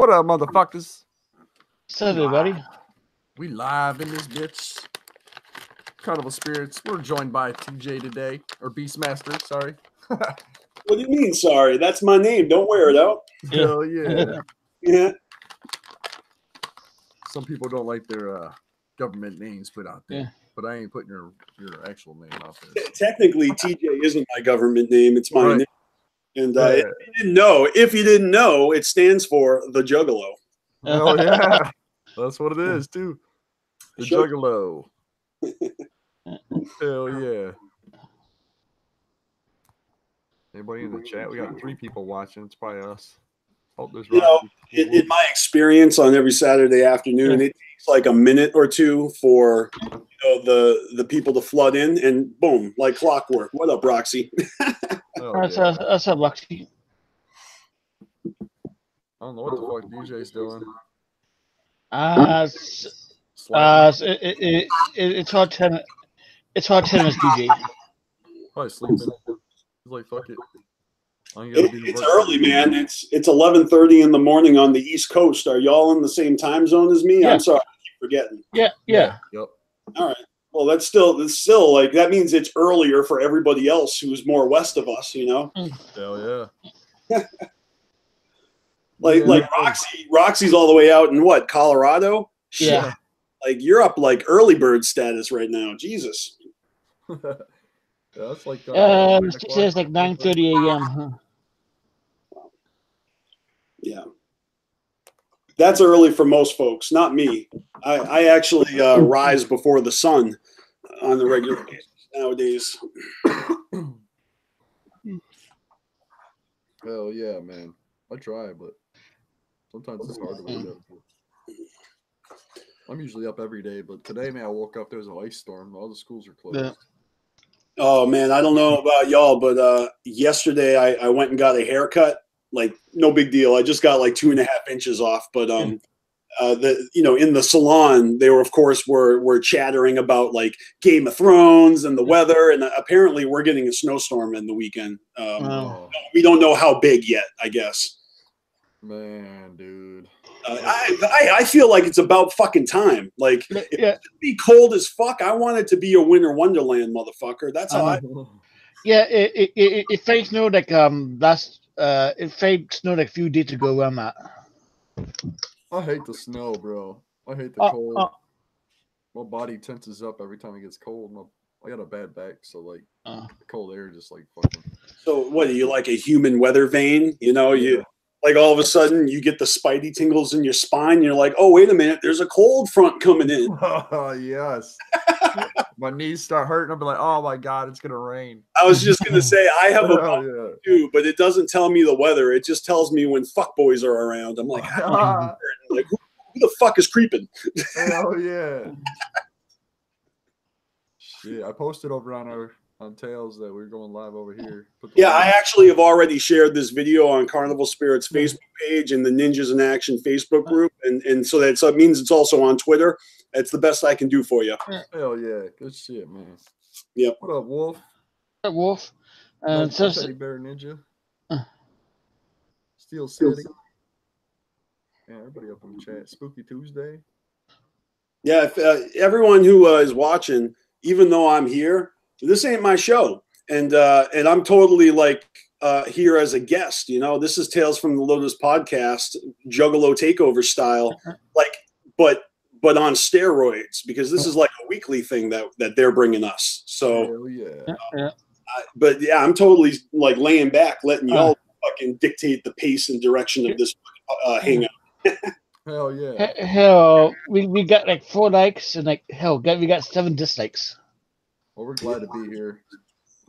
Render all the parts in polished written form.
What up, motherfuckers? What's up, everybody? We live in this bitch. Carnival Spirits. We're joined by TJ today, or Beastmaster. Sorry. What do you mean? Sorry, that's my name. Don't wear it out. Hell yeah. Yeah. Some people don't like their government names put out there, Yeah. but I ain't putting your actual name out there. Technically, TJ isn't my government name. It's my Right. name. And if you didn't know, it stands for the Juggalo. Oh yeah, that's what it is too. The Sure. Juggalo. Hell yeah. Anybody in the chat? We got 3 people watching. It's probably us. Hope there's In my experience on every Saturday afternoon, it takes like a minute or two for the people to flood in, and boom, like clockwork. What up, Roxy? That's up, Luxy. I don't know what the fuck DJ's doing. It's hard 10. It's hard 10 as DJ. Probably sleeping. He's like, fuck it. It's early, man. It's 11:30 in the morning on the East Coast. Are y'all in the same time zone as me? Yeah. I'm sorry, I keep forgetting. Yeah. Yep. All right. Well, that's still like that means it's earlier for everybody else who's more west of us. Hell yeah. Like Roxy's all the way out in what, Colorado? Yeah. Shit. Like you're up like early bird status right now. Jesus. Yeah, that's like It says like 9:30 a.m. Huh? Yeah. That's early for most folks, not me. I actually rise before the sun on the regular basis nowadays. Hell yeah, man. I try, but sometimes it's hard to wake up. I'm usually up every day, but today, man, I woke up, there was an ice storm. All the schools are closed. Yeah. Oh, man, I don't know about y'all, but yesterday I went and got a haircut. Like, no big deal. I just got like 2.5 inches off. But, in the salon, they were, of course, were chattering about like Game of Thrones and the weather. And apparently we're getting a snowstorm in the weekend. We don't know how big yet, I guess. Man, dude. I feel like it's about fucking time. Like, if it's be cold as fuck, I want it to be a winter wonderland, motherfucker. That's how I. Yeah, it fake snowed like it fake snowed like a few days ago where I'm at. I hate the snow, bro. I hate the cold. My body tenses up every time it gets cold. I got a bad back, so like the cold air just like fucking. So what are you, like a human weather vane? You like all of a sudden you get the spidey tingles in your spine. You're like, oh wait a minute, there's a cold front coming in. Oh yes. My knees start hurting. I'll be like, oh my god, it's gonna rain. I was just gonna say I have a bump too, but it doesn't tell me the weather. It just tells me when fuckboys are around. I'm like, like who the fuck is creeping? Hell yeah. Shit, I posted over on Tails that we're going live over here. I actually have already shared this video on Carnival Spirits Facebook page and the Ninjas in Action Facebook group, and so it means it's also on Twitter. It's the best I can do for you. Hell yeah, good shit, man. Yep. What up, Wolf? What up, Wolf? Teddy Bear Ninja. Steel City. Yeah, everybody up in the chat. Spooky Tuesday. Yeah, if, everyone who is watching, even though I'm here, this ain't my show, and I'm totally like here as a guest. This is Tales from the Lotus podcast, Juggalo Takeover style, like, but on steroids, because this is like a weekly thing that they're bringing us. So, hell yeah. But yeah, I'm totally like laying back, letting y'all fucking dictate the pace and direction of this hangout. Hell yeah. Hell, we got like 4 likes and like we got 7 dislikes. Well, we're glad to be here.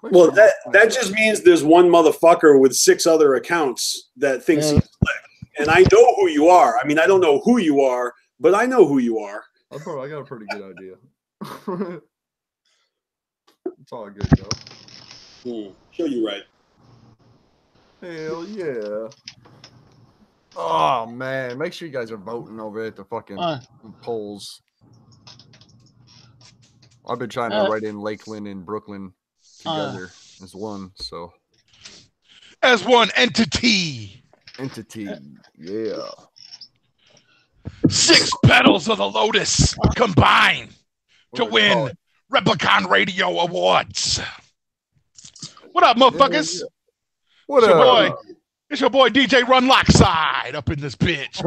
Well, that just means there's one motherfucker with 6 other accounts that thinks he's slick. And I know who you are. I mean, I don't know who you are, but I know who you are. I got a pretty good idea. It's all good, though. Show you right. Hell yeah. Oh, man. Make sure you guys are voting over at the fucking polls. I've been trying to write in Lakeland and Brooklyn together as one, so. As one entity. Yeah. 6 petals of the lotus combine to win Replicon Radio Awards. What up, motherfuckers? Yeah. What it's up? Your boy. It's your boy DJ Warloxide up in this bitch.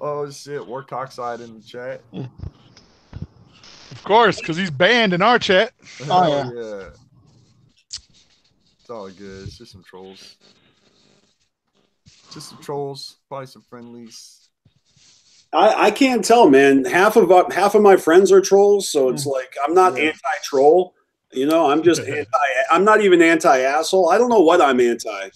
Oh shit, Warloxide in the chat. Of course, because he's banned in our chat. Oh yeah. It's all good. It's just some trolls. Probably some friendlies. I can't tell, man. Half of my friends are trolls, so it's like I'm not anti-troll. You know, I'm just I'm not even anti-asshole. I don't know what I'm anti.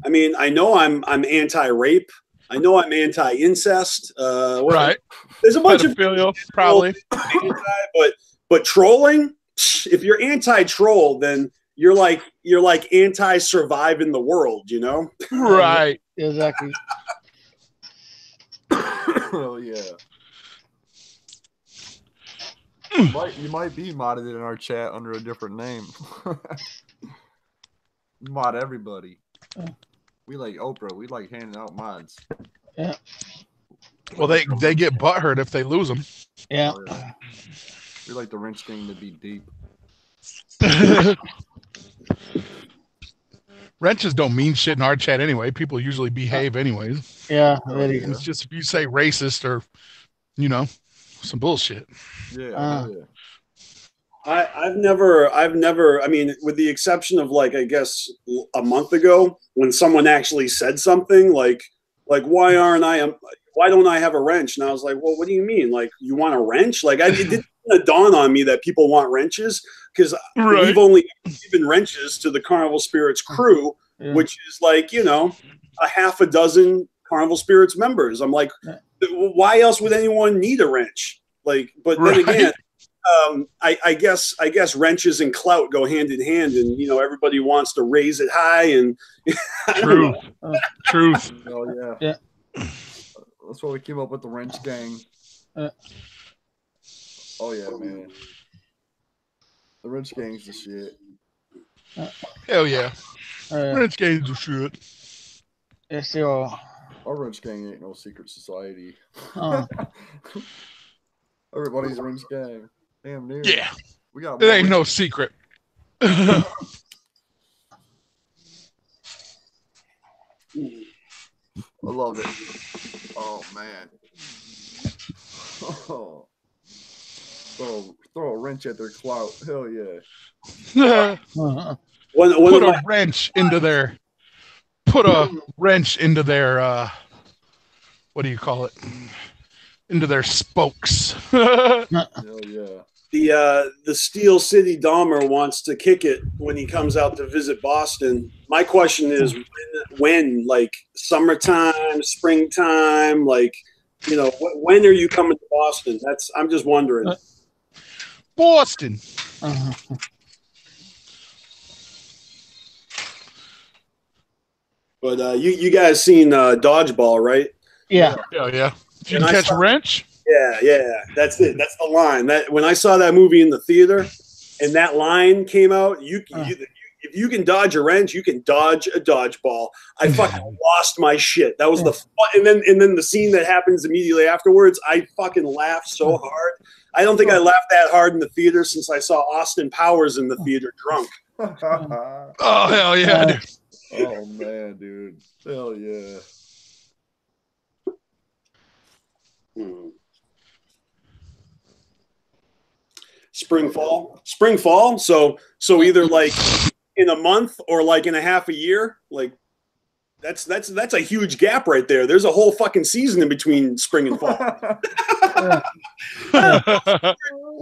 I mean, I know I'm anti-rape. I know I'm anti-incest. Right. There's a bunch pedophilia, probably. But trolling, if you're anti-troll, then you're like anti-surviving the world, you know? Right. Exactly. Oh yeah. You might be modded in our chat under a different name. Mod everybody. We like Oprah. We like handing out mods. Yeah. Well, they get butthurt if they lose them. Yeah. Oh, yeah. We like the wrench game to be deep. Wrenches don't mean shit in our chat anyway. People usually behave anyways. Yeah, really. It's just if you say racist or, some bullshit. Yeah. I've never, I mean, with the exception of I guess a month ago when someone actually said something like why don't I have a wrench? And I was like, well, what do you mean? Like, you want a wrench? Like, it didn't dawn on me that people want wrenches because we've only given wrenches to the Carnival Spirits crew, which is a half a dozen Carnival Spirits members. I'm like, why else would anyone need a wrench? Like, but then again, I guess wrenches and clout go hand in hand, and everybody wants to raise it high. And Truth. Oh yeah. That's why we came up with the wrench gang. Oh yeah, man. The wrench gang's the shit. Hell yeah. Wrench gang's the shit. Yes, they are. Our wrench gang ain't no secret society. Oh. Everybody's a wrench gang. Damn near. Yeah. We got. It ain't no secret. I love it. Oh man. Oh. Throw a wrench at their clout. Hell yeah. Put a wrench into their. Put a wrench into their. What do you call it? Into their spokes. Hell yeah. The Steel City Dahmer wants to kick it when he comes out to visit Boston. My question is when like summertime, springtime, when are you coming to Boston? I'm just wondering. Boston. But you guys seen Dodgeball, right? Yeah. Yeah. Did you catch a wrench? Yeah. That's it. That's the line. That when I saw that movie in the theater, and that line came out, if you can dodge a wrench, you can dodge a dodgeball. I fucking lost my shit. That was the fun. And then the scene that happens immediately afterwards, I fucking laughed so hard. I don't think I laughed that hard in the theater since I saw Austin Powers in the theater drunk. Oh hell yeah, dude. Oh man, dude. Hell yeah. Spring fall. So either like in a month or like in a half a year. Like that's a huge gap right there. There's a whole fucking season in between spring and fall.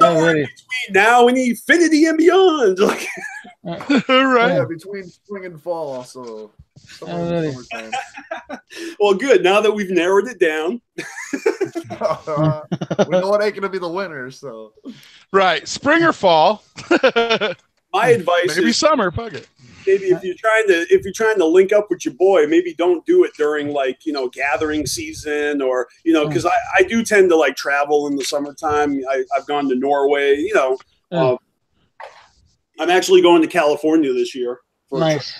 Somewhere in between now and infinity and beyond. Like, right. Yeah, between spring and fall also. Well, good. Now that we've narrowed it down. We know it ain't gonna be the winter, so right. Spring or fall. My advice maybe is summer, fuck it. Maybe if you're trying to link up with your boy, maybe don't do it during gathering season or because I do tend to like travel in the summertime. I've gone to Norway. I'm actually going to California this year. Nice.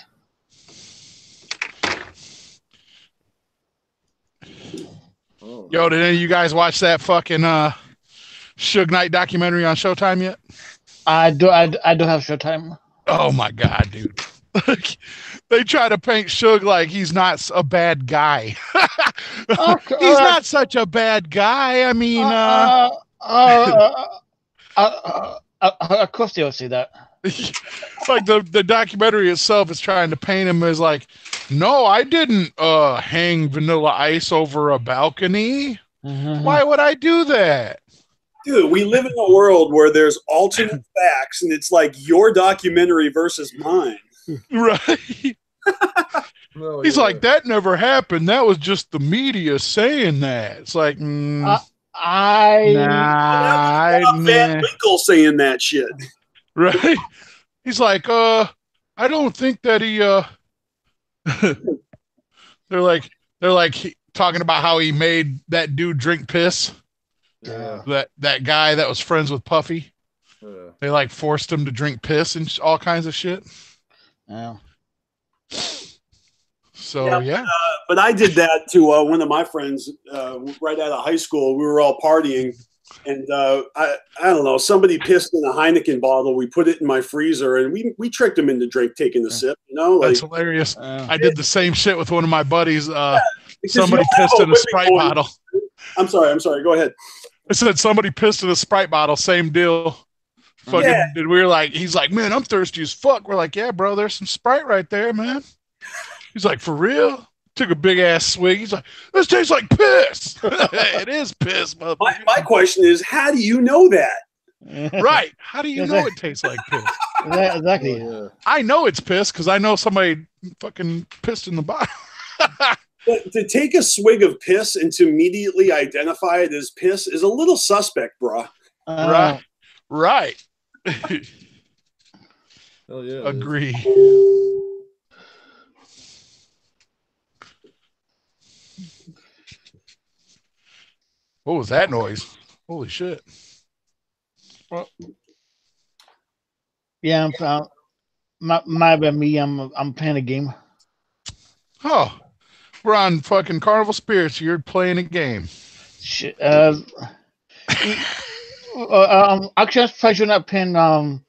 Yo, did any of you guys watch that fucking Suge Knight documentary on Showtime yet? I do have Showtime. Oh my god, dude! They try to paint Suge like he's not a bad guy. He's not such a bad guy. I mean, of course they will see that. Like the documentary itself is trying to paint him as like, no, I didn't hang Vanilla Ice over a balcony. Mm-hmm. Why would I do that? Dude, we live in a world where there's alternate facts, and it's like your documentary versus mine. Right. No, He's like, that never happened. That was just the media saying that. It's like, Van Winkle saying that shit. Right? He's like, I don't think that he they're like talking about how he made that dude drink piss. Yeah. That guy that was friends with Puffy. Yeah. They like forced him to drink piss and all kinds of shit. Yeah. So yeah. But I did that to one of my friends right out of high school. We were all partying, and I don't know. Somebody pissed in a Heineken bottle. We put it in my freezer, and we tricked him into taking a sip. You know, that's hilarious. I did the same shit with one of my buddies. Somebody pissed in a Sprite bottle. I'm sorry. Go ahead. I said somebody pissed in a Sprite bottle. Same deal. Fucking, and we were like, he's like, man, I'm thirsty as fuck. We're like, yeah, bro, there's some Sprite right there, man. He's like, for real? Took a big ass swig. He's like, this tastes like piss. It is piss, motherfucker. My question is, how do you know that? Right. How do you know it tastes like piss? Exactly. Yeah. I know it's piss because I know somebody fucking pissed in the bottle. But to take a swig of piss and to immediately identify it as piss is a little suspect, bro. Right. Hell yeah. Agree. What was that noise? Holy shit. Well, yeah, my bad me. I'm playing a game. Oh, we're on fucking Carnival Spirits. You're playing a game. Shit. Actually, I was not playing Mortal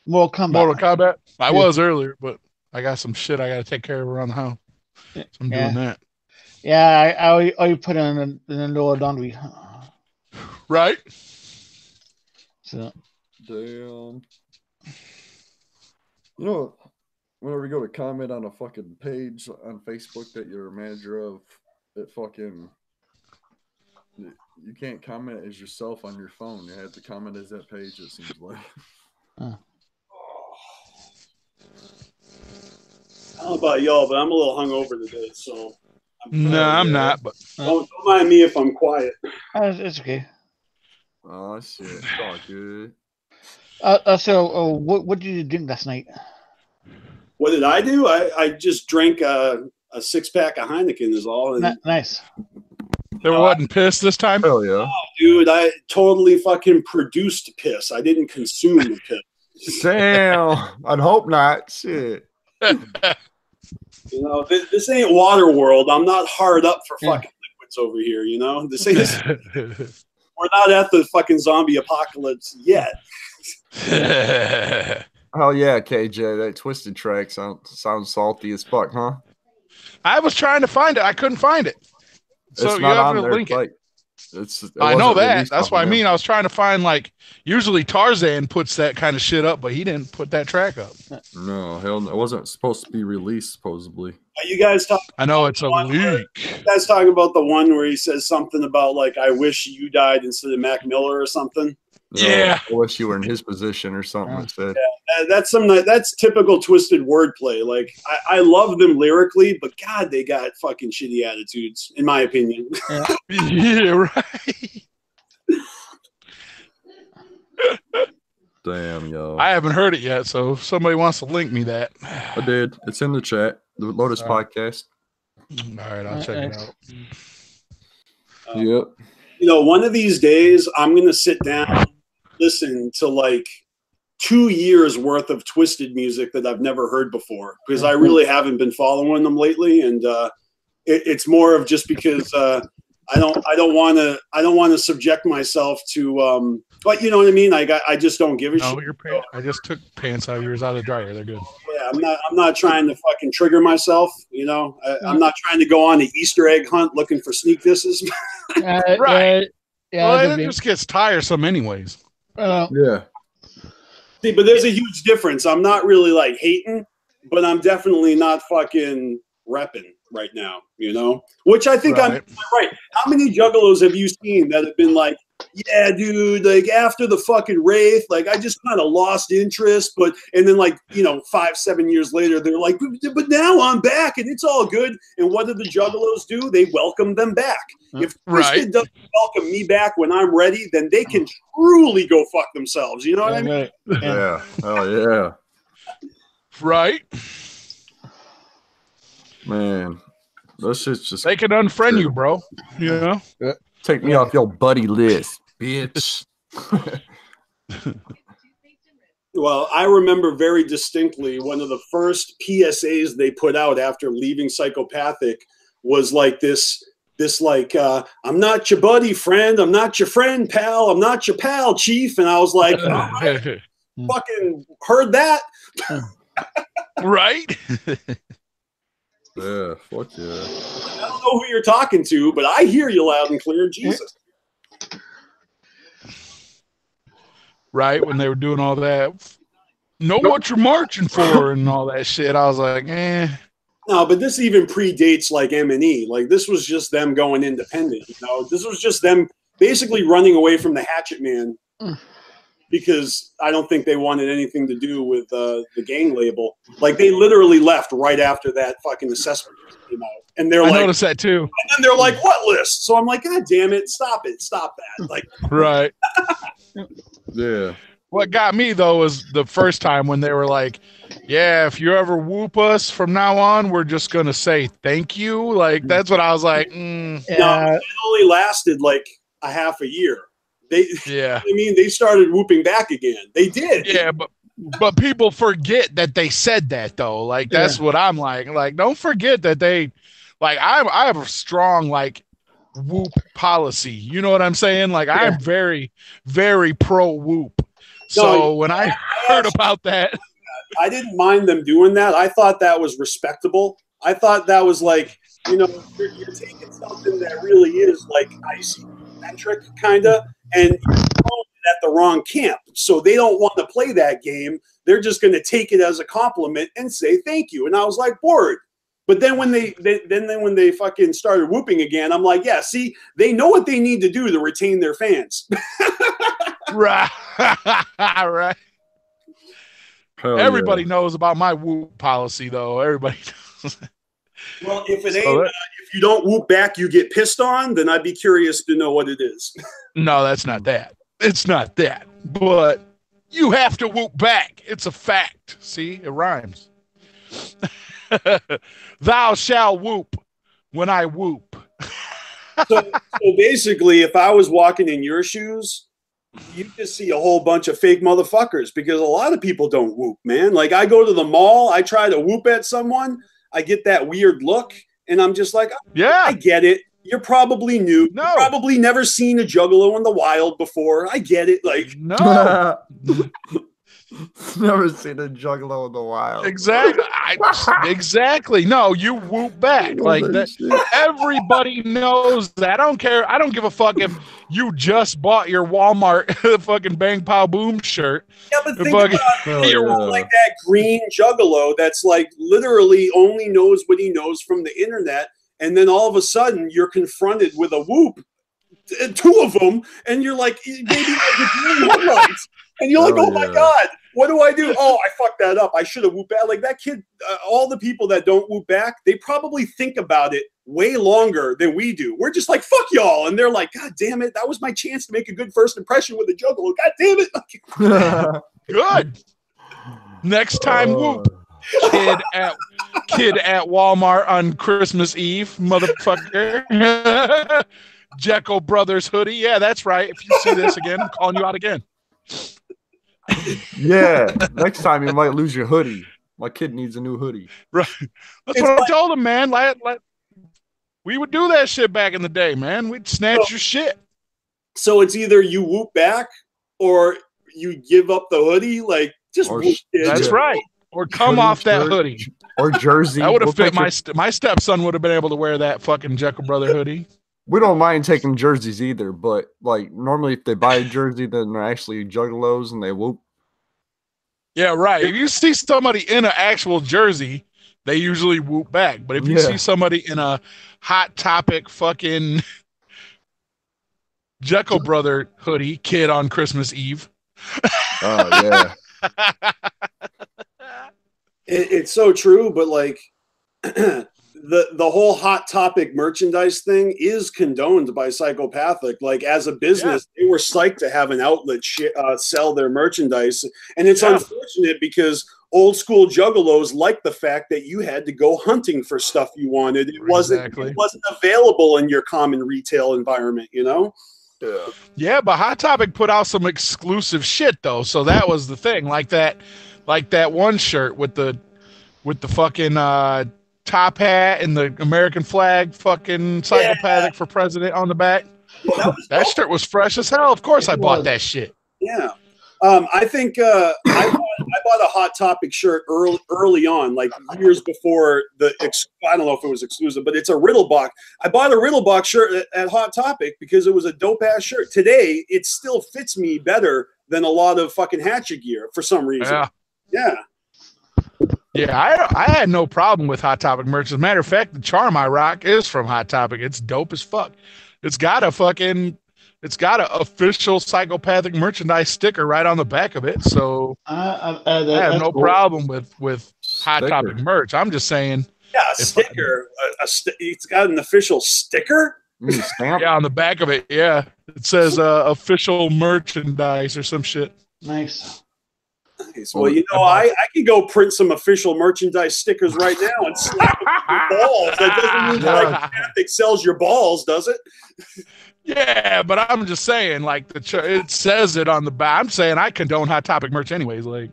Kombat. Mortal Kombat? I was earlier, but I got some shit I got to take care of around the house. So I'm doing that. Yeah, I already put it in the lower laundry. Right? So. Damn. You know, whenever you go to comment on a fucking page on Facebook that you're a manager of, it fucking... You can't comment as yourself on your phone. You have to comment as that page, it seems like. I don't know about y'all, but I'm a little hungover today, so... I'm not, but... Don't mind me if I'm quiet. It's okay. Oh, shit. It's all good. So, what did you drink last night? What did I do? I just drank a 6-pack of Heineken is all. And, nice. There wasn't piss this time? Hell yeah. Oh, dude, I totally fucking produced piss. I didn't consume the piss. Damn. I'd hope not. Shit. You know, this ain't water world. I'm not hard up for fucking liquids over here, you know? This ain't... We're not at the fucking zombie apocalypse yet. Oh yeah, KJ, that twisted track sounds salty as fuck, huh? I was trying to find it. I couldn't find it. So you have to link it. I know that. That's what I mean. I was trying to find, like, usually Tarzan puts that kind of shit up, but he didn't put that track up. No, hell no. It wasn't supposed to be released, supposedly. Are you guys talking? I know it's a leak. You guys talking about the one where he says something about, like, I wish you died instead of Mac Miller or something? No, yeah. I wish you were in his position or something. I said. Yeah, that's typical twisted wordplay. Like, I love them lyrically, but God, they got fucking shitty attitudes, in my opinion. Yeah, right. Damn, yo. I haven't heard it yet, so if somebody wants to link me that. I did. It's in the chat. The Lotus Podcast. All right, I'll check it out. Yep. You know, one of these days, I'm going to sit down, listen to like 2 years worth of Twisted music that I've never heard before, because I really haven't been following them lately. And it's more of just because I don't want to subject myself to but you know what I mean. I just don't give a shit. I just took pants out of yours out of the dryer. They're good. Yeah, I'm not trying to fucking trigger myself. You know, I'm not trying to go on the Easter egg hunt looking for sneak disses. Right. Yeah, it just gets tiresome, anyways. Yeah. See, but there's a huge difference. I'm not really like hating, but I'm definitely not fucking repping right now, you know? Which I think I'm right. How many juggalos have you seen that have been like, yeah, dude, like after the fucking Wraith, like I just kind of lost interest, and then like, you know, 5-7 years later, they're like, but now I'm back and it's all good. And what do the juggalos do? They welcome them back. If Kristen doesn't welcome me back when I'm ready, then they can truly go fuck themselves. You know what I mean? Yeah. Oh yeah. Right. Man, that shit's just. They can unfriend you, bro. You know? Take me off your buddy list, bitch. Well, I remember very distinctly one of the first PSAs they put out after leaving Psychopathic was like this like, I'm not your buddy friend. I'm not your friend, pal. I'm not your pal, chief. And I was like, all right, fucking heard that. Right? Yeah, fuck yeah. I don't know who you're talking to, but I hear you loud and clear. Jesus. Right, when they were doing all that. Know what you're marching for and all that shit. I was like, No, but this even predates like M&E. Like this was just them going independent, you know? This was just them basically running away from the Hatchet Man because I don't think they wanted anything to do with the gang label. Like they literally left right after that fucking assessment came out. And they're like, I noticed that too. And then they're like, what list? So I'm like, God damn it, stop that. Like, right. Yeah. What got me though was the first time when they were like, yeah, if you ever whoop us from now on, we're just gonna say thank you. Like that's what I was like. No, it only lasted like a half a year. I mean, they started whooping back again. They did. Yeah, but people forget that they said that though. Like that's what I'm like. Like don't forget that they, like I have a strong like whoop policy. You know what I'm saying? Like I'm very, very pro whoop. So when I heard about that, I didn't mind them doing that. I thought that was respectable. I thought that was like, you know, you're taking something that really is like icy-centric kind of, and you're throwing it at the wrong camp. So they don't want to play that game. They're just going to take it as a compliment and say thank you. And I was like, bored. But then when they fucking started whooping again, I'm like, yeah, see, they know what they need to do to retain their fans. Right. Right. Hell everybody knows about my whoop policy, though. Everybody knows. Well, if it ain't, if you don't whoop back, you get pissed on, then I'd be curious to know what it is. No, that's not that. It's not that. But you have to whoop back. It's a fact. See, it rhymes. Thou shall whoop when I whoop. So basically, if I was walking in your shoes, you just see a whole bunch of fake motherfuckers because a lot of people don't whoop, man. Like I go to the mall, I try to whoop at someone, I get that weird look, and I'm just like, yeah, I get it. You're probably new. No. You've probably never seen a Juggalo in the wild before. I get it. Like, no. Never seen a Juggalo in the wild. Exactly. Exactly. No, you whoop back. Like that. Everybody knows that. I don't care. I don't give a fuck if you just bought your Walmart fucking Bang Pow Boom shirt. Yeah, but think about like that green Juggalo that's like literally only knows what he knows from the internet, and then all of a sudden you're confronted with a whoop, two of them, and you're like, maybe headlines. And you're like, oh my God, what do I do? Oh, I fucked that up. I should have whooped back. Like that kid, all the people that don't whoop back, they probably think about it way longer than we do. We're just like, fuck y'all. And they're like, God damn it. That was my chance to make a good first impression with a Juggalo. God damn it. Good. Next time, whoop. Kid at Walmart on Christmas Eve, motherfucker. Jecko Brothers hoodie. Yeah, that's right. If you see this again, I'm calling you out again. Yeah, next time you might lose your hoodie. My kid needs a new hoodie. Right. That's what I told him, man. We would do that shit back in the day, man. We'd snatch your shit. So it's either you whoop back or you give up the hoodie. Like, just whoop it. That's right. Or come off that hoodie. Or jersey. That would have fit my stepson would have been able to wear that fucking Jekyll Brother hoodie. We don't mind taking jerseys either, but like normally if they buy a jersey, then they're actually juggalos and they whoop. Yeah, right. If you see somebody in an actual jersey, they usually whoop back. But if you see somebody in a Hot Topic fucking Jekyll Brother hoodie, kid on Christmas Eve. Oh, yeah. It's so true, but like the whole Hot Topic merchandise thing is condoned by Psychopathic. Like, as a business, they were psyched to have an outlet sell their merchandise. And it's unfortunate because old school juggalos like the fact that you had to go hunting for stuff you wanted. It wasn't available in your common retail environment, you know? Yeah, but Hot Topic put out some exclusive shit though. So that was the thing. Like that one shirt with the fucking top hat and the American flag fucking Psychopathic for president on the back. Yeah, that shirt was fresh as hell. Of course I bought that shit. Yeah. I think I bought a Hot Topic shirt early on, like years before I don't know if it was exclusive, but it's a Riddlebox. I bought a Riddlebox shirt at Hot Topic because it was a dope ass shirt. Today, it still fits me better than a lot of fucking Hatchet gear for some reason. Yeah. Yeah, I had no problem with Hot Topic merch. As a matter of fact, the charm I rock is from Hot Topic. It's dope as fuck. It's got an official Psychopathic merchandise sticker right on the back of it. So I have no problem with Hot Topic merch. I'm just saying. Yeah, a sticker. It's got an official sticker? Yeah, on the back of it. Yeah. It says official merchandise or some shit. Nice. Well, you know, I could go print some official merchandise stickers right now and slap them on your balls. That doesn't mean Psychopathic sells your balls, does it? Yeah, but I'm just saying, like, it says it on the back. I'm saying I condone Hot Topic merch anyways. Like,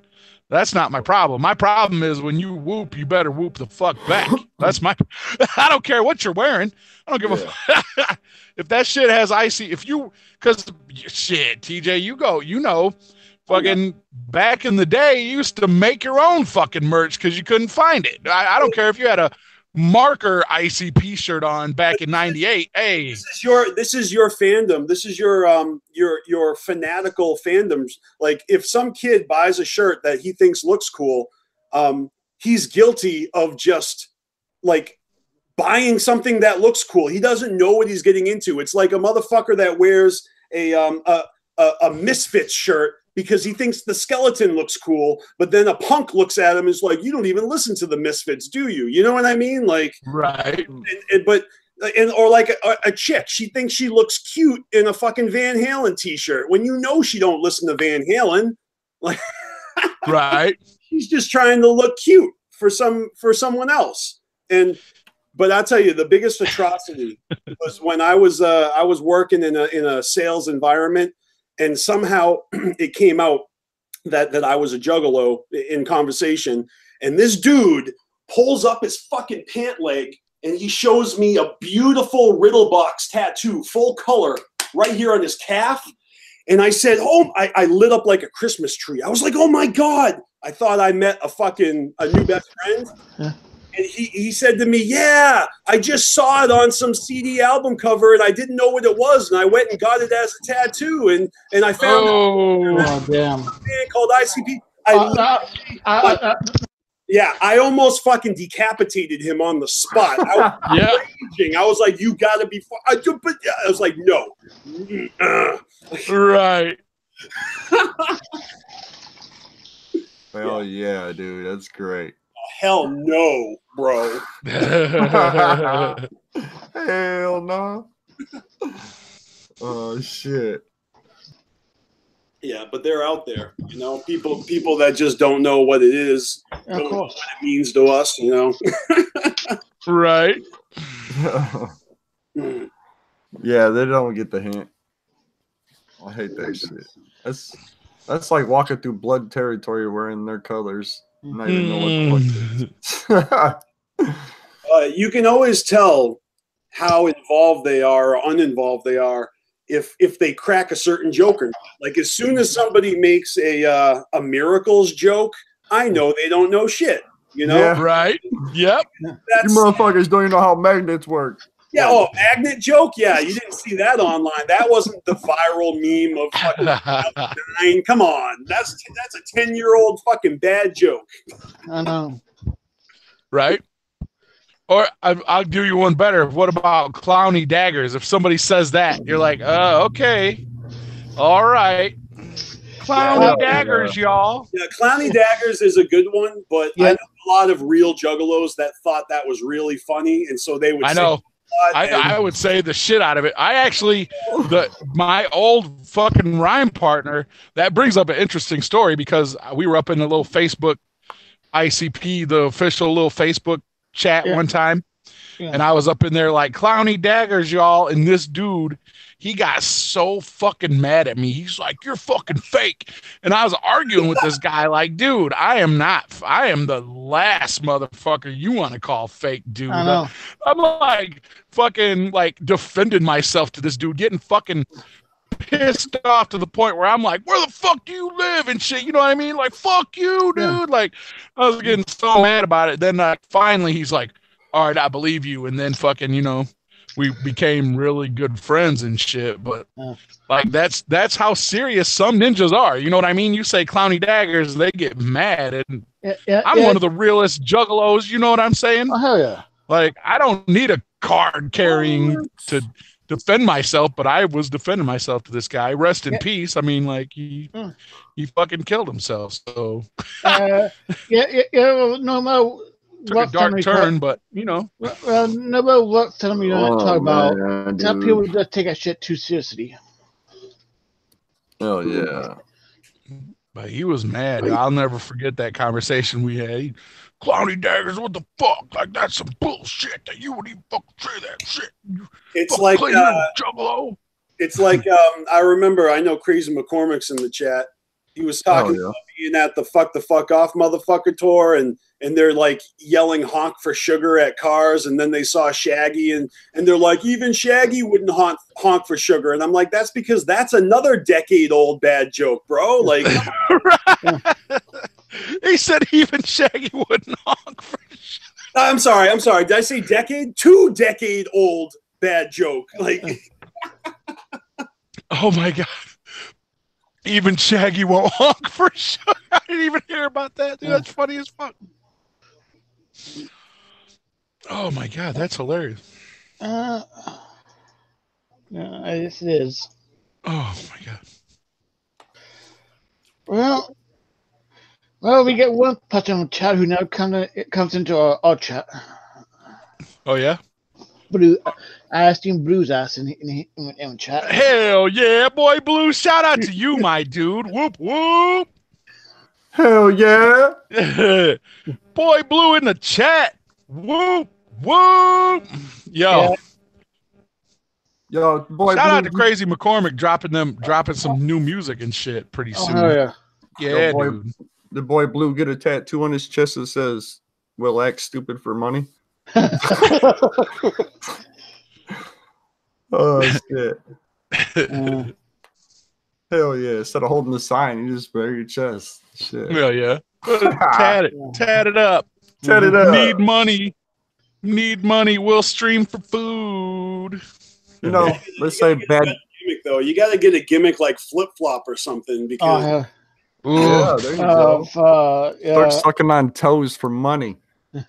that's not my problem. My problem is when you whoop, you better whoop the fuck back. That's my. I don't care what you're wearing. I don't give a fuck. If that shit has icy, because shit, TJ, you know. Fucking back in the day, you used to make your own fucking merch because you couldn't find it. I don't care if you had a marker ICP shirt on back in '98. Hey, this is your fandom. This is your fanatical fandoms. Like, if some kid buys a shirt that he thinks looks cool, he's guilty of just like buying something that looks cool. He doesn't know what he's getting into. It's like a motherfucker that wears a Misfits shirt because he thinks the skeleton looks cool, but then a punk looks at him and is like, you don't even listen to the Misfits, do you? You know what I mean? Like, right. Or like a chick, she thinks she looks cute in a fucking Van Halen t-shirt when you know she don't listen to Van Halen. Like, right. She's just trying to look cute for someone else. But I'll tell you, the biggest atrocity was when I was working in a sales environment. And somehow it came out that I was a juggalo in conversation. And this dude pulls up his fucking pant leg and he shows me a beautiful Riddlebox tattoo, full color, right here on his calf. And I said, I lit up like a Christmas tree. I was like, oh my God. I thought I met a new best friend. Yeah. And he said to me, yeah, I just saw it on some CD album cover and I didn't know what it was. And I went and got it as a tattoo. And I found a band called ICP. I almost fucking decapitated him on the spot. I was raging. I was like, you got to be – I was like, no. Right. Hell yeah, dude. That's great. Hell no, bro. Hell no. Oh shit. Yeah, but they're out there, you know. People that just don't know what it is, don't know what it means to us, you know. Right. Yeah, they don't get the hint. I hate that shit. That's like walking through blood territory wearing their colors. Not even know what the fuck it is. You can always tell how involved they are or uninvolved they are if they crack a certain joke or not. Like as soon as somebody makes a Miracles joke, I know they don't know shit. You know? Yeah. Right. Yep. You motherfuckers don't even know how magnets work. Yeah, oh, magnet joke? Yeah, you didn't see that online. That wasn't the viral meme of fucking 2009. Come on. That's a 10-year-old fucking bad joke. I know. Right? Or I'll do you one better. What about clowny daggers? If somebody says that, you're like, okay. All right. Clowny daggers, y'all. Yeah, clowny daggers is a good one, but I know a lot of real juggalos that thought that was really funny, and so they would I would say the shit out of it. I actually, my old fucking rhyme partner, that brings up an interesting story because we were up in a little Facebook ICP, the official little Facebook chat one time. Yeah. And I was up in there like, clowny daggers, y'all. And this dude, he got so fucking mad at me. He's like, you're fucking fake. And I was arguing with this guy like, dude, I am the last motherfucker you want to call fake, dude. I'm like fucking like defending myself to this dude, getting fucking pissed off to the point where I'm like, where the fuck do you live and shit? You know what I mean? Like, fuck you, dude. Yeah. Like, I was getting so mad about it. Then finally he's like, all right, I believe you. And then fucking, you know, we became really good friends and shit. But like, that's how serious some ninjas are. You know what I mean? You say clowny daggers, they get mad. And I'm one of the realest juggalos. You know what I'm saying? Oh, hell yeah. Like, I don't need a card carrying to defend myself, but I was defending myself to this guy. Rest in peace. I mean, like, he fucking killed himself. So no. Took a dark turn, but you know. Well, no matter what film you don't talk about, some people just take that shit too seriously. Oh yeah. But he was mad. I'll never forget that conversation we had. Clowny daggers, what the fuck? Like, that's some bullshit that you would even fucking say that shit. It's like Juggalo. It's like I remember. I know Crazy McCormick's in the chat. He was talking about being at the fuck off motherfucker tour, and they're like yelling honk for sugar at cars, and then they saw Shaggy, and they're like, even Shaggy wouldn't honk for sugar, and I'm like, that's because that's another decade-old bad joke, bro. Like, he said even Shaggy wouldn't honk for sugar. I'm sorry. Did I say decade? 2-decade-old bad joke. Like, oh my god. Even Shaggy won't honk for sure. I didn't even hear about that. Dude, that's funny as fuck. Oh my god, that's hilarious. This is. Oh my god. Well, we get one person on the chat who now comes into our chat. Oh yeah. Blue, I asked him Blue's ass in chat. Hell yeah, boy, Blue! Shout out to you, my dude. Whoop whoop. Hell yeah. Boy, Blue in the chat. Whoop whoop. Yo. Yo, boy. Shout out to Crazy McCormick dropping some new music and shit pretty soon. Oh yeah. Yeah, boy, dude. The boy Blue get a tattoo on his chest that says, "Will act stupid for money." Oh shit. Hell yeah. Instead of holding the sign, you just wear your chest. Shit. Hell yeah. Tat it up. Tat it up. Need money. We'll stream for food. You know, let's say bad gimmick though. You got to get a gimmick like flip flop or something because yeah, there you go. Start sucking on toes for money.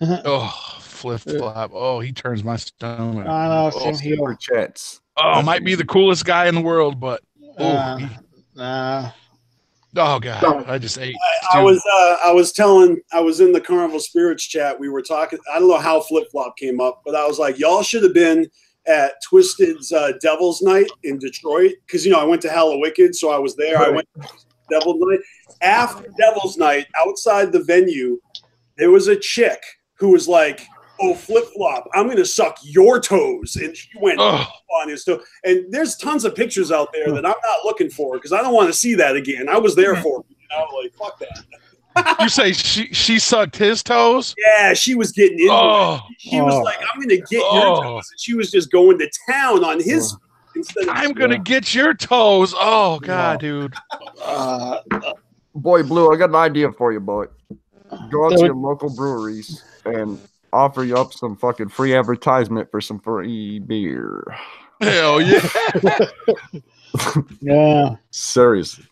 Oh, flip flop. Oh, he turns my stomach. I know, super chats. Oh, might be the coolest guy in the world, but oh god, I just ate. I was in the Carnival Spirits chat. We were talking. I don't know how flip flop came up, but I was like, y'all should have been at Twisted's Devil's Night in Detroit because I went to Hell of Wicked, so I was there. I went to Devil's Night. After Devil's Night, outside the venue, there was a chick who was like, "Oh, flip flop, I'm gonna suck your toes," and she went on his toe. And there's tons of pictures out there that I'm not looking for because I don't want to see that again. I was there for it, like fuck that. You say she sucked his toes? Yeah, she was getting into it. She was like, I'm gonna get your toes. And she was just going to town on his instead of I'm gonna get your toes. Oh God, dude. Boy Blue, I got an idea for you, boy. Go out to your local breweries and offer you up some fucking free advertisement for some free beer. Hell yeah. Yeah. Seriously.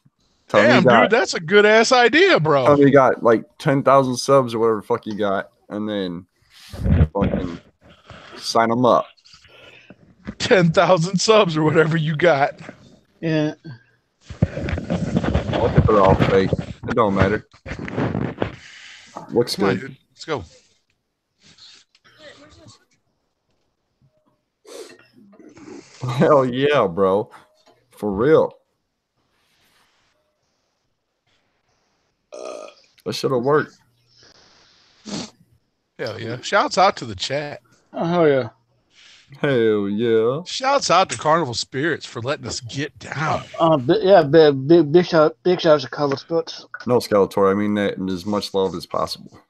Damn, dude, that's a good ass idea, bro. Tell me you got like 10,000 subs or whatever the fuck you got, and then fucking sign them up. 10,000 subs or whatever you got. Yeah. I think they're all fake. It don't matter. Looks good. Dude. Let's go. Hell yeah, bro. For real. That should have worked. Hell yeah. Shouts out to the chat. Oh, hell yeah. Hell yeah. Shouts out to Carnival Spirits for letting us get down. Big shout out to Carnival Spirits. No, Skeletor. I mean that in as much love as possible.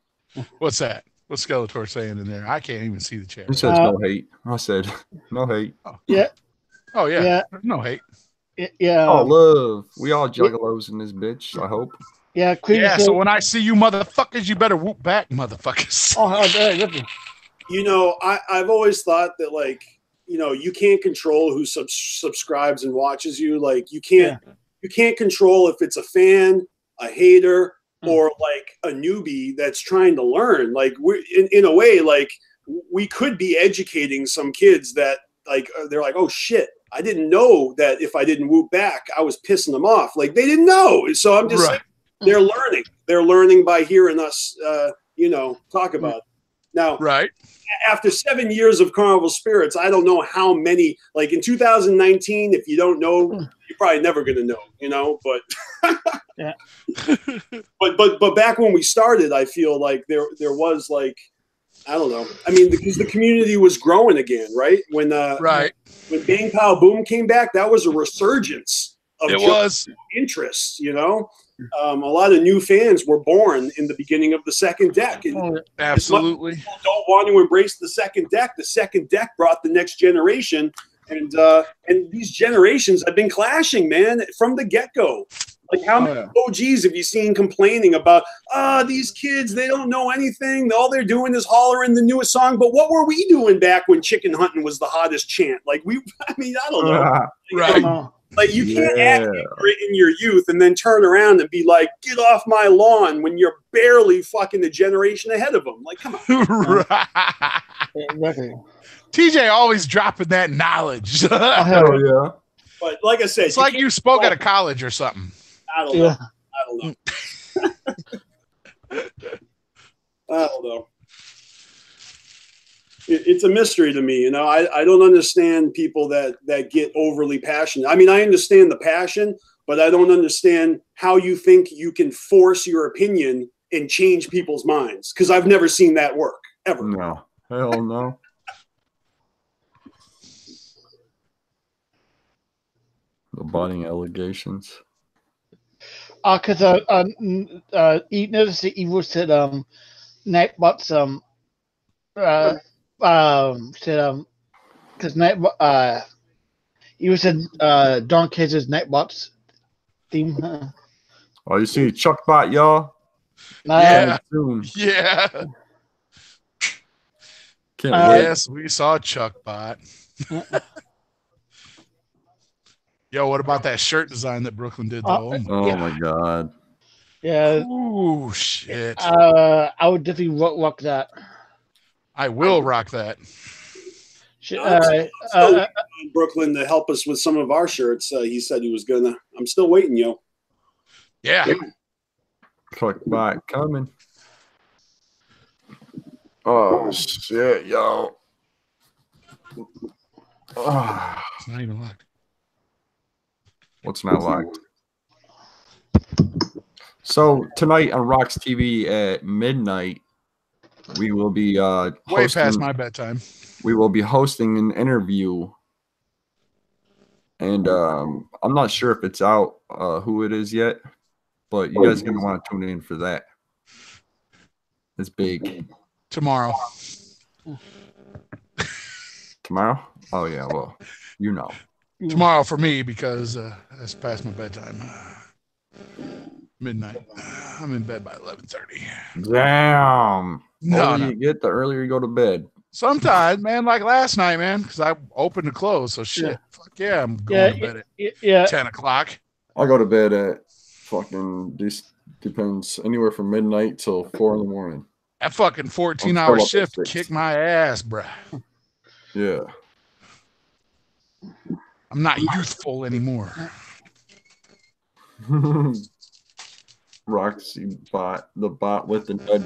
What's that? What's Skeletor saying in there? I can't even see the chat. He says no hate. I said no hate. Yeah. Oh, yeah. Yeah. No hate. Yeah. Oh, love. We all juggalos in this bitch, I hope. Yeah, so when I see you motherfuckers, you better whoop back, motherfuckers. You know, I've always thought that, like, you know, you can't control who subscribes and watches you. Like, you can't control if it's a fan, a hater, or like a newbie that's trying to learn. Like, we're in a way, like, we could be educating some kids that, like, they're like, oh shit, I didn't know that if I didn't whoop back, I was pissing them off. Like, they didn't know. So I'm just like, they're learning. They're learning by hearing us, you know, talk about it. Now, after 7 years of Carnival Spirits, I don't know how many, like in 2019, if you don't know, you're probably never going to know, you know, but, but back when we started, I feel like there was like, I don't know. I mean, because the community was growing again, right? When Bang Pow Boom came back, that was a resurgence of interest, you know? A lot of new fans were born in the beginning of the second deck. And absolutely. People don't want to embrace the second deck. The second deck brought the next generation. And these generations have been clashing, man, from the get-go. Like, how many OGs have you seen complaining about, these kids, they don't know anything. All they're doing is hollering the newest song. But what were we doing back when chicken hunting was the hottest chant? Like, I don't know. Like, you can't act in your youth and then turn around and be like, get off my lawn when you're barely fucking a generation ahead of them. Like, come on. TJ always dropping that knowledge. Hell yeah. But like I said, it's like you spoke at a college or something. I don't know. I don't know. It's a mystery to me, you know. I don't understand people that get overly passionate. I mean, I understand the passion, but I don't understand how you think you can force your opinion and change people's minds, because I've never seen that work, ever. No. Hell no. The butting allegations. Because you noticed that Evil said Nightbot's said because Evil said Don Case's Nightbot's theme. Oh, you see Chuckbot, y'all? Yeah. Can't wait. Yes, we saw Chuckbot. Yo, what about that shirt design that Brooklyn did, though? Oh my God. Yeah. Ooh, shit. I would definitely rock that. I will rock that. Brooklyn to help us with some of our shirts. He said he was gonna. I'm still waiting, yo. Yeah. Chuckbot coming. Oh shit, yo. It's not even locked. What's not locked? So tonight on Rocks TV at midnight, we will be way past my bedtime. We will be hosting an interview, and I'm not sure if it's out who it is yet, but you guys are gonna want to tune in for that. It's big. Tomorrow. Tomorrow? Oh yeah, well, you know. Tomorrow for me because that's past my bedtime. Midnight. I'm in bed by 11:30. Damn. No, you get, the earlier you go to bed. Sometimes, man, like last night, man, because I opened and closed. So shit. Yeah. Fuck yeah, I'm going to bed at 10 o'clock. I go to bed at fucking, this depends, anywhere from midnight till 4 in the morning. That fucking 14-hour shift kicked my ass, bruh. Yeah. I'm not youthful anymore. Roxy bot, the bot with the nut.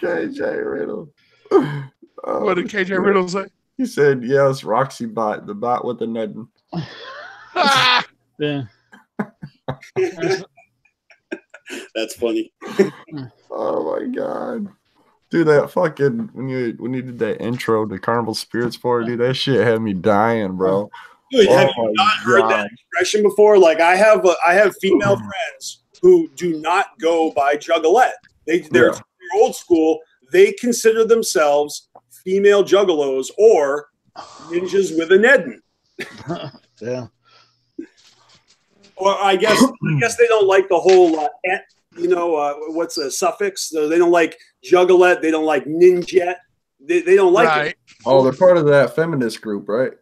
KJ Riddle. What did KJ Riddle say? He said, yes, Roxy bot, the bot with the nut. Yeah. That's funny. Oh my god. Dude, that fucking when you did that intro to Carnival Spirits for, dude, that shit had me dying, bro. Dude, have you not heard that expression before? Like I have female friends who do not go by Juggalette. They're old school. They consider themselves female juggalos or ninjas with a Nedden. Yeah. Or I guess they don't like the whole what's a suffix? They don't like Juggalette. They don't like ninjet. They don't like it. Oh, they're part of that feminist group, right?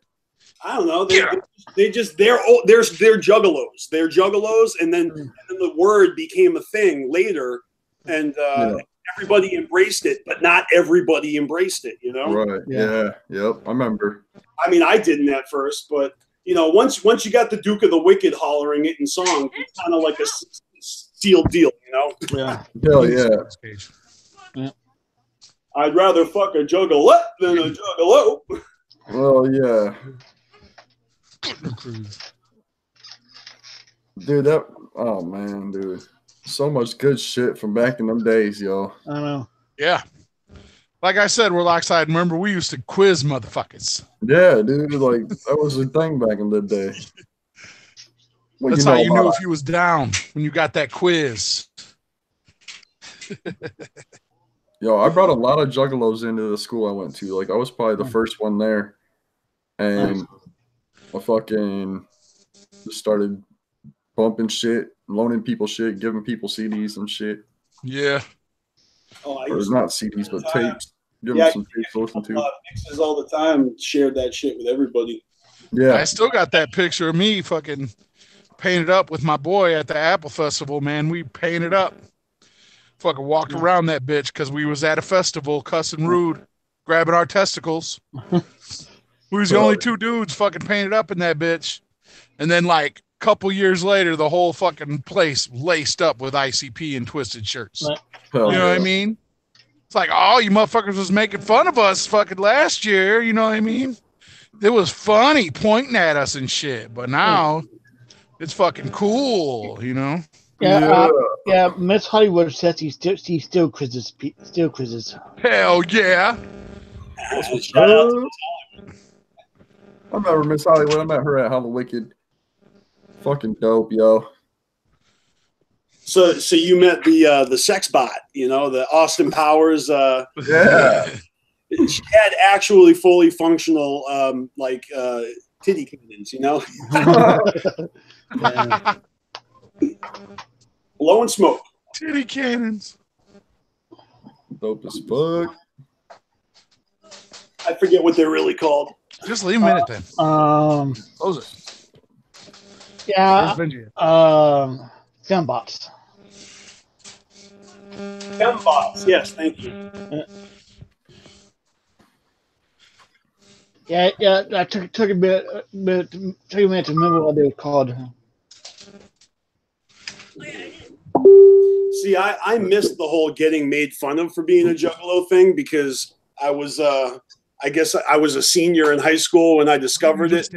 I don't know. They're juggalos. They're juggalos, and then the word became a thing later, and everybody embraced it, but not everybody embraced it. You know? Right. Yeah. Yep. I remember. I mean, I didn't at first, but once you got the Duke of the Wicked hollering it in song, it's kind of like a sealed deal, you know? Yeah. Hell yeah. I'd rather fuck a Juggalette than a Juggalo. Well, yeah. Dude, oh man, dude. So much good shit from back in them days, yo. I know. Yeah. Like I said, Warloxide, remember we used to quiz motherfuckers. Yeah, dude. Like, that was the thing back in the day. Well, that's how you knew if you was down, when you got that quiz. Yo, I brought a lot of juggalos into the school I went to. Like, I was probably the first one there. And I fucking just started bumping shit, loaning people shit, giving people CDs and shit. Yeah. Or not CDs, but tapes. Give them some tapes to listen to. Mixes all the time, shared that shit with everybody. Yeah. I still got that picture of me fucking painted up with my boy at the Apple Festival, man. We painted up. Fucking walked around that bitch because we was at a festival, cussing rude, grabbing our testicles. We was the only two dudes fucking painted up in that bitch. And then, like, a couple years later, the whole fucking place laced up with ICP and Twisted shirts. You know what I mean? It's like, oh, you motherfuckers was making fun of us fucking last year. You know what I mean? It was funny pointing at us and shit. But now, it's fucking cool, you know? Yeah, Miss Hollywood says he still quizzes. Hell yeah. I remember Miss Hollywood. I met her at Hollow Wicked. Fucking dope, yo. So you met the sex bot, the Austin Powers. Yeah. She had actually fully functional, titty cannons, Blow and smoke. Titty cannons. Dope as fuck. I forget what they're really called. Just leave them in it then. Close it. Yeah. Fembots. Fembots. Yes, thank you. Yeah. I took a minute to remember what they were called. See, I missed the whole getting made fun of for being a Juggalo thing because I was, I guess I was a senior in high school when I discovered it.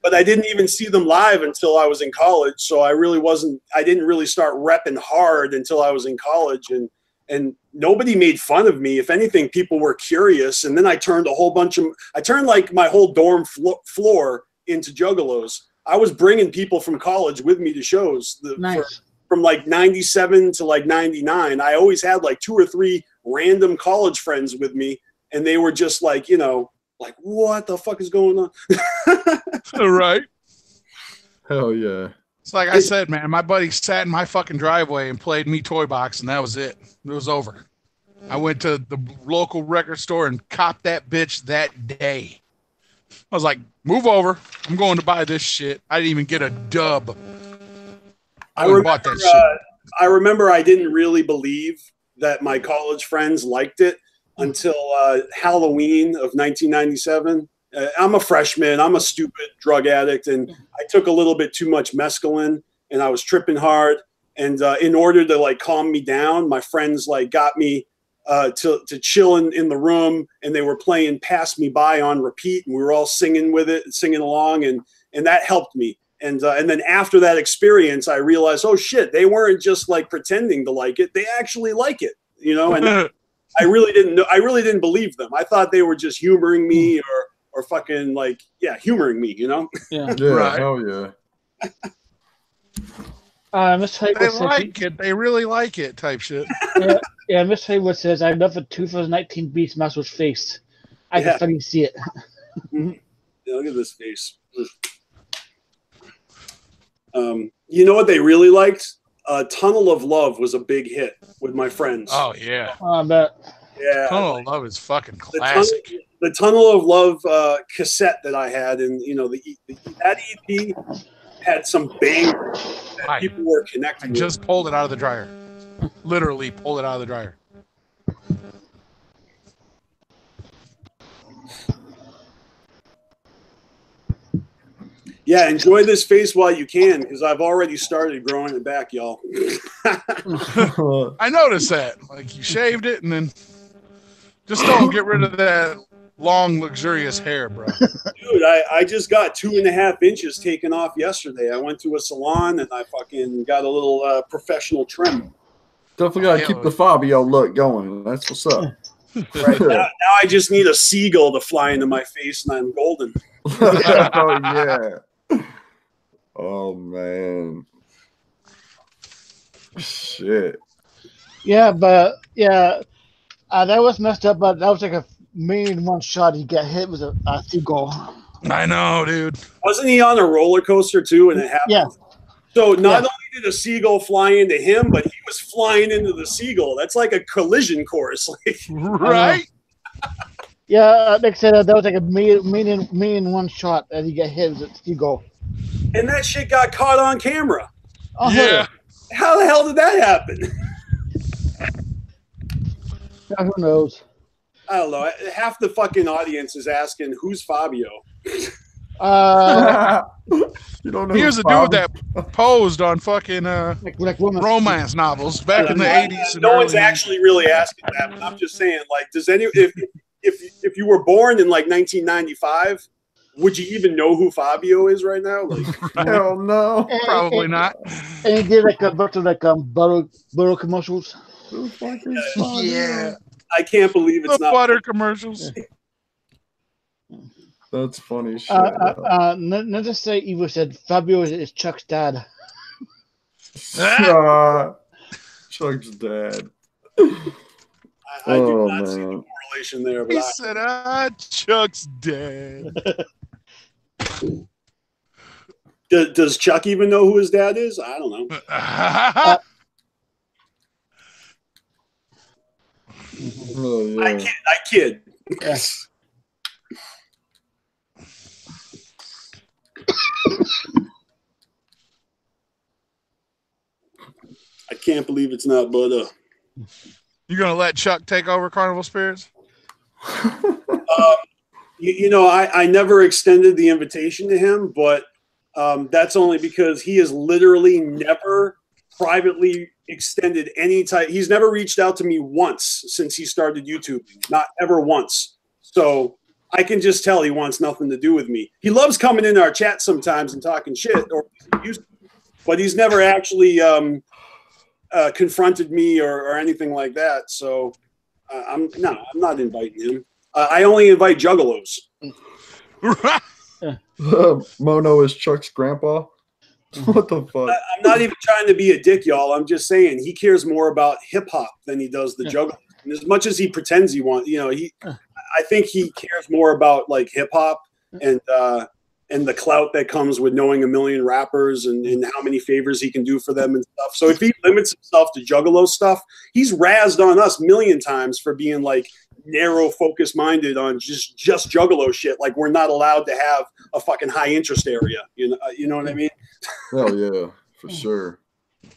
But I didn't even see them live until I was in college. So I didn't really start repping hard until I was in college. And nobody made fun of me. If anything, people were curious. And then I turned like my whole dorm floor into Juggalos. I was bringing people from college with me to shows. Nice. from like 97 to like 99, I always had like 2 or 3 random college friends with me. And they were just like, you know, like, what the fuck is going on? Right. Hell yeah. It's like I said, man, my buddy sat in my fucking driveway and played me Toy Box, and that was it. It was over. I went to the local record store and copped that bitch that day. I was like, move over. I'm going to buy this shit. I didn't even get a dub. I bought that shit. I remember I didn't really believe that my college friends liked it until Halloween of 1997. I'm a freshman. I'm a stupid drug addict, and I took a little bit too much mescaline, and I was tripping hard. And in order to like calm me down, my friends like got me to chill in the room, and they were playing "Pass Me By" on repeat, and we were all singing with it, singing along, and that helped me. And then after that experience, I realized, oh shit, they weren't just like pretending to like it; they actually like it, you know. And I really didn't know. I really didn't believe them. I thought they were just humoring me or fucking like, yeah, humoring me, you know? Yeah. Right. Hell yeah. Miss Haywood They says like it. They really like it type shit. Yeah, Miss Haywood says, I love the 2019 Beastmaster's face. I can finally see it. Yeah, look at this face. You know what they really liked? Tunnel of Love was a big hit with my friends. Oh, yeah. I bet. Yeah. Tunnel of Love is fucking classic. The Tunnel of Love cassette that I had, and you know, that EP had some bangers that people were connecting with. Just pulled it out of the dryer. Literally pulled it out of the dryer. Yeah, enjoy this face while you can, because I've already started growing it back, y'all. I noticed that. Like, you shaved it, and then just don't get rid of that long, luxurious hair, bro. Dude, I just got 2.5 inches taken off yesterday. I went to a salon, and I fucking got a little professional trim. Definitely got to keep the Fabio look going. That's what's up. Right, now I just need a seagull to fly into my face, and I'm golden. Oh, yeah. Oh, man. Shit. Yeah, but, yeah, that was messed up, but that was like a main one shot. He got hit with a seagull. I know, dude. Wasn't he on a roller coaster, too, and it happened? Yeah. So not only did a seagull fly into him, but he was flying into the seagull. That's like a collision course. Right? Yeah, like I said, that was like a million one shot that he got hit with a seagull. And that shit got caught on camera. Oh, Yeah. How the hell did that happen? Yeah, who knows? I don't know. Half the fucking audience is asking, who's Fabio? You don't know. Here's a dude that posed on fucking like women. romance novels back in the 80s. No one's actually really asking that. But I'm just saying, like, does if you were born in like 1995, would you even know who Fabio is right now? Like, Hell no. Probably not. And he did like a bunch of like butter commercials. Who the fuck is Fabio? Yeah. I can't believe it's The not butter commercials. That's funny shit. Not to say Evo said Fabio is Chuck's dad. Chuck's dad. I do not see the correlation there. But He said, Chuck's dead. Does Chuck even know who his dad is? I don't know. Oh, yeah. I kid. Yes. I can't believe it's not butter. You gonna let Chuck take over Carnival Spirits? You know, I never extended the invitation to him, but that's only because he has literally never privately extended any type. He's never reached out to me once since he started YouTube, not ever once. So I can just tell he wants nothing to do with me. He loves coming in our chat sometimes and talking shit, but he's never actually confronted me or anything like that. So I'm not inviting him. I only invite juggalos. Mono is Chuck's grandpa. What the fuck? I'm not even trying to be a dick, y'all. I'm just saying he cares more about hip hop than he does the Juggalo. And as much as he pretends he wants, I think he cares more about like hip hop and the clout that comes with knowing a million rappers and how many favors he can do for them and stuff. So if he limits himself to Juggalo stuff, he's razzed on us a million times for being like narrow focus minded on just Juggalo shit. Like we're not allowed to have a fucking high interest area. You know what I mean? Hell yeah, for sure.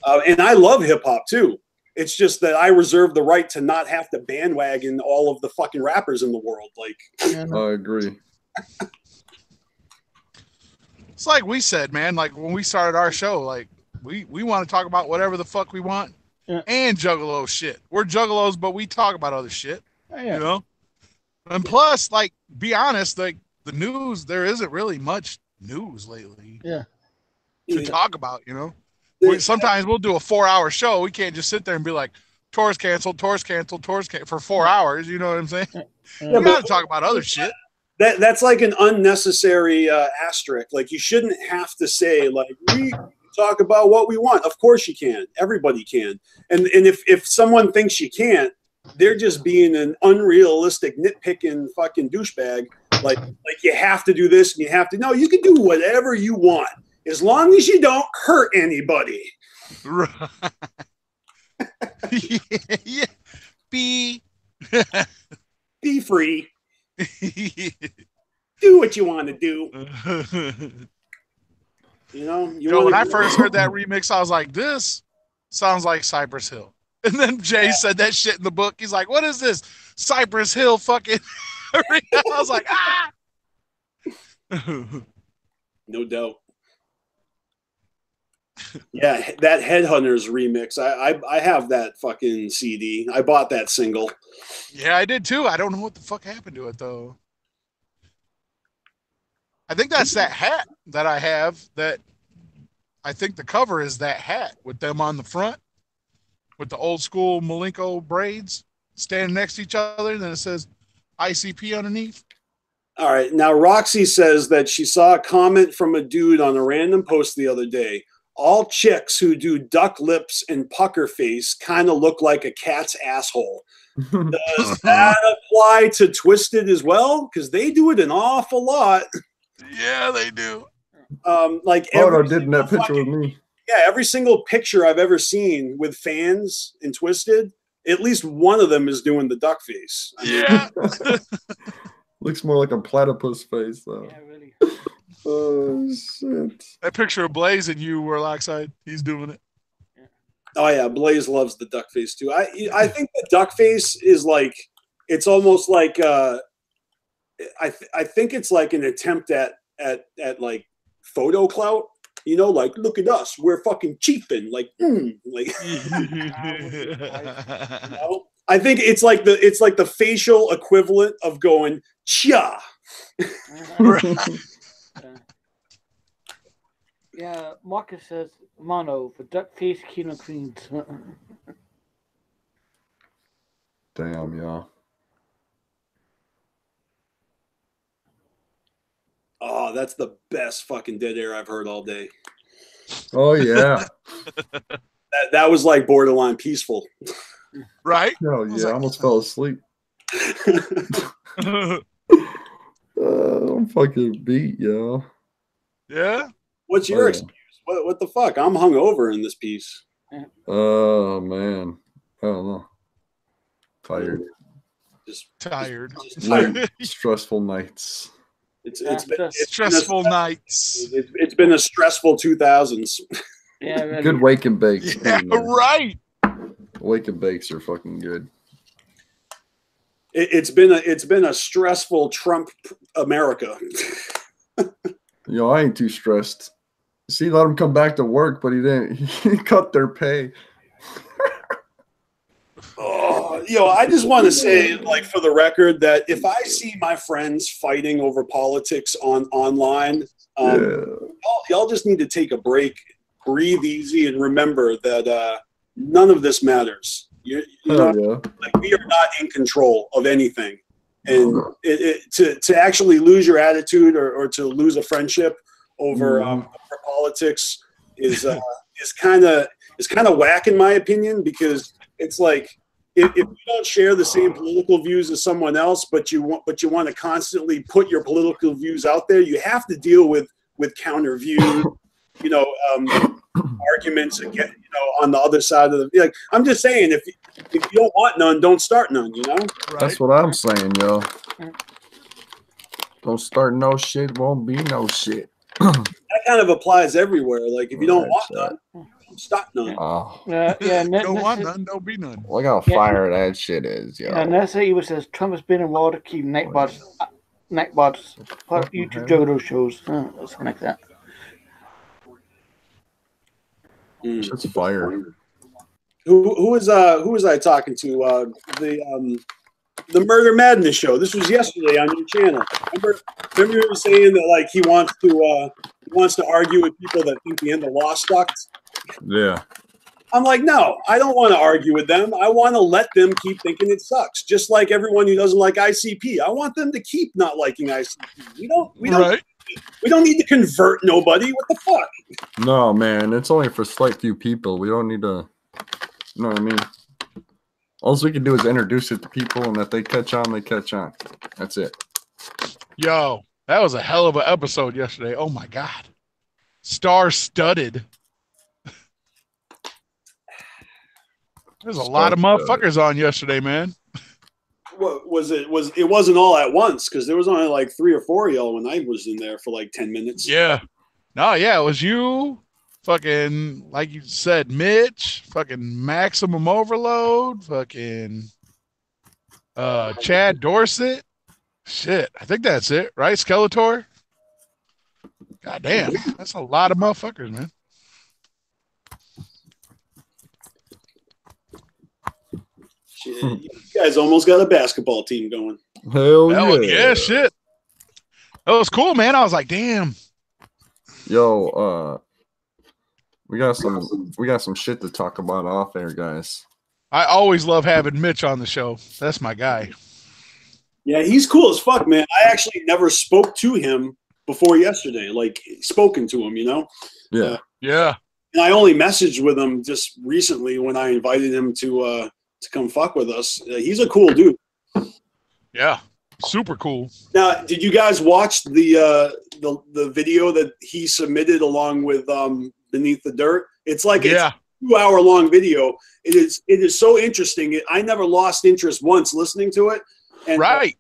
And I love hip hop too. It's just that I reserve the right to not have to bandwagon all of the fucking rappers in the world. Like, I agree. It's like we said, man, like when we started our show, like we want to talk about whatever the fuck we want and Juggalo shit. We're Juggalos, but we talk about other shit, you know? And plus, like, be honest, like the news, there isn't really much news lately to talk about, you know? Sometimes we'll do a 4-hour show. We can't just sit there and be like, tours canceled for 4 hours. You know what I'm saying? We got to talk about other shit. That's like an unnecessary asterisk. Like you shouldn't have to say like we talk about what we want. Of course you can. Everybody can. And if someone thinks you can't, they're just being an unrealistic nitpicking fucking douchebag. Like you have to do this and you have to. No, you can do whatever you want as long as you don't hurt anybody. Right. Yeah. Be free. Do what you want to do. When I first heard that remix, I was like, this sounds like Cypress Hill. And then Jay said that shit in the book. He's like, what is this? Cypress Hill fucking I was like, ah. No doubt. Yeah, that Headhunters remix. I have that fucking CD. I bought that single. Yeah, I did too. I don't know what the fuck happened to it though. I think that's that hat that I have. That I think the cover is that hat with them on the front, with the old school Malenko braids standing next to each other, and then it says ICP underneath. All right, now Roxy says that she saw a comment from a dude on a random post the other day. All chicks who do duck lips and pucker face kind of look like a cat's asshole. Does that apply to Twisted as well? Because they do it an awful lot. Yeah, they do. Like did that picture with me. Yeah, every single picture I've ever seen with fans in Twisted, at least one of them is doing the duck face. Yeah. Looks more like a platypus face, though. Yeah, really. Oh, shit. That picture of Blaze and you, Warloxide, he's doing it. Oh, yeah, Blaze loves the duck face, too. I think the duck face is like, it's almost like, I think it's like an attempt at like photo clout. You know, like, look at us, we're fucking chiefing. Like, like. You know? I think it's like the facial equivalent of going cha. Yeah, Marcus says mono for duck face Kino Queens. Damn, y'all. Oh, that's the best fucking dead air I've heard all day. Oh yeah. That was like borderline peaceful. Right? Oh yeah, I almost fell asleep. I'm fucking beat, y'all. Yeah? What's your excuse? What the fuck? I'm hungover in this piece. Oh man. I don't know. Tired. Just tired. Stressful nights. It's stressful nights. It's been a stressful 2000s. Yeah, really. Good wake and bakes. Yeah, right. Wake and bakes are fucking good. It's been a stressful Trump America. Yo, I ain't too stressed. See, let him come back to work, but he didn't. He cut their pay. Oh, I just want to say, like, for the record, that if I see my friends fighting over politics online, y'all just need to take a break, breathe easy, and remember that none of this matters. Like, we are not in control of anything, and to actually lose your attitude or to lose a friendship over politics, is kind of whack in my opinion, because it's like if you don't share the same political views as someone else, but you want to constantly put your political views out there, you have to deal with counter views, arguments again, on the other side of the, like, I'm just saying, if you don't want none, don't start none, Right. That's what I'm saying, yo. Don't start no shit, won't be no shit. That kind of applies everywhere. Like, if you don't want none, don't start none. Oh, Don't want none, don't be none. look how fire that shit is, yo. And that's it. He says Trump has been involved to keep Nightbots part of YouTube Juggalo shows. Something like that. Shit's fire. Who was I talking to? The Murder Madness show. This was yesterday on your channel. Remember you were saying that, like, he wants to argue with people that think the end of law sucks. Yeah. I'm like, no, I don't want to argue with them. I want to let them keep thinking it sucks. Just like everyone who doesn't like ICP. I want them to keep not liking ICP. We don't need to convert nobody. What the fuck? No, man, it's only for slight few people. We don't need to, you know what I mean? All we can do is introduce it to people, and if they catch on, they catch on. That's it. Yo, that was a hell of an episode yesterday. Oh my God. Star-studded. There's a lot of motherfuckers on yesterday, man. What was it? It wasn't all at once, because there was only like 3 or 4 of y'all when I was in there for like 10 minutes. Yeah. No, yeah, it was you, fucking, like you said, Mitch, fucking Maximum Overload, fucking Chad Dorset. Shit, I think that's it, right? Skeletor? God damn, that's a lot of motherfuckers, man. Shit, you guys almost got a basketball team going. Hell Yeah, shit. That was cool, man. I was like, damn. Yo, we got some shit to talk about off air, guys. I always love having Mitch on the show. That's my guy. Yeah, he's cool as fuck, man. I actually never spoke to him before yesterday, like spoken to him, Yeah. Yeah. And I only messaged with him just recently when I invited him to come fuck with us. He's a cool dude. Yeah. Super cool. Now, did you guys watch the video that he submitted along with Beneath the Dirt? It's like it's a 2-hour long video. It is so interesting. I never lost interest once listening to it. And, right.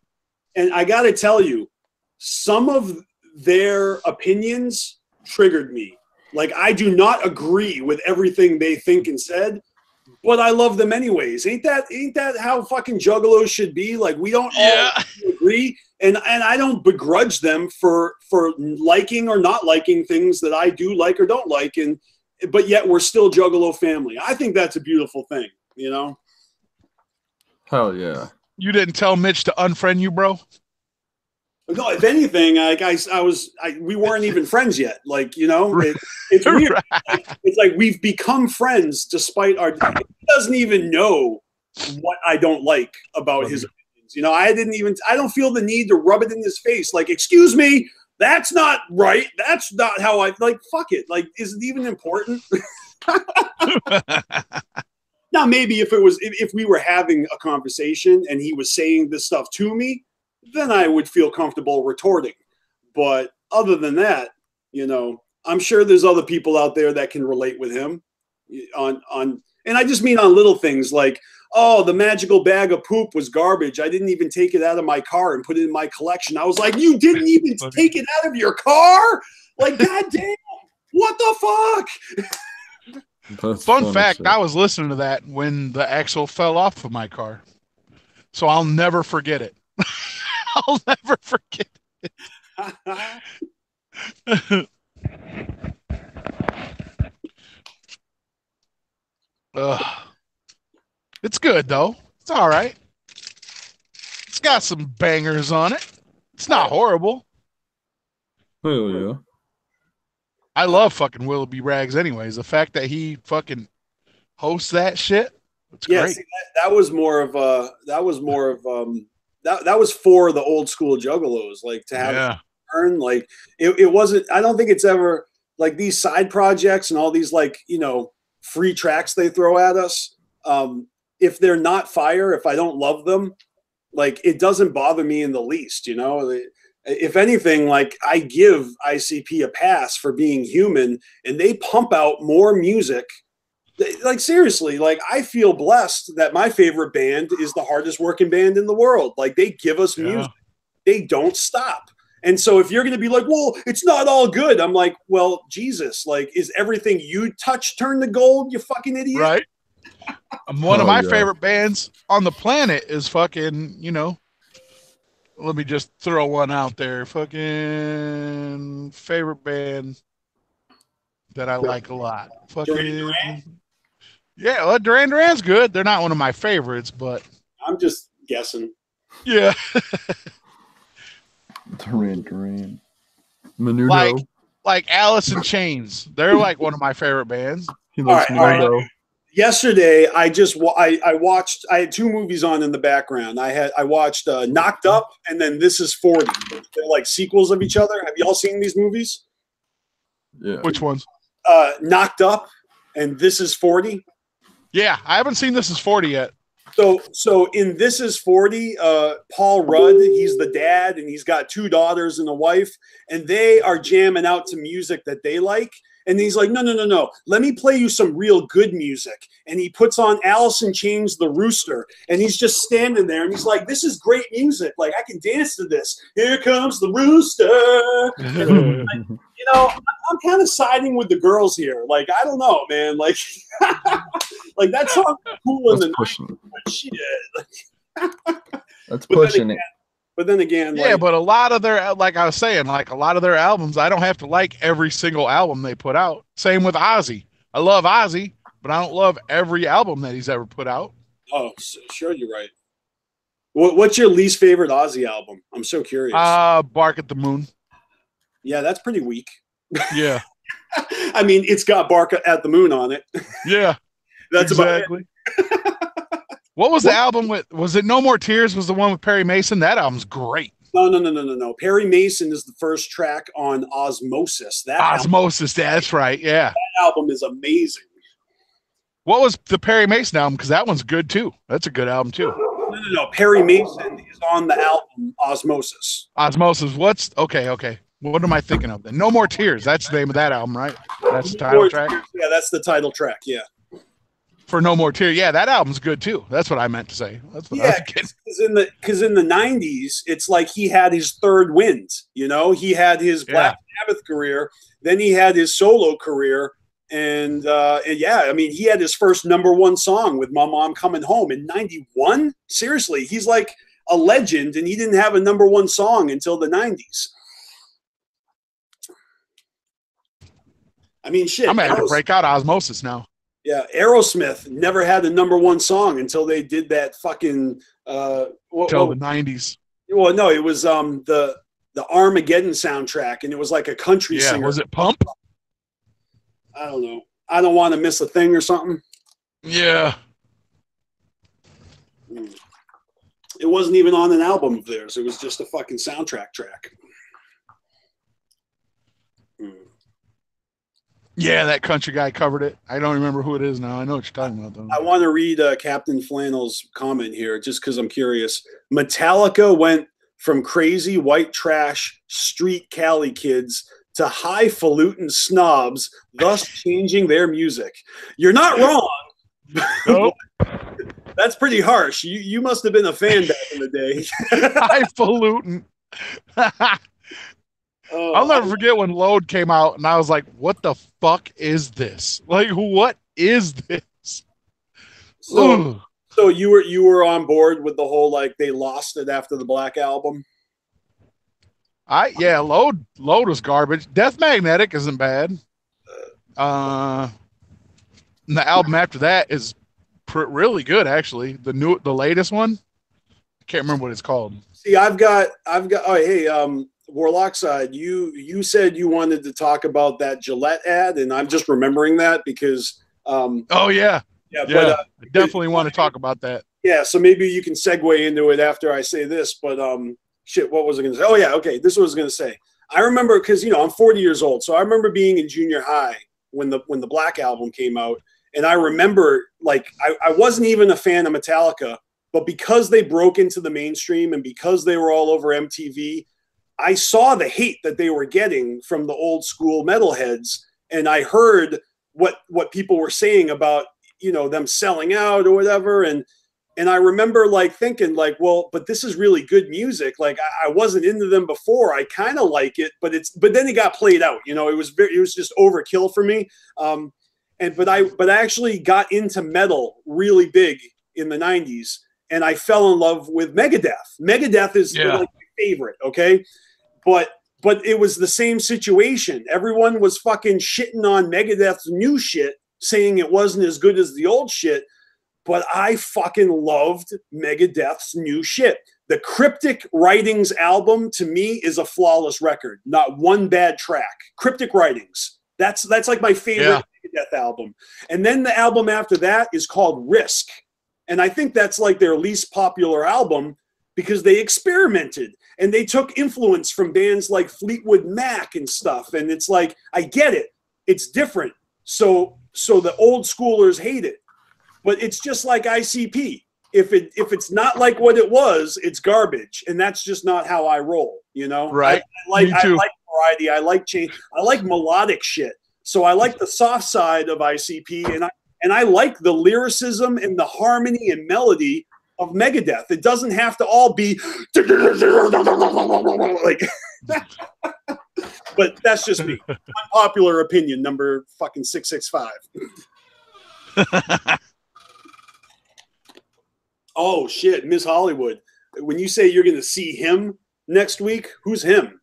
And I got to tell you, some of their opinions triggered me. Like, I do not agree with everything they think and said, but I love them anyways. Ain't that how fucking juggalos should be? Like, we don't all agree, and I don't begrudge them for liking or not liking things that I do like or don't like, but yet we're still Juggalo family. I think that's a beautiful thing, Hell yeah. You didn't tell Mitch to unfriend you, bro? No, if anything, like we weren't even friends yet. Like, it's weird. Right. It's like we've become friends despite he doesn't even know what I don't like about his opinions. I don't feel the need to rub it in his face. Like, excuse me, that's not right. That's not how like, fuck it. Like, is it even important? Now, maybe if we were having a conversation and he was saying this stuff to me, then I would feel comfortable retorting. But other than that, I'm sure there's other people out there that can relate with him and I just mean on little things like, oh, the magical bag of poop was garbage. I didn't even take it out of my car and put it in my collection. I was like, you didn't even take it out of your car? Like, goddamn, what the fuck? Fun fact, shit. I was listening to that when the axle fell off of my car. So I'll never forget it. I'll never forget it. It's good, though. It's all right. It's got some bangers on it. It's not horrible. Hell yeah. I love fucking Willoughby Rags anyways. The fact that he fucking hosts that shit, it's great. See, that was for the old school juggalos, like to have earn, like it wasn't, I don't think it's ever like these side projects and all these like, you know, free tracks they throw at us. If they're not fire, if I don't love them, like it doesn't bother me in the least, you know. If anything, like I give ICP a pass for being human, and they pump out more music. Like seriously, like I feel blessed that my favorite band is the hardest working band in the world. Like they give us music. They don't stop. And so if you're going to be like, well, it's not all good. I'm like, well, Jesus, like is everything you touch turned to gold, you fucking idiot? Right. One of my favorite bands on the planet is fucking, you know, let me just throw one out there. Fucking favorite band that I like a lot. Fucking yeah, well, Duran Duran's good. They're not one of my favorites, but I'm just guessing. Yeah. Duran. Menudo. Like Alice in Chains. They're like one of my favorite bands. He loves Menudo. Yesterday, I watched. I had two movies on in the background. I watched Knocked Up and then This Is 40. They're like sequels of each other. Have you all seen these movies? Yeah. Which ones? Knocked Up and This Is 40. Yeah, I haven't seen This Is 40 yet. So in This Is 40, Paul Rudd, he's the dad, and he's got two daughters and a wife, and they are jamming out to music that they like. And he's like, no. Let me play you some real good music. And he puts on Alice in Chains, The Rooster. And he's just standing there. And he's like, this is great music. Like, I can dance to this. Here comes the rooster. Like, you know, I'm kind of siding with the girls here. Like, I don't know, man. Like, like that song is cool in the 90s. But shit. That's pushing it. But then again, yeah, but a lot of their, like I was saying, like a lot of their albums, I don't have to like every single album they put out. Same with Ozzy. I love Ozzy, but I don't love every album that he's ever put out. Oh, sure, you're right. What's your least favorite Ozzy album? I'm so curious. Bark at the Moon. Yeah, that's pretty weak. Yeah. I mean, it's got Bark at the Moon on it. Yeah. That's exactly. About it. What was the album with? Was it No More Tears? Was the one with Perry Mason? That album's great. No. Perry Mason is the first track on Osmosis. Osmosis, that's right. Yeah. That album is amazing. What was the Perry Mason album? Because that one's good too. That's a good album too. No. Perry Mason is on the album Osmosis. Osmosis. What's okay? What am I thinking of then? No More Tears. That's the name of that album, right? That's the title track. Yeah, that's the title track. Yeah. For No More Tears, yeah, that album's good too. That's what I meant to say. That's what I was kidding. Because in the 90s, it's like he had his third wind. You know, he had his Black Sabbath career, then he had his solo career, and yeah, I mean, he had his first #1 song with "My Mom Coming Home" in '91. Seriously, he's like a legend, and he didn't have a #1 song until the 90s. I mean, shit. I'm gonna have to break out Osmosis now. Yeah, Aerosmith never had a #1 song until they did that fucking until the 90s. Well, no, it was the Armageddon soundtrack, and it was like a country singer. Was it Pump? I don't know. I Don't Want to Miss a Thing or something. Yeah. It wasn't even on an album of theirs. It was just a fucking soundtrack track. Yeah, that country guy covered it. I don't remember who it is now. I know what you're talking about, though. I want to read Captain Flannel's comment here just because I'm curious. Metallica went from crazy white trash street Cali kids to highfalutin snobs, thus changing their music. You're not wrong. Nope. That's pretty harsh. You must have been a fan back in the day. Highfalutin. I'll never forget when Load came out, and I was like, "What the fuck is this? Like, what is this?" So you were on board with the whole like they lost it after the Black Album? Load was garbage. Death Magnetic isn't bad. And the album after that is really good, actually. The latest one, I can't remember what it's called. See, I've got. Oh, hey, Warloxide, you said you wanted to talk about that Gillette ad, and I'm just remembering that because. Oh yeah. But, I definitely want to talk about that. Yeah, so maybe you can segue into it after I say this. But shit, what was I going to say? Oh yeah, okay. This is what I was going to say. I remember because, you know, I'm 40 years old. So I remember being in junior high when the Black Album came out. And I remember, like, I wasn't even a fan of Metallica, but because they broke into the mainstream and because they were all over MTV, I saw the hate that they were getting from the old school metalheads. And I heard what people were saying about, you know, them selling out or whatever. And I remember like thinking like, well, but this is really good music. Like I wasn't into them before. I kind of like it, but then it got played out. You know, it was just overkill for me. But I actually got into metal really big in the 90s, and I fell in love with Megadeth. Megadeth is like my favorite. Okay. But it was the same situation. Everyone was fucking shitting on Megadeth's new shit, saying it wasn't as good as the old shit. But I fucking loved Megadeth's new shit. The Cryptic Writings album, to me, is a flawless record. Not one bad track. Cryptic Writings. That's like my favorite Megadeth album. And then the album after that is called Risk. And I think that's like their least popular album because they experimented and they took influence from bands like Fleetwood Mac and stuff. And it's like, I get it. It's different. So the old schoolers hate it. But it's just like ICP. If it's not like what it was, it's garbage, and that's just not how I roll. You know, right? I like variety. I like change. I like melodic shit. So I like the soft side of ICP, and I like the lyricism and the harmony and melody of Megadeth. It doesn't have to all be like. But that's just me. Unpopular opinion number fucking 665. Oh, shit, Miss Hollywood. When you say you're going to see him next week, who's him?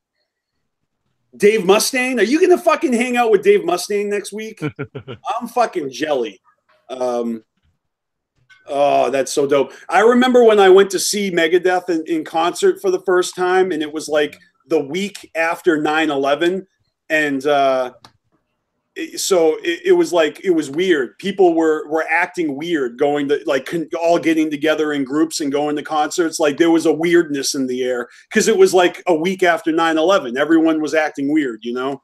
Dave Mustaine? Are you going to fucking hang out with Dave Mustaine next week? I'm fucking jelly. Oh, that's so dope. I remember when I went to see Megadeth in concert for the first time, and it was like the week after 9/11, and so it was like, it was weird. People were acting weird, going to like all getting together in groups and going to concerts. Like there was a weirdness in the air because it was like a week after 9/11. Everyone was acting weird, you know.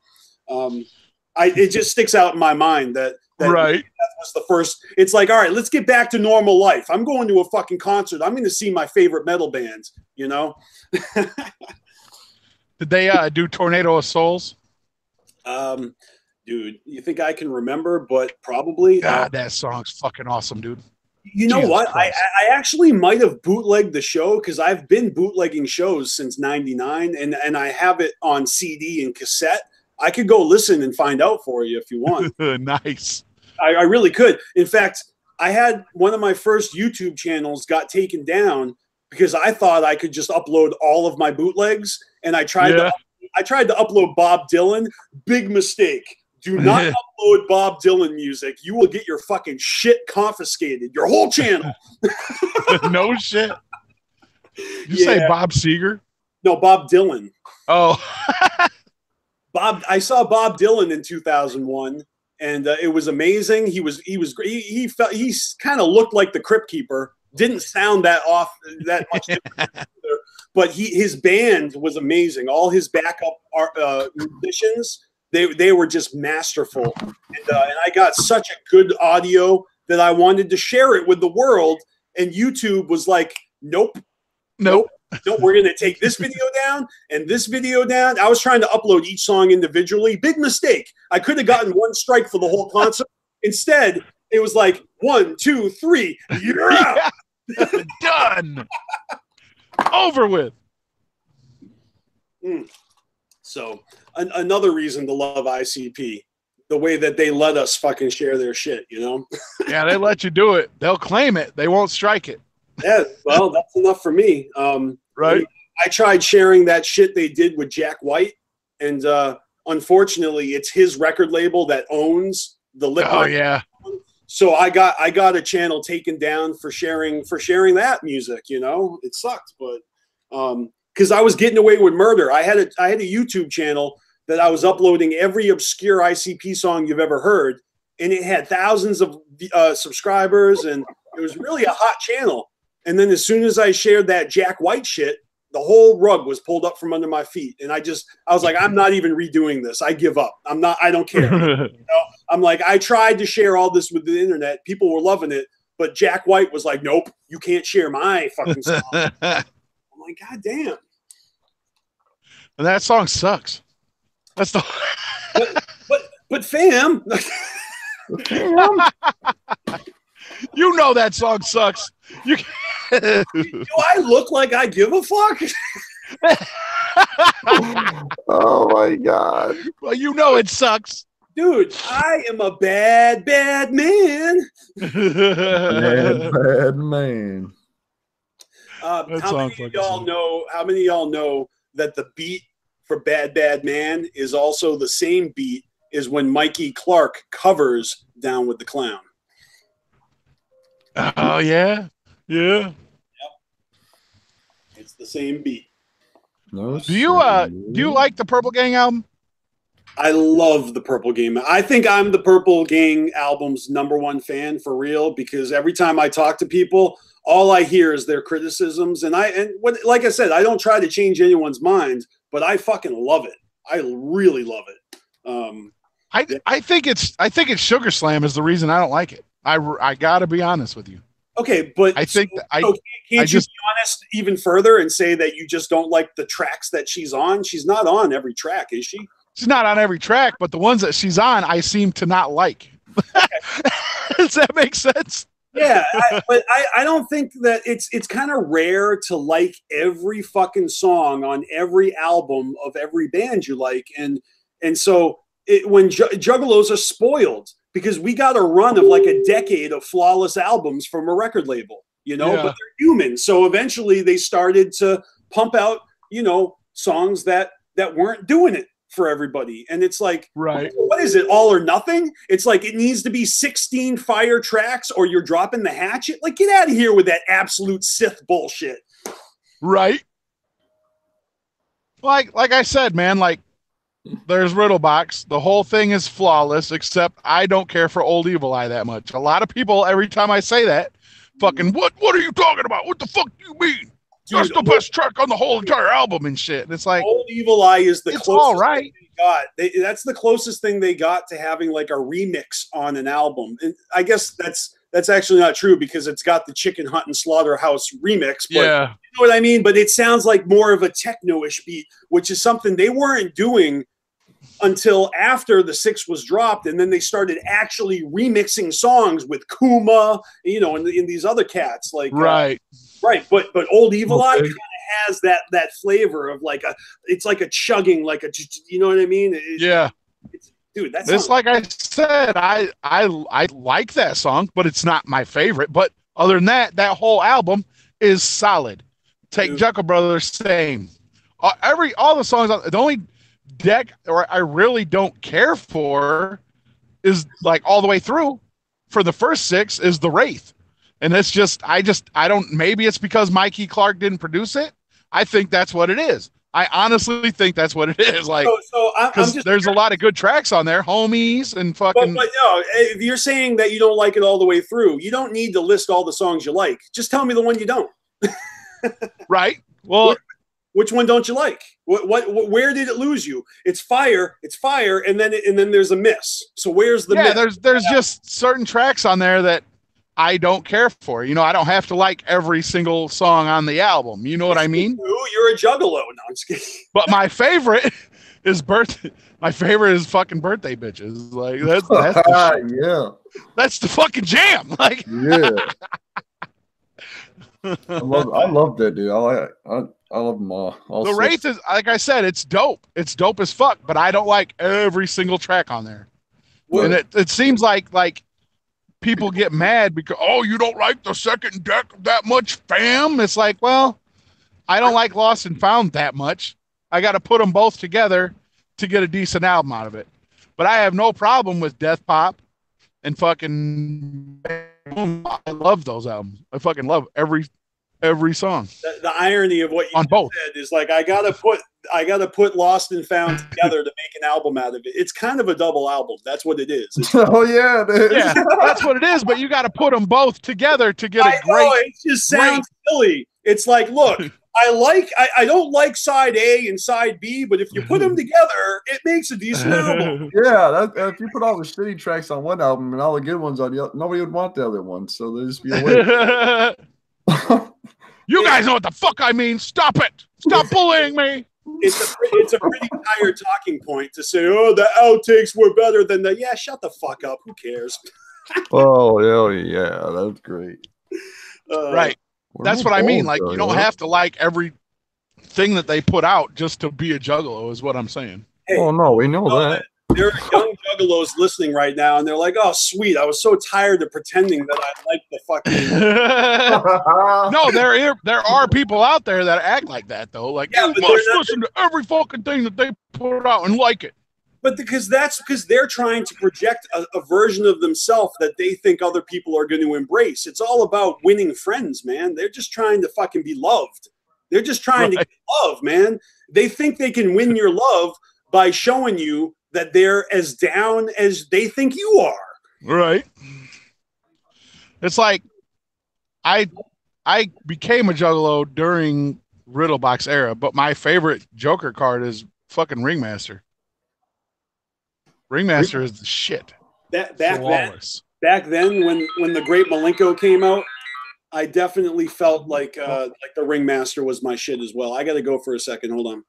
It just sticks out in my mind that right. That was the first. It's like, all right, let's get back to normal life. I'm going to a fucking concert. I'm going to see my favorite metal bands, you know. Did they do Tornado of Souls? Dude, you think I can remember? But probably. God, that song's fucking awesome, dude. You know Jesus what? I actually might have bootlegged the show because I've been bootlegging shows since '99, and I have it on CD and cassette. I could go listen and find out for you if you want. Nice. I really could. In fact, I had one of my first YouTube channels got taken down because I thought I could just upload all of my bootlegs, and I tried to upload Bob Dylan. Big mistake. Do not upload Bob Dylan music. You will get your fucking shit confiscated. Your whole channel. No shit. You say Bob Seger? No, Bob Dylan. Oh. I saw Bob Dylan in 2001, and it was amazing. He was great. He kind of looked like the Crypt Keeper. Didn't sound that much different either, but his band was amazing. All his backup musicians. They were just masterful, and I got such a good audio that I wanted to share it with the world. And YouTube was like, nope. We're going to take this video down and this video down. I was trying to upload each song individually. Big mistake. I could have gotten one strike for the whole concert. Instead, it was like 1, 2, 3. You're out. Done. Over with. So another reason to love ICP, the way that they let us fucking share their shit, you know? Yeah, they let you do it. They'll claim it. They won't strike it. Yeah, well, that's enough for me. Right. I tried sharing that shit they did with Jack White, and unfortunately, it's his record label that owns the liquor. Oh yeah. So I got a channel taken down for sharing that music. You know, it sucked, but because I was getting away with murder. I had a YouTube channel that I was uploading every obscure ICP song you've ever heard, and it had thousands of subscribers, and it was really a hot channel. And then as soon as I shared that Jack White shit, The whole rug was pulled up from under my feet. And I was like, I'm not even redoing this. I give up. I don't care. I'm like, I tried to share all this with the internet. People were loving it. But Jack White was like, nope, you can't share my fucking song. I'm like, God damn. And that song sucks. That's the. but fam. You know that song sucks. Do I look like I give a fuck? Oh my God. Well, you know it sucks. Dude, I am a bad man. Bad man. How many of y'all know that the beat for Bad Man is also the same beat as when Mikey Clark covers Down with the Clown? Oh yeah. Yep. It's the same beat. No, do you like the Purple Gang album? I love the Purple Gang. I think I'm the Purple Gang album's #1 fan for real, because every time I talk to people, all I hear is their criticisms. Like I said, I don't try to change anyone's mind, but I fucking love it. I really love it. I think it's Sugar Slam is the reason I don't like it. I gotta be honest with you. Okay, but I think can't you be honest even further and say that you just don't like the tracks that she's on? She's not on every track, is she? She's not on every track, but the ones that she's on, I seem to not like. Does that make sense? Yeah, but I don't think that it's kind of rare to like every fucking song on every album of every band you like, and so when Juggalos are spoiled because we got a run of like a decade of flawless albums from a record label, but they're human, so eventually they started to pump out songs that weren't doing it for everybody. And it's like, right, what is it, all or nothing? It's like it needs to be 16 fire tracks or you're dropping the hatchet. Like, get out of here with that absolute Sith bullshit. Right. Like I said, man, like there's Riddlebox. The whole thing is flawless, except I don't care for Old Evil Eye that much. A lot of people, every time I say that, fucking, what are you talking about? What the fuck do you mean? That's the best track on the whole entire album and shit. And it's like, Old Evil Eye is the closest all right. thing they got. That's the closest thing they got to having like a remix on an album. And I guess that's actually not true because it's got the Chicken Hunt and Slaughterhouse remix. But yeah. You know what I mean? But it sounds like more of a techno-ish beat, which is something they weren't doing until after the 6 was dropped. And then they started actually remixing songs with Kuma, and these other cats. Like, right. Right, but Old Evil Eye kind of has that flavor of like it's like a chugging, like a, you know what I mean? Dude, that's it's like I said, I like that song, but it's not my favorite. But other than that whole album is solid. Take Juggalo Brothers, same. All the songs, the only deck or I really don't care for is like all the way through for the first 6 is The Wraith. And it's just, I don't, maybe it's because Mikey Clark didn't produce it. I think that's what it is. I honestly think that's what it is. Like, there's a lot of good tracks on there, Homies and fucking. But no, if you're saying that you don't like it all the way through, you don't need to list all the songs you like. Just tell me the one you don't. Right. Well, which one don't you like? Where did it lose you? It's fire, and then there's a miss. So where's the miss? Yeah, there's just certain tracks on there that I don't care for. I don't have to like every single song on the album. You know what I mean? You're a juggalo. No, I'm just kidding. But my favorite is My favorite is fucking Birthday Bitches. Like that's yeah. That's the fucking jam. Like yeah. I love that dude. I love them all. The Wraith is, like I said, it's dope. It's dope as fuck. But I don't like every single track on there. Well, and it seems like people get mad because, oh, you don't like the second deck that much, fam? It's like, well, I don't like Lost and Found that much. I got to put them both together to get a decent album out of it. But I have no problem with Death Pop and fucking. I love those albums. I fucking love every song. The irony of what you said is like I gotta put Lost and Found together to make an album out of it. It's kind of a double album. That's what it is. Oh yeah, dude. Yeah, that's what it is. But you got to put them both together to get a great. It just sounds silly. It's like, look, I don't like side A and side B, but if you put them together, it makes a decent album. Yeah, if you put all the shitty tracks on one album and all the good ones on the other, nobody would want the other one, so there'd just be a way. You guys know what the fuck I mean. Stop it. Stop bullying me. It's a pretty tired talking point to say, oh, the outtakes were better than the. Yeah, shut the fuck up. Who cares? Oh, hell yeah. That's great. Right. That's what I mean. Like, you don't have to like everything that they put out just to be a Juggalo, is what I'm saying. Hey, oh, no, we know that. There are young Juggalos listening right now, and they're like, oh, sweet. I was so tired of pretending that I liked the fucking. No, there are people out there that act like that, though. Like, you must listen to every fucking thing that they put out and like it. But because they're trying to project a version of themselves that they think other people are going to embrace. It's all about winning friends, man. They're just trying to fucking be loved. They're just trying to get love, man. They think they can win your love by showing you that they're as down as they think you are. Right. It's like I became a Juggalo during Riddlebox era, but my favorite Joker card is fucking Ringmaster. Ringmaster is the shit. Back then, when the Great Malenko came out, I definitely felt like the Ringmaster was my shit as well. I got to go for a second. Hold on.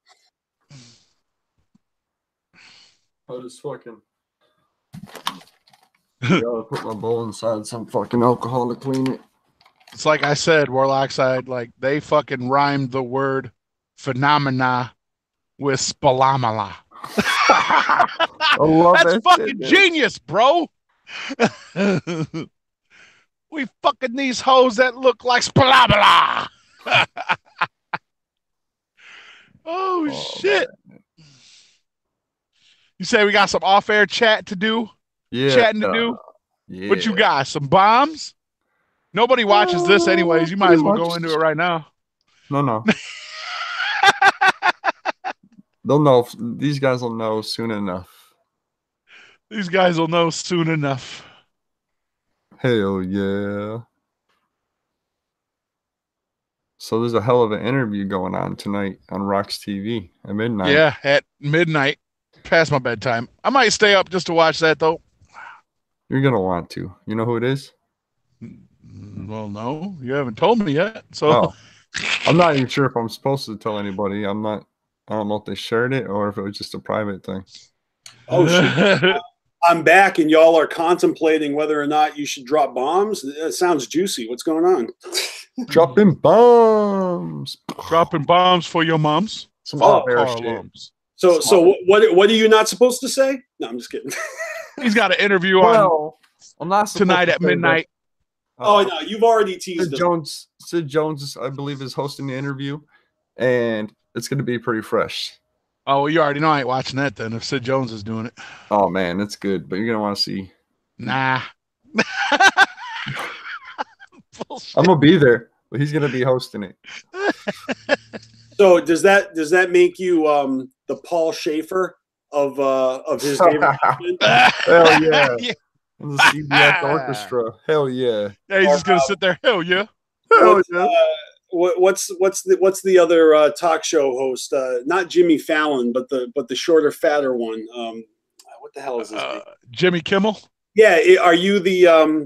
I just fucking gotta put my bowl inside some fucking alcohol to clean it. It's like I said, Warloxide, like they fucking rhymed the word phenomena with spalamala. I love That's that fucking shit, genius, bro. We fucking these hoes that look like spalamala. Oh shit. Man. You say we got some off-air chatting to do? Yeah. What you got? Some bombs? Nobody watches this anyways. You might as well go into it right now. No. They'll know. These guys will know soon enough. Hell yeah. So there's a hell of an interview going on tonight on Rocks TV at midnight. Yeah, at midnight. Past my bedtime. I might stay up just to watch that, though. You're going to want to. You know who it is? Well, no. You haven't told me yet. So I'm not even sure if I'm supposed to tell anybody. I don't know if they shared it or if it was just a private thing. Oh, shit. I'm back and y'all are contemplating whether or not you should drop bombs. That sounds juicy. What's going on? Dropping bombs. Dropping bombs for your moms. Some off-air shit. So what are you not supposed to say? No, I'm just kidding. He's got an interview on I'm not tonight at midnight. Oh no, you've already teased Sid Jones, I believe, is hosting the interview, and it's going to be pretty fresh. Oh, well, you already know I ain't watching that then if Sid Jones is doing it. Oh man, it's good, but you're going to want to see. Nah. I'm going to be there, but he's going to be hosting it. So does that make you the Paul Schaefer of his favorite? Hell yeah. The CBS orchestra. Hell yeah. Yeah, he's just gonna sit there. Hell yeah. Hell yeah. What's the other talk show host? Not Jimmy Fallon, but the shorter, fatter one. What the hell is his name? Jimmy Kimmel. Yeah, are you the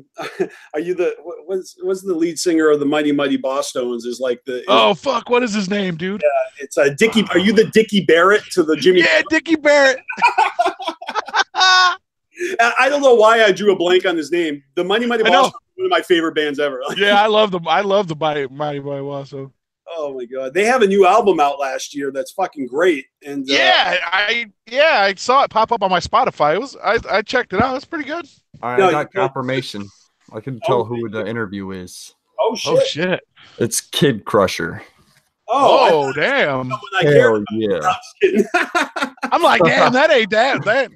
what's the lead singer of the Mighty Mighty Bosstones? Is like the fuck, what is his name, dude? Yeah, it's Dickie. Are you the Dickie Barrett to the Jimmy? Yeah, Dickie Barrett. I don't know why I drew a blank on his name. The Mighty Mighty Bosstones is one of my favorite bands ever. Yeah, I love them. I love the Mighty Mighty Bosstones. Oh my god, they have a new album out last year that's fucking great. And I saw it pop up on my Spotify. I checked it out. It's pretty good. I got confirmation. I can tell who the interview is. Oh shit! It's Kid Crusher. Oh damn! Hell yeah! I'm like, damn, that ain't that.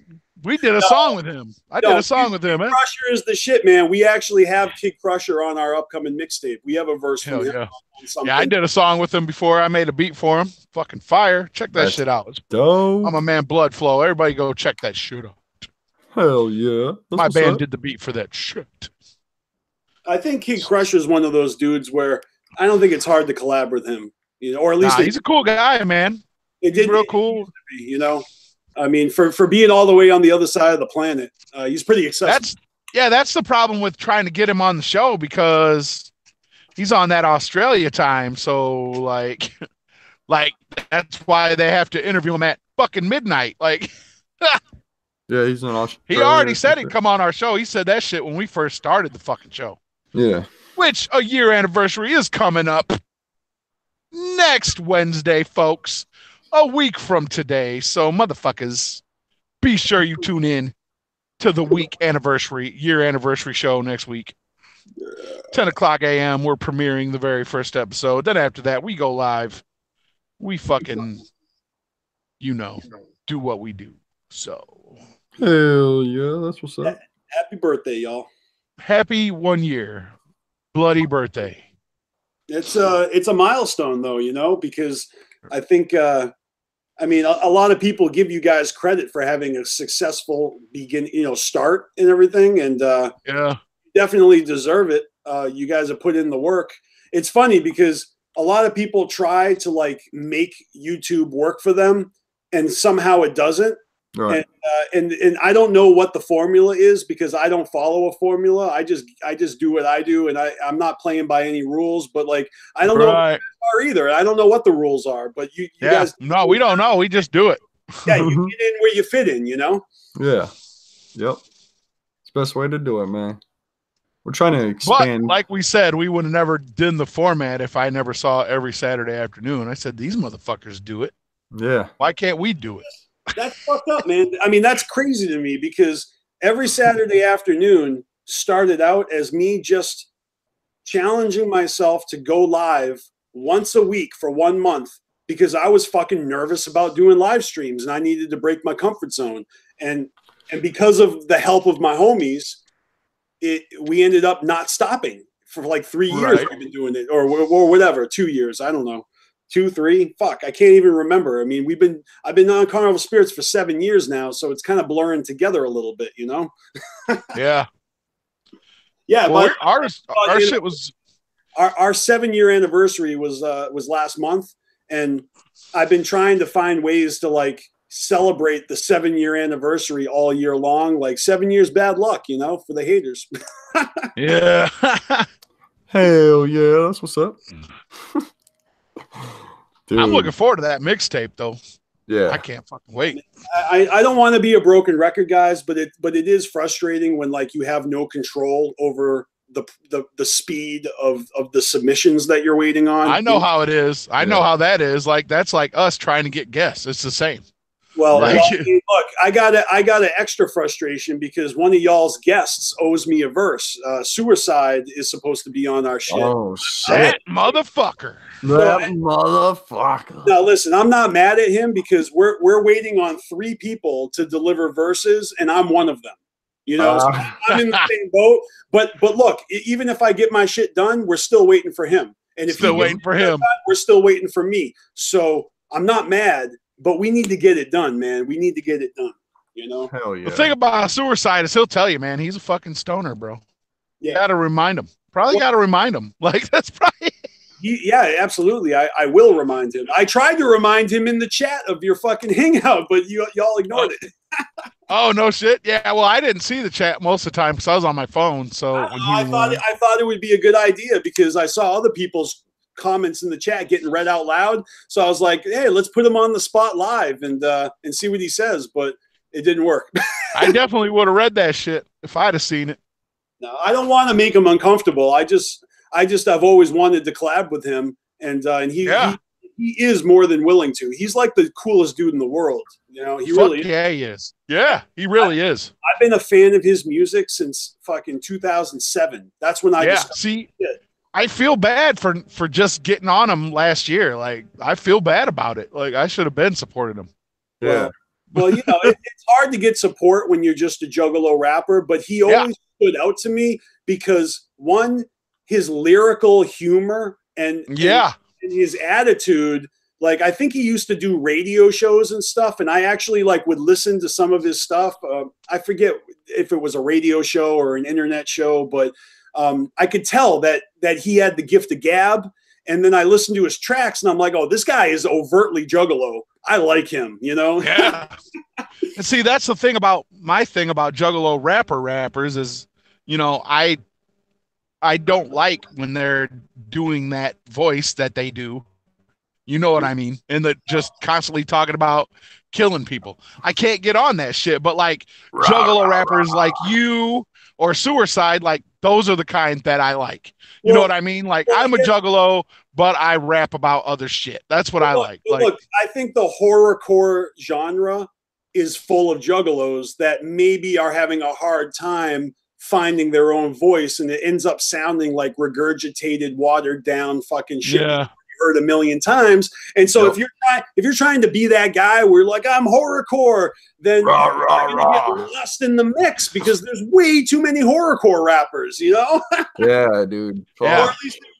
We did a song with him. I did a song with him. Kid Crusher is the shit, man. We actually have Kid Crusher on our upcoming mixtape. We have a verse from him. Yeah, I did a song with him before. I made a beat for him. Fucking fire. Check that shit out. It's dope. I'm a man, Blood Flow. Everybody go check that shit out. Hell yeah. My band did the beat for that shit. I think Kid Crusher is one of those dudes where I don't think it's hard to collab with him. or at least he's a cool guy, man. He's real cool. I mean, for being all the way on the other side of the planet, he's pretty accessible. That's the problem with trying to get him on the show, because he's on that Australia time. So like that's why they have to interview him at fucking midnight. Like, yeah, he's in Australia. He already said he'd come on our show. He said that shit when we first started the fucking show. Yeah. Which a year anniversary is coming up next Wednesday, folks. A week from today. So motherfuckers, be sure you tune in to the year anniversary show next week. 10 o'clock a.m. We're premiering the very first episode. Then after that, we go live. We fucking, do what we do. So. Hell yeah, that's what's up. Happy birthday, y'all. Happy 1 year. Bloody birthday. It's a milestone though, because I think, a lot of people give you guys credit for having a successful start and everything. And, yeah, definitely deserve it. You guys have put in the work. It's funny because a lot of people try to like make YouTube work for them, and somehow it doesn't. Right. And I don't know what the formula is, because I don't follow a formula. I just do what I do, and I'm not playing by any rules. But like, I don't know what they are either. I don't know what the rules are. But you guys, no, we don't know. We just do it. Yeah, you get in where you fit in. Yeah. Yep. It's the best way to do it, man. We're trying to expand. But like we said, we would have never done the format if I never saw every Saturday afternoon. I said, these motherfuckers do it. Yeah. Why can't we do it? That's fucked up, man. I mean, that's crazy to me, because every Saturday afternoon started out as me just challenging myself to go live once a week for 1 month, because I was fucking nervous about doing live streams and I needed to break my comfort zone. And because of the help of my homies, we ended up not stopping for like 3 years. Right. We've been doing it, or whatever, 2 years. I don't know. 2, 3, fuck, I can't even remember. I mean, I've been on Carnival Spirits for 7 years now, so it's kind of blurring together a little bit, Yeah. Yeah, well, but our shit was our 7-year anniversary was last month, and I've been trying to find ways to like celebrate the 7-year anniversary all year long. Like 7 years bad luck, for the haters. Yeah. Hell yeah, that's what's up. Dude. I'm looking forward to that mixtape though. Yeah, I can't fucking wait. I don't want to be a broken record, guys, but it is frustrating when like you have no control over the speed of the submissions that you're waiting on. I know how it is. I know how that is. Like that's like us trying to get guests. It's the same. Well, look, I got an extra frustration because one of y'all's guests owes me a verse. Suicide is supposed to be on our shit. Oh shit! That motherfucker. Motherfucker. Now listen, I'm not mad at him because we're waiting on 3 people to deliver verses, and I'm one of them. So I'm in the same boat. But look, even if I get my shit done, we're still waiting for him. And if still waiting for him, we're still waiting for me. So I'm not mad. But we need to get it done, man. We need to get it done, Hell yeah. The thing about Suicide is he'll tell you, man, he's a fucking stoner, bro. Yeah. Got to remind him. Got to remind him. Like, that's probably... Yeah, absolutely. I will remind him. I tried to remind him in the chat of your fucking hangout, but y'all ignored it. Oh, no shit? Yeah, well, I didn't see the chat most of the time because I was on my phone. So I thought it would be a good idea because I saw other people's comments in the chat getting read out loud, so I was like, hey, let's put him on the spot live and see what he says, but it didn't work. I definitely would have read that shit if I'd have seen it. No, I don't want to make him uncomfortable. I've always wanted to collab with him, and he is more than willing to. He's like the coolest dude in the world. He really is. Yeah, he is. Yeah, he really is. I've been a fan of his music since fucking 2007. That's when I discovered it. I feel bad for just getting on him last year. Like, I feel bad about it. Like, I should have been supporting him. Yeah. Well, it's hard to get support when you're just a Juggalo rapper, but he always stood out to me because, one, his lyrical humor and his attitude. Like, I think he used to do radio shows and stuff, and I actually would listen to some of his stuff. I forget if it was a radio show or an internet show, but I could tell that he had the gift of gab, And then I listen to his tracks and I'm like, oh, this guy is overtly Juggalo. I like him, you know? Yeah. And see, that's the thing about my thing about Juggalo rappers is, you know, I don't like when they're doing that voice that they do. You know what I mean? And that just constantly talking about killing people. I can't get on that shit. But like Juggalo rappers like you or Suicide, like those are the kind that I like. You know what I mean? Like I'm a Juggalo, but I rap about other shit. That's what I like. Look, I think the horrorcore genre is full of Juggalos that maybe are having a hard time finding their own voice, and it ends up sounding like regurgitated, watered down fucking shit. Yeah. Heard a million times. And so if you're trying to be that guy where like I'm horrorcore, then you're gonna get lost in the mix because there's way too many horrorcore rappers, you know? Yeah, dude. Yeah.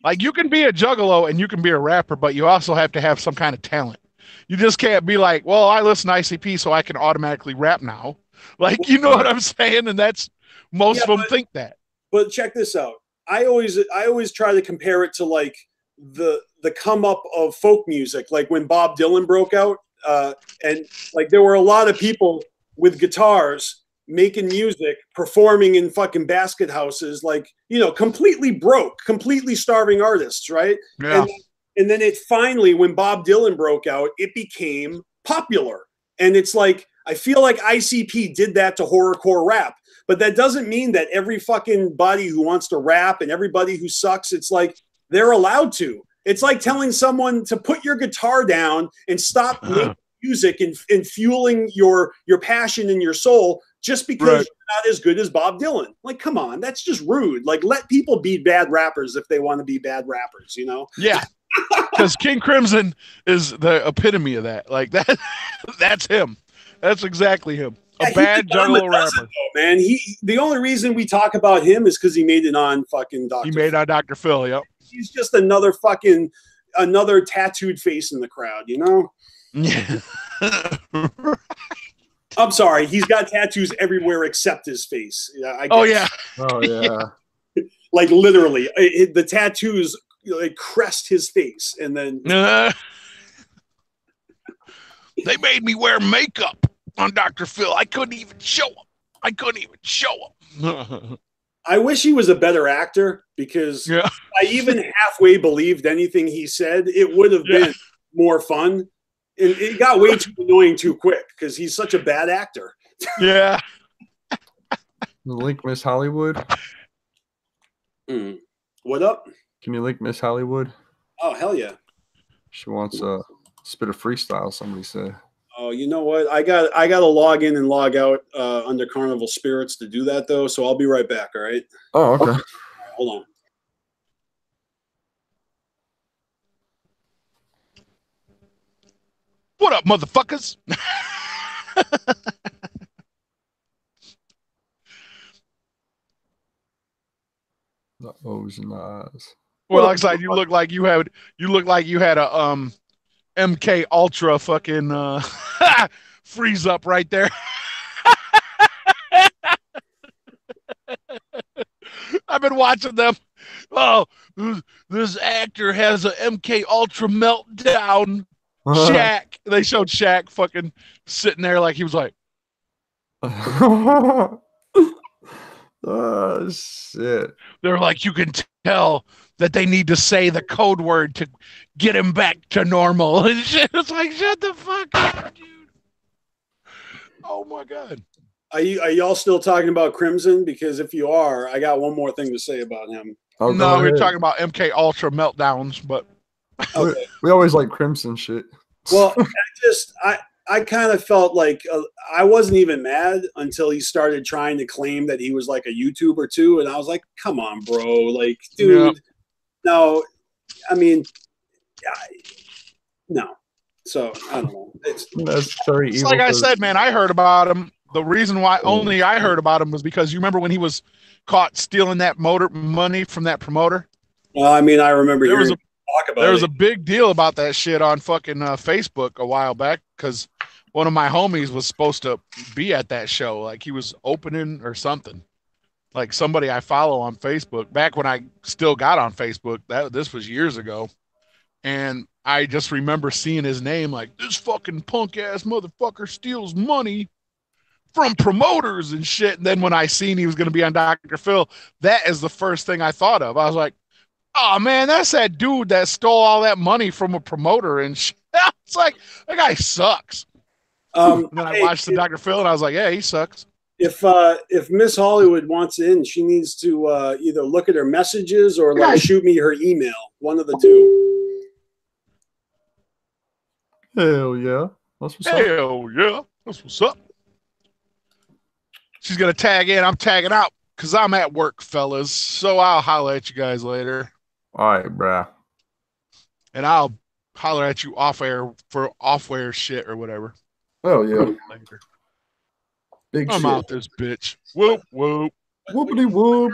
Like you can be a Juggalo and you can be a rapper, but you also have to have some kind of talent. You just can't be like, well, I listen to ICP so I can automatically rap now. Like, you know what I'm saying? And that's most of them think that. But check this out. I always try to compare it to like the come up of folk music, like when Bob Dylan broke out, and like there were a lot of people with guitars making music, performing in fucking basket houses, like, you know, completely broke, completely starving artists, right? Yeah. And then it finally, when Bob Dylan broke out, it became popular. And it's like, I feel like ICP did that to horrorcore rap, but that doesn't mean that every fucking body who wants to rap and everybody who sucks, it's like they're allowed to. It's like telling someone to put your guitar down and stop making music and fueling your passion and your soul just because you're not as good as Bob Dylan. Like, come on, that's just rude. Like, let people be bad rappers if they want to be bad rappers, you know? Yeah. Because King Crimson is the epitome of that. Like that's him. That's exactly him. A bad Juggalo rapper. Man, the only reason we talk about him is because he made it on fucking Dr. He made it on Dr. Phil, yep. He's just another tattooed face in the crowd, you know? Yeah. I'm sorry, he's got tattoos everywhere except his face. Oh yeah. Like literally, the tattoos like crest his face, and then they made me wear makeup on Dr. Phil. I couldn't even show him. I wish he was a better actor because I even halfway believed anything he said. It would have been more fun. And it got way too annoying too quick because he's such a bad actor. Yeah. Link Miss Hollywood. What up? Can you link Miss Hollywood? Oh, hell yeah. She wants a spit of freestyle, somebody said. Oh, you know what? I got to log in and log out under Carnival Spirits to do that, though. So I'll be right back, all right? Oh, okay. Right, hold on. What up, motherfuckers? The O's and the I's. Well, like I said, you look like you had a MK Ultra fucking freeze up right there. I've been watching them. Oh, this actor has a MK Ultra meltdown. Shaq. They showed Shaq fucking sitting there like he was like, oh shit. They're like, you can tell that they need to say the code word to get him back to normal. And shit. It's like, shut the fuck up, dude. Oh my god. Are y'all still talking about Crimson? Because if you are, I got one more thing to say about him. Oh, no, we're talking about MK Ultra meltdowns, but okay. We always like Crimson shit. Well, I kind of felt like I wasn't even mad until he started trying to claim that he was like a YouTuber too, and I was like, "Come on, bro! Like, dude, no. I mean, no." So I don't know. That's very evil. Like I said, man, I heard about him. The reason why only I heard about him was because you remember when he was caught stealing that money from that promoter. Well, I mean, I remember hearing talk about it. There was a big deal about that shit on fucking Facebook a while back because one of my homies was supposed to be at that show. Like he was opening or something. Like somebody I follow on Facebook back when I still got on Facebook. This was years ago. And I just remember seeing his name like, this fucking punk ass motherfucker steals money from promoters and shit. And then when I seen he was going to be on Dr. Phil, that is the first thing I thought of. I was like, oh man, that's that dude that stole all that money from a promoter and shit. It's like, that guy sucks. And then I watched the Dr. Phil and I was like, yeah, he sucks. If Miss Hollywood wants in, she needs to either look at her messages or like shoot me her email. One of the two. Hell yeah. That's what's up. Hell yeah. That's what's up. She's going to tag in. I'm tagging out because I'm at work, fellas. So I'll holler at you guys later. All right, bruh. And I'll holler at you off air for off air shit or whatever. Oh, yeah. Later. Big I'm shit. out this bitch. Whoop, whoop. Whoopity whoop.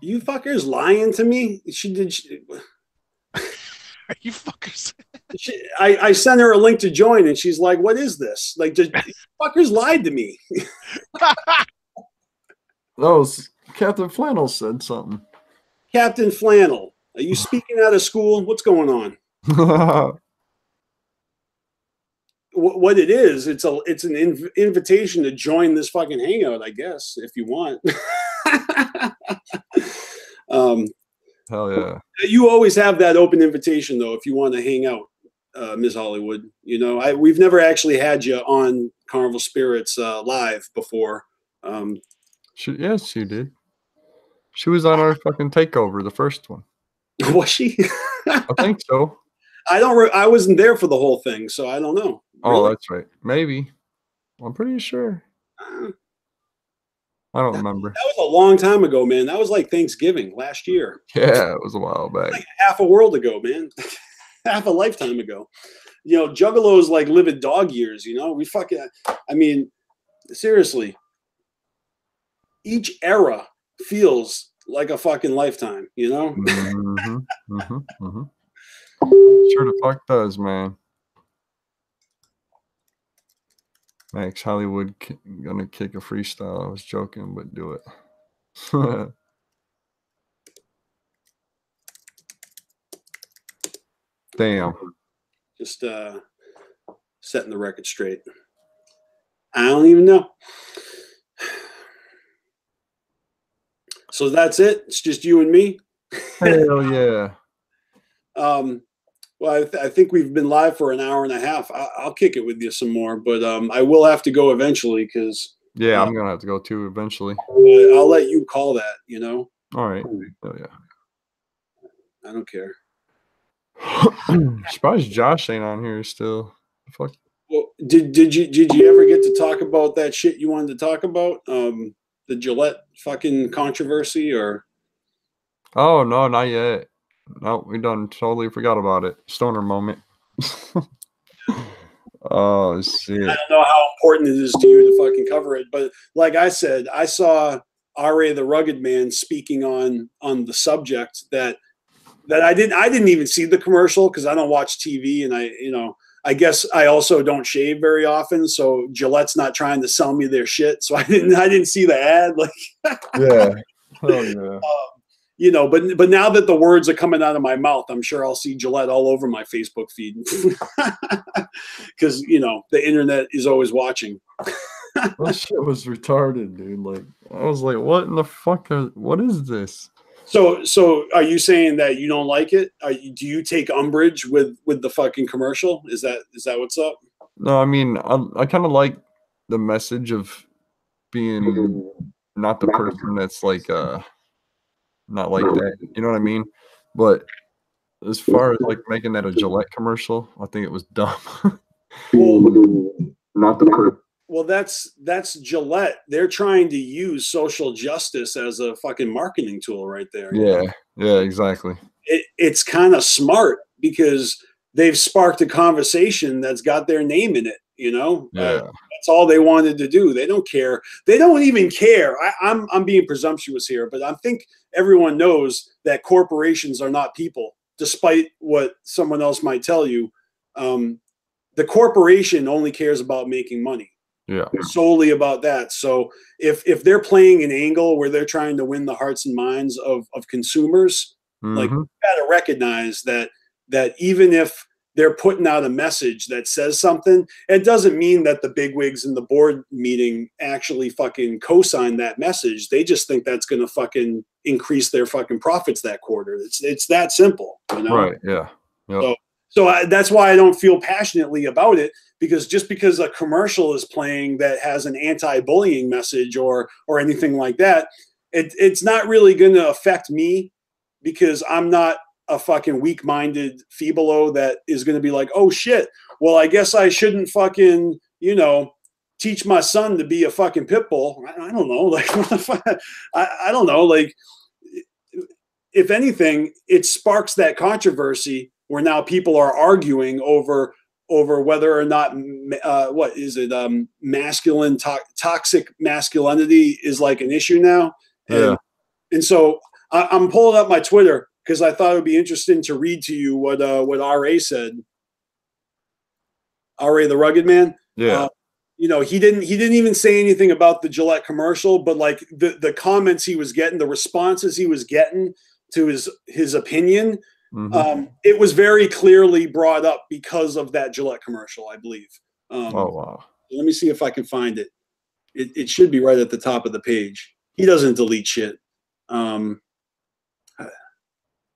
You fuckers lying to me? You fuckers. I sent her a link to join, and she's like, "What is this? Like, you fuckers lied to me." Captain Flannel said something. Captain Flannel, are you speaking out of school? What's going on? What it is, it's an invitation to join this fucking hangout, I guess, if you want. Hell yeah. You always have that open invitation, though, if you want to hang out, Ms. Hollywood. You know, we've never actually had you on Carnival Spirits live before. Yes, she did. She was on our fucking Takeover, the first one. Was she? I think so. I wasn't there for the whole thing, so I don't know. Oh, Really? that's right. Maybe. I'm pretty sure. I don't remember. That was a long time ago, man. That was like Thanksgiving last year. Yeah, it was a while back. Like half a world ago, man. Half a lifetime ago. You know, Juggalo's like living dog years, you know? I mean, seriously. Each era feels like a fucking lifetime, you know? Sure the fuck does, man. Max Hollywood gonna kick a freestyle. I was joking, but do it. Damn. Just setting the record straight. I don't even know. So that's it? It's just you and me? Hell yeah. Well, I think we've been live for an hour and a half. I'll kick it with you some more, but I will have to go eventually because. Yeah, I'm gonna have to go too eventually. I'll let you call that. You know. All right. Oh yeah. I don't care. Surprised Josh ain't on here still. Fuck. Well, did you ever get to talk about that shit you wanted to talk about? The Gillette fucking controversy or? Oh no, not yet. No, we done totally forgot about it. Stoner moment. Oh shit. I don't know how important it is to you to fucking cover it, but like I said, I saw R.A. the Rugged Man speaking on the subject that I didn't even see the commercial because I don't watch TV and I guess I also don't shave very often, so Gillette's not trying to sell me their shit, so I didn't see the ad. Like, yeah, oh yeah. You know, but now that the words are coming out of my mouth, I'm sure I'll see Gillette all over my Facebook feed because you know the internet is always watching. That shit was retarded, dude. Like, I was like, what in the fuck? What is this? So are you saying that you don't like it? Do you take umbrage with the fucking commercial? Is that what's up? No, I mean, I kind of like the message of being not the person that's like not like that. You know what I mean? But as far as like making that a Gillette commercial, I think it was dumb. Not the person. Well, that's Gillette. They're trying to use social justice as a fucking marketing tool right there. Yeah, exactly. It's kind of smart because they've sparked a conversation that's got their name in it, you know? Yeah. That's all they wanted to do. They don't care. They don't even care. I'm being presumptuous here, but I think everyone knows that corporations are not people, despite what someone else might tell you. The corporation only cares about making money. Yeah. Solely about that. So if they're playing an angle where they're trying to win the hearts and minds of consumers, like you gotta recognize that that even if they're putting out a message that says something, it doesn't mean that the bigwigs in the board meeting actually fucking co-sign that message. They just think that's going to fucking increase their fucking profits that quarter. It's that simple, you know? Right. Yeah. Yep. So that's why I don't feel passionately about it, because just because a commercial is playing that has an anti-bullying message or anything like that, it's not really going to affect me, because I'm not a fucking weak-minded feebalo that is going to be like, oh shit, well, I guess I shouldn't fucking, you know, teach my son to be a fucking pit bull. I don't know. Like, what the fuck? I don't know. Like, if anything, it sparks that controversy where now people are arguing over whether or not, what is it? Masculine, toxic masculinity is like an issue now. And so I'm pulling up my Twitter, because I thought it would be interesting to read to you what RA said. RA the Rugged Man. Yeah. You know, he didn't even say anything about the Gillette commercial, but like the comments he was getting, the responses he was getting to his opinion, it was very clearly brought up because of that Gillette commercial, I believe. Oh wow. Let me see if I can find it. It should be right at the top of the page. He doesn't delete shit.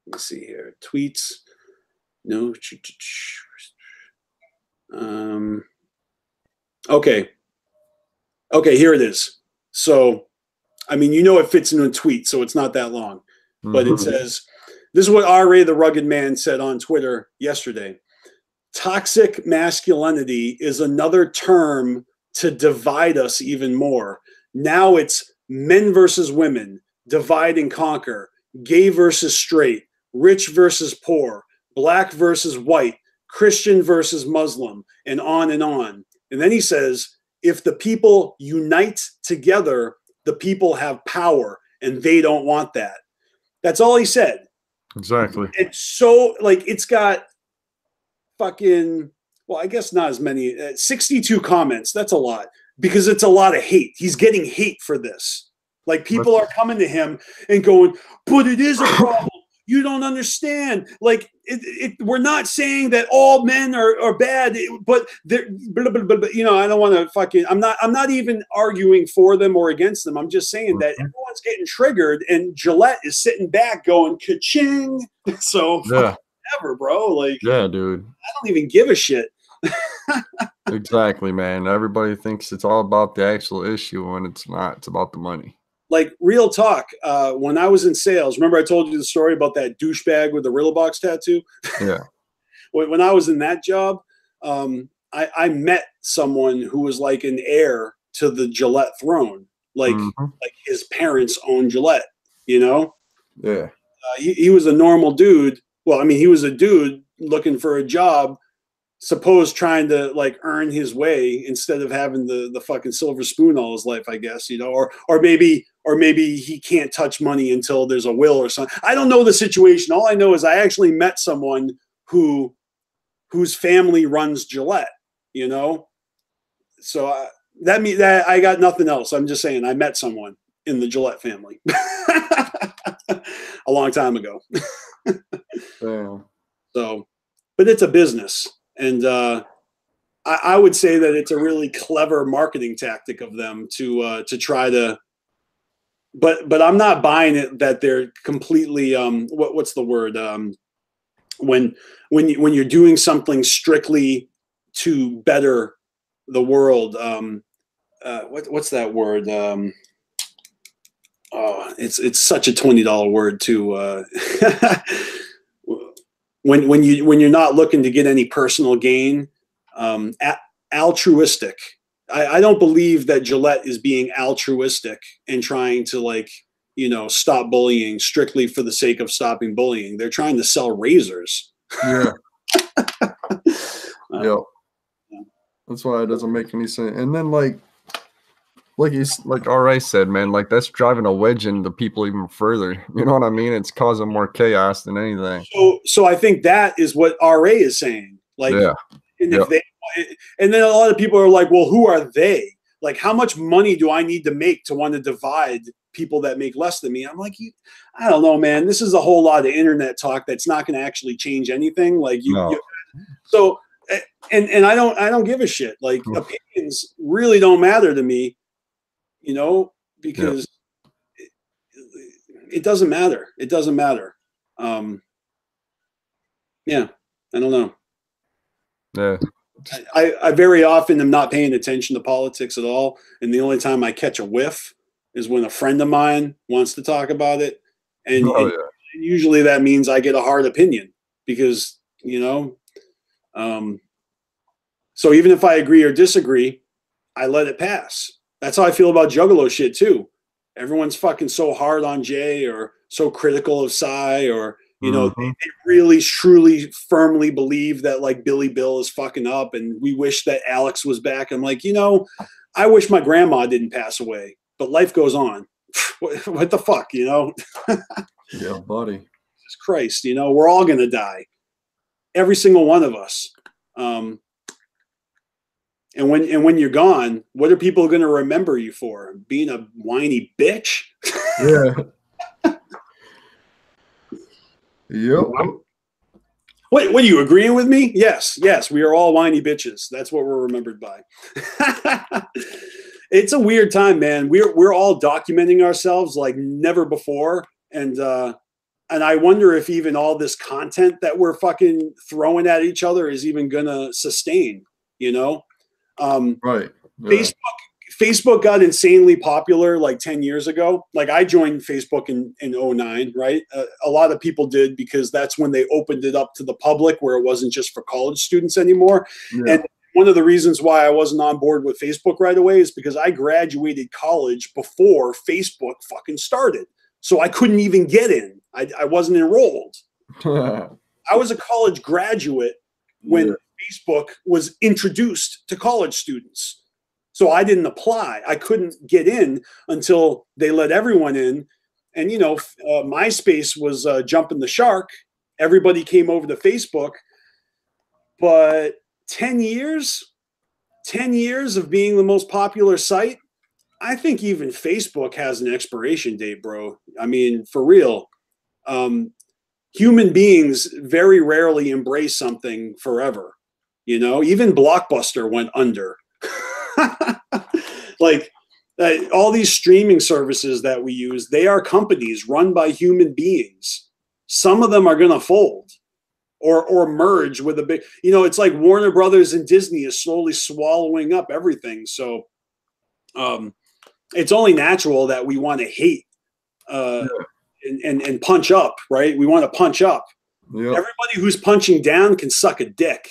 Let's see here. Tweets. No. Okay. Okay, here it is. So, I mean, you know, it fits in a tweet, so it's not that long. But it says, this is what RA the Rugged Man said on Twitter yesterday. Toxic masculinity is another term to divide us even more. Now it's men versus women, divide and conquer, gay versus straight, rich versus poor, black versus white, Christian versus Muslim, and on and on. And then he says, if the people unite together, the people have power, and they don't want that. That's all he said. Exactly. It's so, like, it's got fucking, well, I guess not as many, 62 comments. That's a lot, because it's a lot of hate. He's getting hate for this. Like, people are coming to him and going, but it is a problem. You don't understand. Like, we're not saying that all men are bad, but they're, you know, I don't want to fucking, I'm not even arguing for them or against them. I'm just saying that everyone's getting triggered, and Gillette is sitting back going, ka-ching. So, whatever, bro. Like, yeah, dude. I don't even give a shit. Exactly, man. Everybody thinks it's all about the actual issue, when it's not. It's about the money. Like, real talk, when I was in sales, remember I told you the story about that douchebag with the Riddlebox tattoo? Yeah. When I was in that job, I met someone who was like an heir to the Gillette throne. Like, like his parents owned Gillette, you know? Yeah. He was a normal dude. Well, I mean, he was a dude looking for a job, suppose trying to like earn his way instead of having the fucking silver spoon all his life, I guess, you know, or maybe he can't touch money until there's a will or something. I don't know the situation. All I know is I actually met someone whose family runs Gillette, you know? So that means that I got nothing else. I'm just saying I met someone in the Gillette family a long time ago. Damn. So, but it's a business. And I would say that it's a really clever marketing tactic of them to try to, but I'm not buying it that they're completely what's the word, when you're doing something strictly to better the world, what's that word, oh, it's such a $20 word too. When you're not looking to get any personal gain, altruistic. I don't believe that Gillette is being altruistic and trying to, like, you know, stop bullying strictly for the sake of stopping bullying. They're trying to sell razors. Yeah. Yep. That's why it doesn't make any sense. And then like RA said, man, like that's driving a wedge into people even further. You know what I mean? It's causing more chaos than anything. So I think that is what RA is saying. Like, yeah. And if and then a lot of people are like, well, who are they? Like, how much money do I need to make to want to divide people that make less than me? I'm like, I don't know, man. This is a whole lot of internet talk that's not going to actually change anything. Like so, and I don't give a shit. Like opinions really don't matter to me, you know, because it doesn't matter. It doesn't matter. Yeah, I don't know. Yeah. I very often am not paying attention to politics at all. And the only time I catch a whiff is when a friend of mine wants to talk about it. And, and usually that means I get a hard opinion because, you know, so even if I agree or disagree, I let it pass. That's how I feel about Juggalo shit too. Everyone's fucking so hard on Jay or so critical of Cy or, you know, they really, truly, firmly believe that like Billy Bill is fucking up and we wish that Alex was back. I'm like, you know, I wish my grandma didn't pass away, but life goes on. What the fuck, you know? Yeah, buddy. Jesus Christ, you know, we're all going to die. Every single one of us. And when you're gone, what are people going to remember you for? Being a whiny bitch? Yeah. Yep. What are you agreeing with me? Yes, we are all whiny bitches. That's what we're remembered by. It's a weird time, man. We're all documenting ourselves like never before, and I wonder if even all this content that we're fucking throwing at each other is even gonna sustain. You know, right? Yeah. Facebook got insanely popular like 10 years ago. Like I joined Facebook in 2009, right? A lot of people did because that's when they opened it up to the public where it wasn't just for college students anymore. Yeah. And one of the reasons why I wasn't on board with Facebook right away is because I graduated college before Facebook fucking started. So I couldn't even get in. I wasn't enrolled. I was a college graduate when Facebook was introduced to college students. So I didn't apply. I couldn't get in until they let everyone in. And, you know, MySpace was jumping the shark. Everybody came over to Facebook. But 10 years of being the most popular site, I think even Facebook has an expiration date, bro. I mean, for real. Human beings very rarely embrace something forever. You know, even Blockbuster went under. Like all these streaming services that we use, they are companies run by human beings. Some of them are going to fold or merge with a big, you know, it's like Warner Brothers and Disney is slowly swallowing up everything. So it's only natural that we want to hate and punch up, right? We want to punch up. Yep. Everybody who's punching down can suck a dick.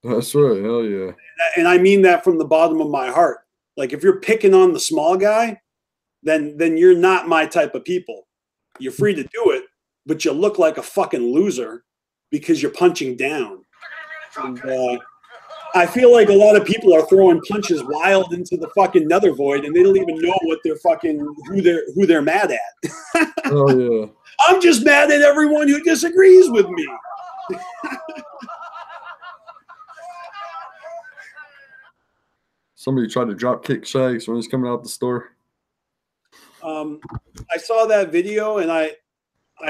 That's right. Hell yeah. And I mean that from the bottom of my heart. Like if you're picking on the small guy, then you're not my type of people. You're free to do it, but you look like a fucking loser because you're punching down. And, I feel like a lot of people are throwing punches wild into the fucking nether void, and they don't even know what they're fucking who they're mad at. Oh yeah. I'm just mad at everyone who disagrees with me. Somebody tried to drop kick Shags when he's coming out the store. I saw that video and I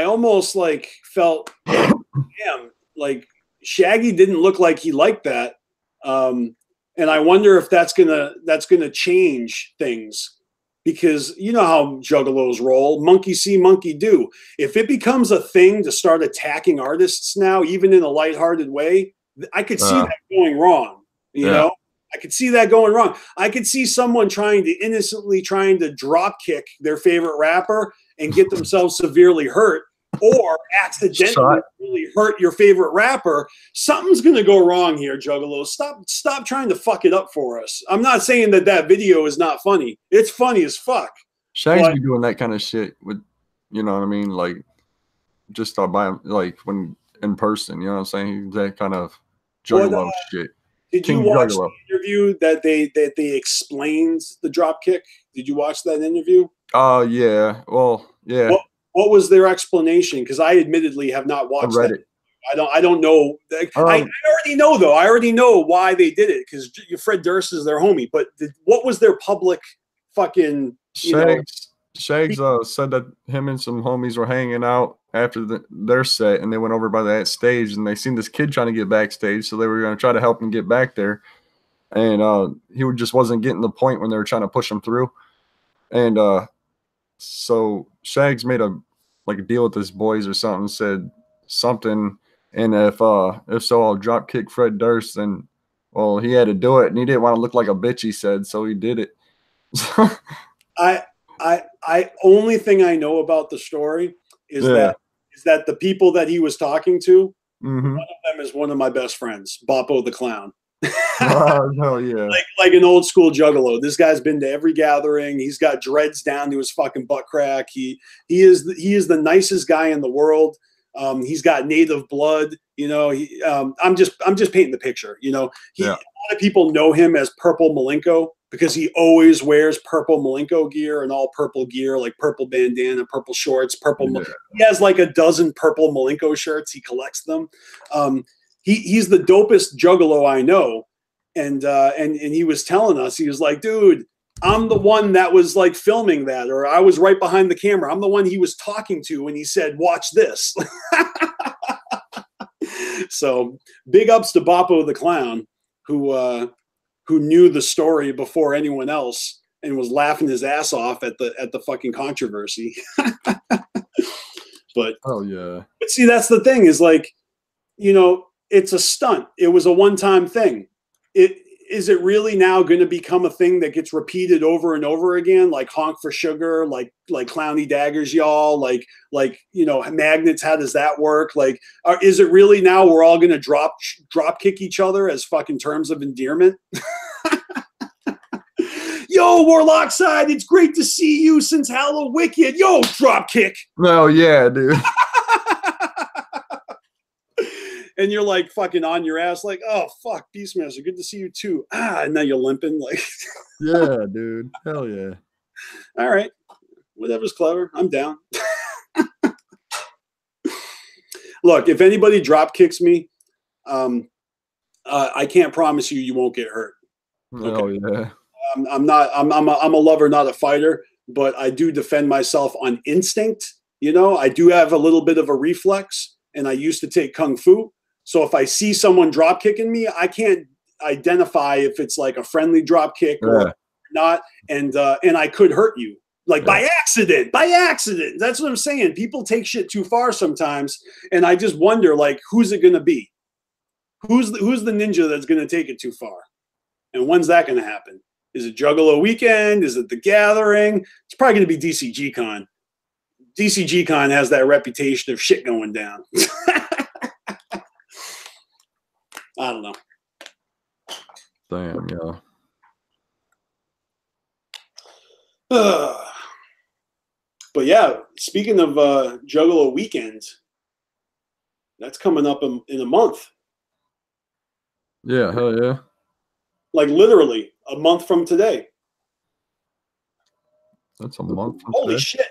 almost like felt, damn, like Shaggy didn't look like he liked that. And I wonder if that's gonna change things because you know how juggalos roll. Monkey see, monkey do. If it becomes a thing to start attacking artists now, even in a lighthearted way, I could see that going wrong. You know? I could see that going wrong. I could see someone innocently trying to drop kick their favorite rapper and get themselves severely hurt or accidentally really hurt your favorite rapper. Something's going to go wrong here, Juggalo. Stop trying to fuck it up for us. I'm not saying that video is not funny. It's funny as fuck. Shags be doing that kind of shit with, you know what I mean? Like, just by like when in person, you know what I'm saying? That kind of Juggalo shit. Did you watch the interview that they explained the drop kick? Did you watch that interview? Yeah. Well, yeah. What was their explanation? Because I admittedly have not watched it. I don't know. I already know though. I already know why they did it because Fred Durst is their homie. But what was their public fucking? Shags said that him and some homies were hanging out after their set, and they went over by that stage, and they seen this kid trying to get backstage, so they were going to try to help him get back there, and he just wasn't getting the point when they were trying to push him through, and so Shags made a deal with his boys or something, said something, and if so, I'll drop kick Fred Durst, and well, he had to do it, and he didn't want to look like a bitch, he said, so he did it. I only thing I know about the story is that the people that he was talking to, one of them is one of my best friends, Boppo the Clown. Oh, hell yeah. Like an old school juggalo. This guy's been to every gathering. He's got dreads down to his fucking butt crack. He is the nicest guy in the world. He's got native blood, you know. I'm just painting the picture, you know. A lot of people know him as Purple Malenko because he always wears purple Malenko gear and all purple gear, like purple bandana, purple shorts, purple. Yeah. He has like a dozen purple Malenko shirts. He collects them. He's the dopest juggalo I know, and he was telling us, he was like, dude, I'm the one that was like filming that, or I was right behind the camera. I'm the one he was talking to when he said, watch this. So big ups to Boppo the Clown, who knew the story before anyone else and was laughing his ass off at the fucking controversy. But oh yeah. But see, that's the thing, is like, you know, it's a stunt. It was a one-time thing. Is it really now going to become a thing that gets repeated over and over again? Like honk for sugar, like clowny daggers, y'all, like, you know, magnets. How does that work? Like, is it really now we're all going to drop kick each other as fucking terms of endearment? Yo, Warloxide, it's great to see you since Hallow Wicked. Yo, drop kick. Oh yeah, dude. And you're like fucking on your ass, like, oh fuck, Beastmaster, good to see you too. And now you're limping, like. Yeah, dude. Hell yeah. All right, whatever's clever, I'm down. Look, if anybody drop kicks me, I can't promise you won't get hurt. Okay? Oh yeah. I'm a lover, not a fighter, but I do defend myself on instinct. You know, I do have a little bit of a reflex, and I used to take kung fu. So if I see someone drop kicking me, I can't identify if it's like a friendly drop kick or not, and I could hurt you, like by accident. That's what I'm saying. People take shit too far sometimes, and I just wonder, like, who's it going to be? Who's the ninja that's going to take it too far? And when's that going to happen? Is it Juggalo Weekend? Is it the Gathering? It's probably going to be DCG Con. DCG Con has that reputation of shit going down. I don't know. Damn, yeah. But yeah, speaking of Juggalo Weekend, that's coming up in a month. Yeah, hell yeah. Like literally a month from today. That's a month from Holy today. shit.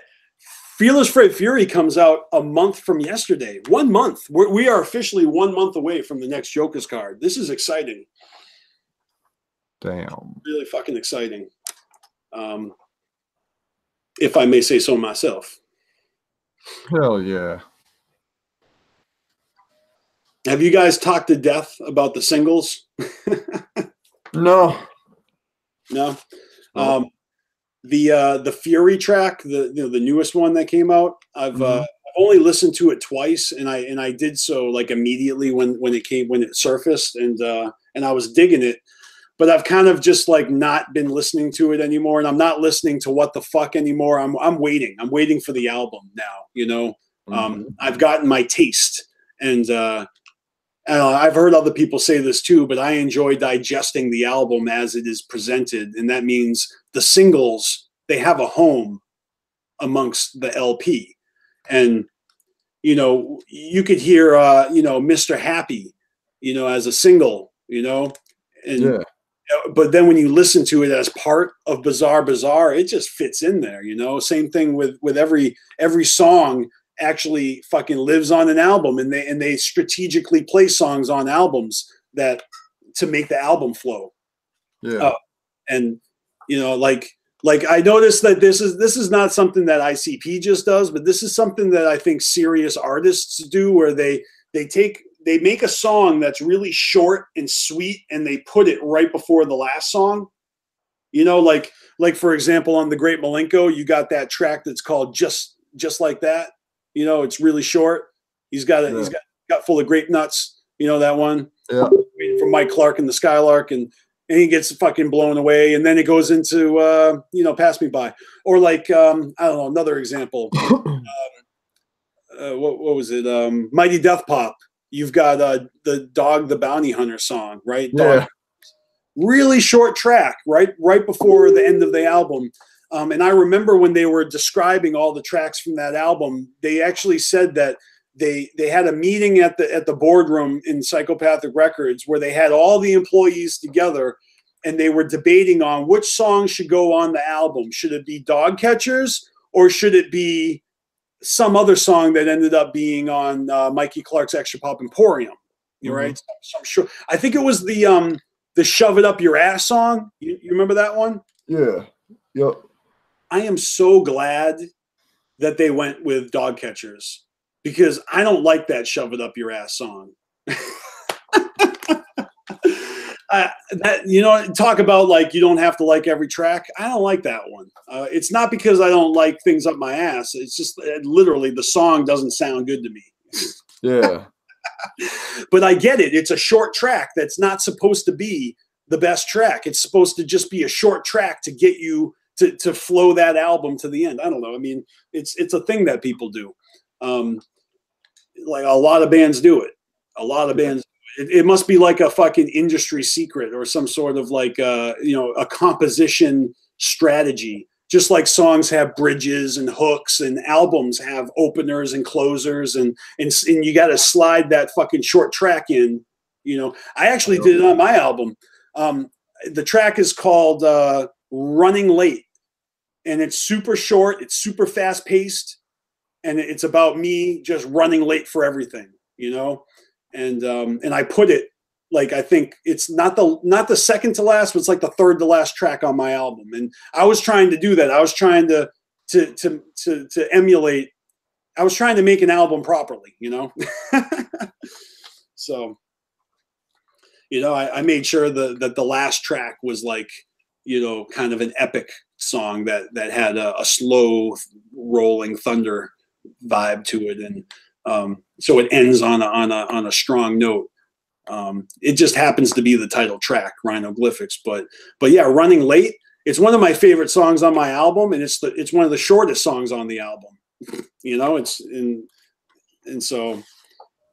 Fearless Fred Fury comes out a month from yesterday. 1 month. We are officially 1 month away from the next Joker's card. This is exciting. Damn. Really fucking exciting. If I may say so myself. Hell yeah. Have you guys talked to death about the singles? No. No. The Fury track, the newest one that came out, I've only listened to it twice, and I did so like immediately when it surfaced, and I was digging it, but I've kind of just like not been listening to it anymore, and I'm not listening to What the Fuck anymore. I'm waiting for the album now, you know. I've gotten my taste, and I've heard other people say this too, but I enjoy digesting the album as it is presented, and that means the singles, they have a home amongst the LP. And, you know, you could hear, Mr. Happy, you know, as a single, you know, and but then when you listen to it as part of Bizarre Bizarre, it just fits in there, you know. Same thing with every song actually fucking lives on an album, and they strategically play songs on albums that to make the album flow. Yeah. And you know, like Like I noticed that this is not something that ICP just does, but this is something that I think serious artists do, where they make a song that's really short and sweet, and they put it right before the last song. You know, like for example, on the Great Malenko, you got that track that's called Just Like That. You know, it's really short. He's got full of grape nuts. You know that one? Yeah. From Mike Clark and the Skylark, and he gets fucking blown away, and then it goes into Pass Me By, or like I don't know, another example. What was it? Mighty Death Pop. You've got the Dog the Bounty Hunter song, right? Yeah. Really short track, right before the end of the album. And I remember when they were describing all the tracks from that album, they actually said that they had a meeting at the boardroom in Psychopathic Records where they had all the employees together, and they were debating on which song should go on the album. Should it be Dog Catchers, or should it be some other song that ended up being on Mikey Clark's Extra Pop Emporium? You're right. So I'm sure. I think it was the Shove It Up Your Ass song. You remember that one? Yeah. Yep. I am so glad that they went with Dog Catchers, because I don't like that Shove It Up Your Ass song. Talk about like you don't have to like every track. I don't like that one. It's not because I don't like things up my ass. It's just literally the song doesn't sound good to me. Yeah. But I get it. It's a short track that's not supposed to be the best track. It's supposed to just be a short track to get you to flow that album to the end. I don't know. I mean, it's a thing that people do. Like a lot of bands do it. A lot of bands. It must be like a fucking industry secret or some sort of like a composition strategy. Just like songs have bridges and hooks, and albums have openers and closers, and you got to slide that fucking short track in. You know, I actually did it on my album. The track is called Running Late, and it's super short. It's super fast paced, and it's about me just running late for everything, you know? And I put it, like, I think it's not the second to last, but it's like the third to last track on my album. And I was trying to do that. I was trying to emulate. I was trying to make an album properly, you know? So, you know, I made sure that the last track was like, you know, kind of an epic song that had a slow rolling thunder vibe to it. And so it ends on a strong note. It just happens to be the title track, Rhinoglyphics. But yeah, Running Late, it's one of my favorite songs on my album, and it's one of the shortest songs on the album. You know, and so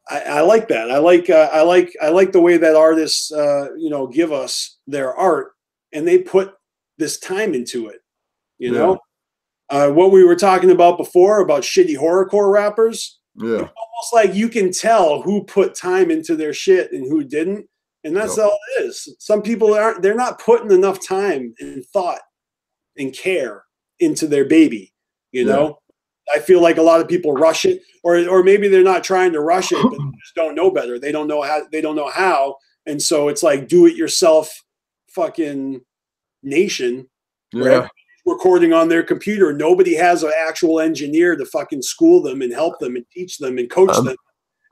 I like that. I like the way that artists you know, give us their art, and they put this time into it. You know, what we were talking about before about shitty horrorcore rappers. Yeah. It's almost like you can tell who put time into their shit and who didn't. And that's all it is. Some people they're not putting enough time and thought and care into their baby, you know? I feel like a lot of people rush it, or maybe they're not trying to rush it, but they just don't know better. They don't know how. And so it's like do it yourself fucking nation. Right? Recording on their computer. Nobody has an actual engineer to fucking school them and help them and teach them and coach them.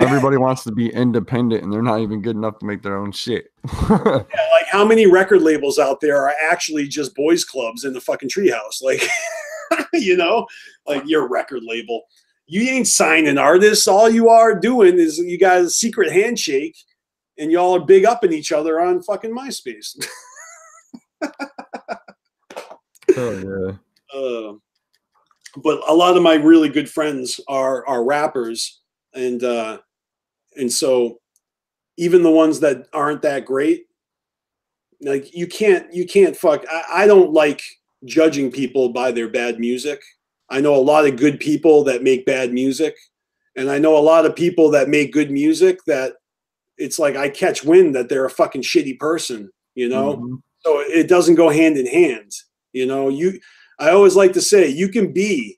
Everybody wants to be independent, and they're not even good enough to make their own shit. Like how many record labels out there are actually just boys clubs in the fucking treehouse? Like, you know, like your record label. You ain't signing artists. All you are doing is you got a secret handshake, and y'all are big upping each other on fucking MySpace. Oh yeah. But a lot of my really good friends are rappers, and so even the ones that aren't that great, like you can't fuck. I don't like judging people by their bad music. I know a lot of good people that make bad music, and I know a lot of people that make good music that it's like I catch wind that they're a fucking shitty person, you know? Mm-hmm. So it doesn't go hand in hand. You know, I always like to say you can be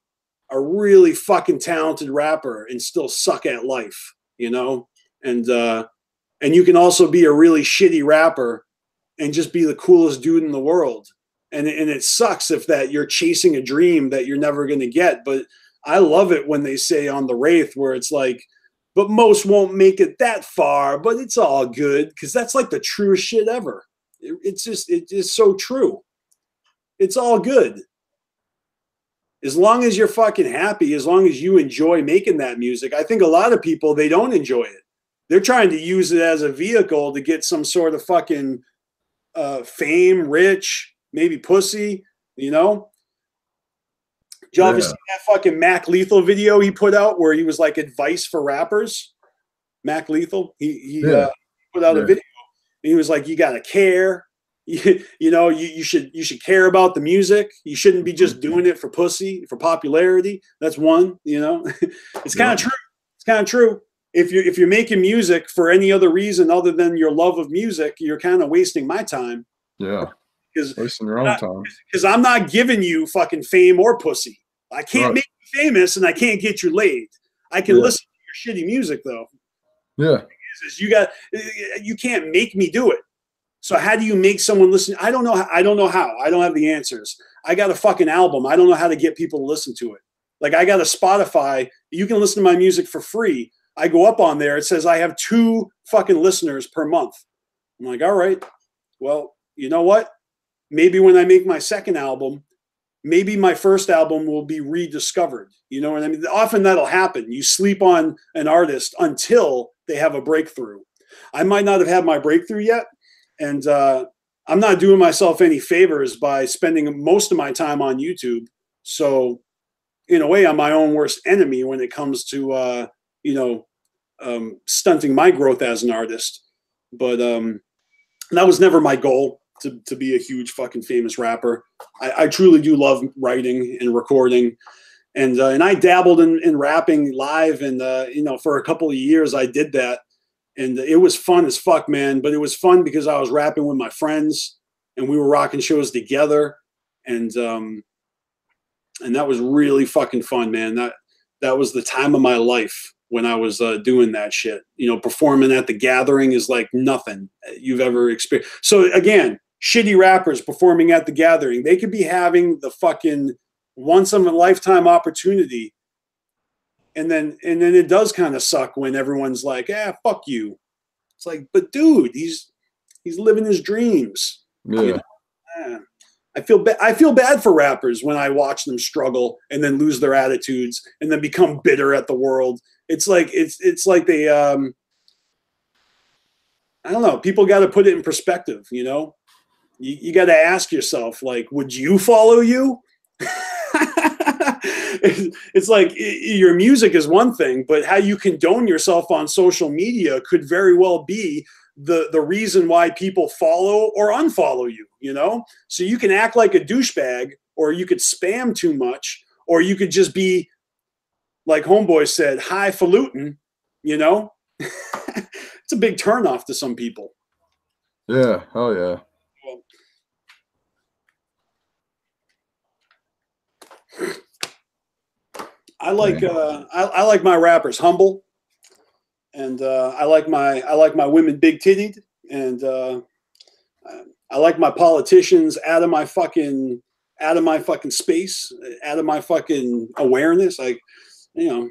a really fucking talented rapper and still suck at life, you know, and you can also be a really shitty rapper and just be the coolest dude in the world. And it sucks if that you're chasing a dream that you're never going to get. But I love it when they say on the Wraith where it's like, but most won't make it that far, but it's all good. Because that's like the truest shit ever. It's so true. It's all good. As long as you're fucking happy, as long as you enjoy making that music. I think a lot of people, they don't enjoy it. They're trying to use it as a vehicle to get some sort of fucking fame, rich, maybe pussy, you know? Did you ever see that fucking Mac Lethal video he put out where he was like advice for rappers? Mac Lethal, he put out a video. And he was like, you gotta care. You know, you should care about the music. You shouldn't be just doing it for pussy, for popularity. That's one, you know. It's kind of true. It's kind of true. If you're making music for any other reason other than your love of music, you're kind of wasting my time. Yeah. Wasting your own time. Because I'm not giving you fucking fame or pussy. I can't make you famous and I can't get you laid. I can listen to your shitty music though. Yeah. You can't make me do it. So how do you make someone listen? I don't know how. I don't have the answers. I got a fucking album. I don't know how to get people to listen to it. Like I got a Spotify. You can listen to my music for free. I go up on there. It says I have 2 fucking listeners per month. I'm like, all right. Well, you know what? Maybe when I make my second album, maybe my first album will be rediscovered. You know what I mean? Often that'll happen. You sleep on an artist until they have a breakthrough. I might not have had my breakthrough yet. And I'm not doing myself any favors by spending most of my time on YouTube. So in a way, I'm my own worst enemy when it comes to, stunting my growth as an artist. But that was never my goal to be a huge fucking famous rapper. I truly do love writing and recording. And I dabbled in rapping live. And, for a couple of years, I did that. And it was fun as fuck, man. But it was fun because I was rapping with my friends and we were rocking shows together. And that was really fucking fun, man. That was the time of my life when I was doing that shit. You know, performing at the Gathering is like nothing you've ever experienced. So again, shitty rappers performing at the Gathering, they could be having the fucking once in a lifetime opportunity. And then it does kind of suck when everyone's like, fuck you. It's like, but dude, he's living his dreams. Yeah. You know? I feel bad for rappers when I watch them struggle and then lose their attitudes and then become bitter at the world. It's like they I don't know, people got to put it in perspective, you know? You got to ask yourself, like, would you follow you? It's like your music is one thing, but how you condone yourself on social media could very well be the reason why people follow or unfollow you, you know? So you can act like a douchebag, or you could spam too much, or you could just be, like Homeboy said, highfalutin, you know? It's a big turnoff to some people. Yeah, oh yeah. I like my rappers humble, and I like my women big tittied, and I like my politicians out of my fucking space, out of my fucking awareness. Like, you know,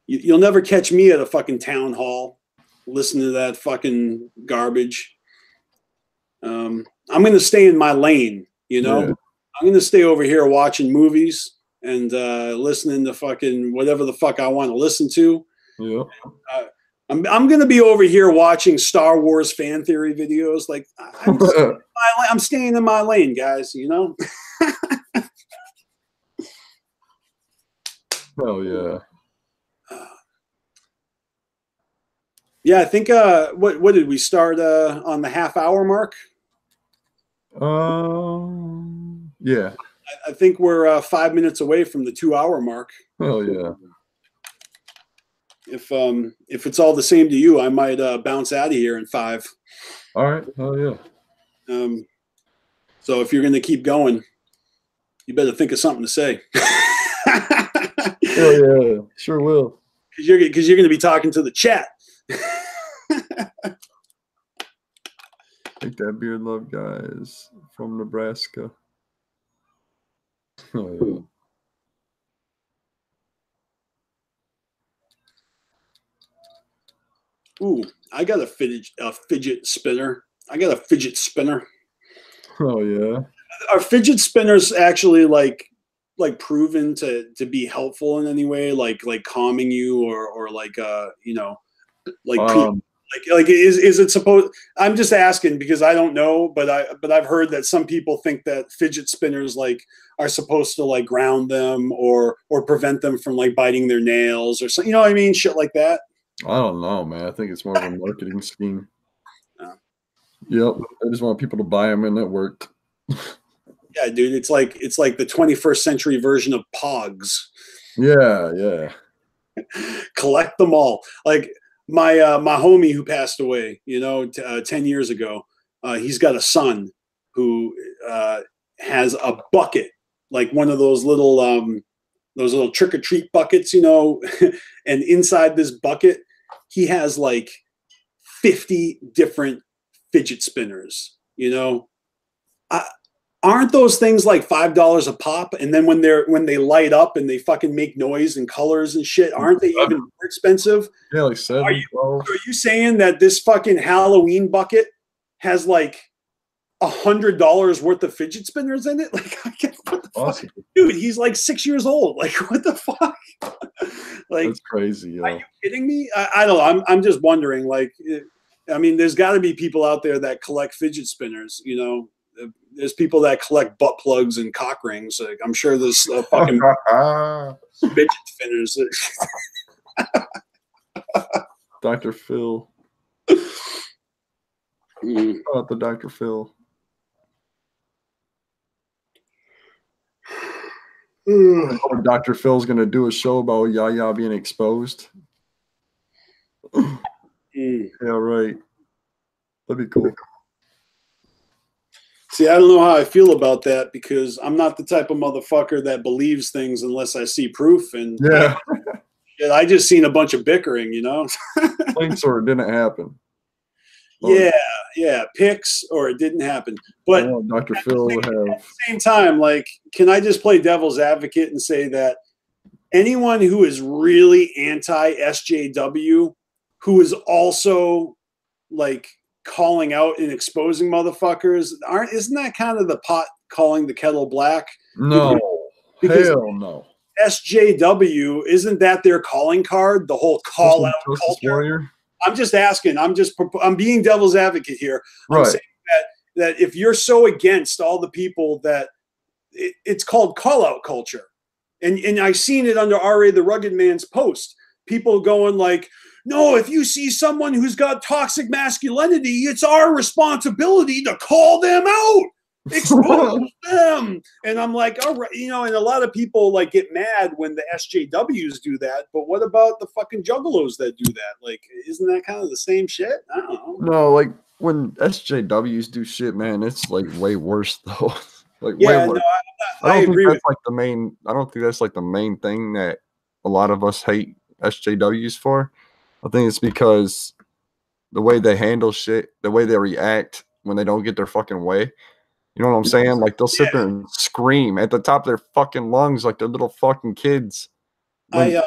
you'll never catch me at a fucking town hall listening to that fucking garbage. I'm gonna stay in my lane, you know. Yeah. I'm going to stay over here watching movies and listening to fucking whatever the fuck I want to listen to. Yeah. I'm going to be over here watching Star Wars fan theory videos. Like, I'm staying in my lane, guys, you know? Hell yeah. Yeah, I think, what did we start on the half-hour mark? Yeah. I think we're 5 minutes away from the 2-hour mark. Oh yeah. If it's all the same to you, I might bounce out of here in 5. All right. Oh yeah. So if you're going to keep going, you better think of something to say. Oh yeah, sure will. Because you're going to be talking to the chat. I think that Beard Love guy is from Nebraska. Oh, yeah. Ooh, I got a fidget spinner. I got a fidget spinner. Oh yeah. Are fidget spinners actually like proven to be helpful in any way, like calming you or like you know, like is it supposed? I'm just asking because I don't know, but I've heard that some people think that fidget spinners like are supposed to like ground them or prevent them from like biting their nails or something. You know what I mean? Shit like that. I don't know, man. I think it's more of a marketing scheme. Yeah. Yep. I just want people to buy them, and it worked. Yeah, dude. It's like the 21st century version of Pogs. Yeah, yeah. Collect them all. Like my homie who passed away, you know, 10 years ago. He's got a son who has a bucket, like one of those little trick or treat buckets, you know, and inside this bucket, he has like 50 different fidget spinners, you know. Aren't those things like $5 a pop? And then when they light up and they fucking make noise and colors and shit, aren't they even more expensive? Yeah, like 7. Are you saying that this fucking Halloween bucket has like $100 worth of fidget spinners in it? Like, what the fuck? Dude, he's like 6 years old. Like, what the fuck? Like, that's crazy. Yo. Are you kidding me? I don't know. I'm just wondering. Like, I mean, there's got to be people out there that collect fidget spinners. You know, there's people that collect butt plugs and cock rings. Like, I'm sure there's fucking fidget spinners. Dr. Phil. Shout out to Dr. Phil. Dr. Phil's gonna do a show about Yaya being exposed. Yeah, right. That'd be cool. See, I don't know how I feel about that because I'm not the type of motherfucker that believes things unless I see proof. And yeah, I just seen a bunch of bickering, you know. Thanks, or it didn't happen. Yeah, pics or it didn't happen. But Dr. Phil would have. At the same time, like, can I just play devil's advocate and say that anyone who is really anti-SJW, who is also like calling out and exposing motherfuckers, isn't that kind of the pot calling the kettle black? No, because hell no. SJW, isn't that their calling card? The whole call out culture. Warrior? I'm just asking. I'm being devil's advocate here. I'm saying that if you're so against all the people that it's called call out culture, and I've seen it under R.A. the Rugged Man's post. People going like, no, if you see someone who's got toxic masculinity, it's our responsibility to call them out, expose them. And I'm like, all right, you know, and a lot of people like get mad when the SJWs do that. But what about the fucking juggalos that do that? Like, isn't that kind of the same shit? I don't know. No, like when SJWs do shit, man, it's like way worse though. Like yeah, way worse. No, I agree with like the main. I don't think that's like the main thing that a lot of us hate SJWs for. I think it's because the way they handle shit, the way they react when they don't get their fucking way. You know what I'm saying? Like they'll sit there and scream at the top of their fucking lungs like they're little fucking kids. I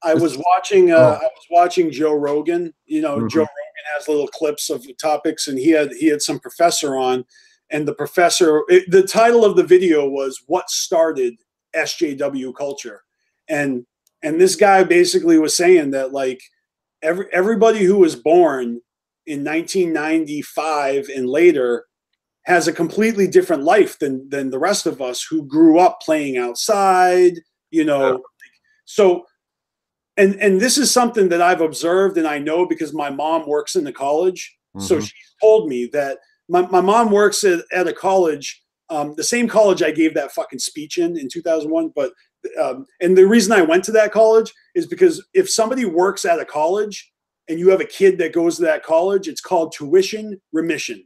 was watching Joe Rogan. You know, Joe Rogan has little clips of topics, and he had some professor on, and the professor. The title of the video was "What Started SJW Culture," and this guy basically was saying that like everybody who was born in 1995 and later has a completely different life than the rest of us who grew up playing outside, you know. Yeah. So, and this is something that I've observed and I know because my mom works in the college. Mm-hmm. So she told me that my mom works at a college, the same college I gave that fucking speech in 2001. But, and the reason I went to that college is because if somebody works at a college and you have a kid that goes to that college, it's called tuition remission.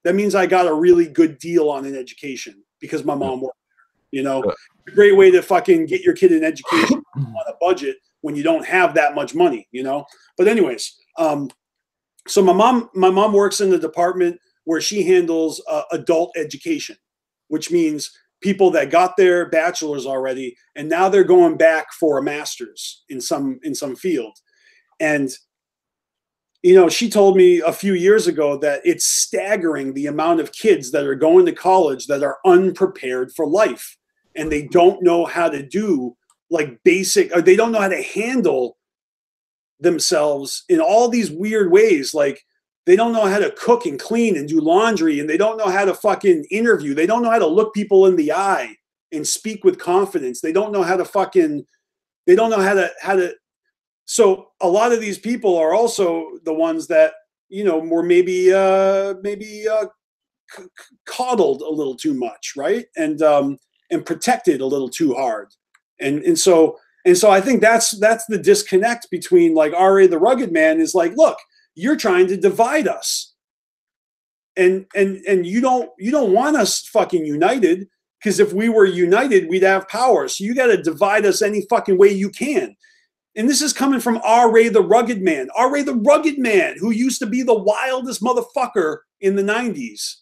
That means I got a really good deal on an education because my mom worked there. You know, a great way to fucking get your kid an education on a budget when you don't have that much money, you know. But anyways, so my mom works in the department where she handles adult education, which means people that got their bachelor's already and now they're going back for a master's in some field. And you know, she told me a few years ago that it's staggering the amount of kids that are going to college that are unprepared for life, and they don't know how to do like basic, or they don't know how to handle themselves in all these weird ways. Like they don't know how to cook and clean and do laundry, and they don't know how to fucking interview. They don't know how to look people in the eye and speak with confidence. They don't know how to they don't know how to. So a lot of these people are also the ones that, you know, were maybe coddled a little too much, right? And protected a little too hard. And so I think that's the disconnect between like R.A. the Rugged Man is like, look, you're trying to divide us. And you don't want us fucking united, because if we were united, we'd have power. So you got to divide us any fucking way you can. And this is coming from R.A. the Rugged Man. R.A. the Rugged Man, who used to be the wildest motherfucker in the 90s.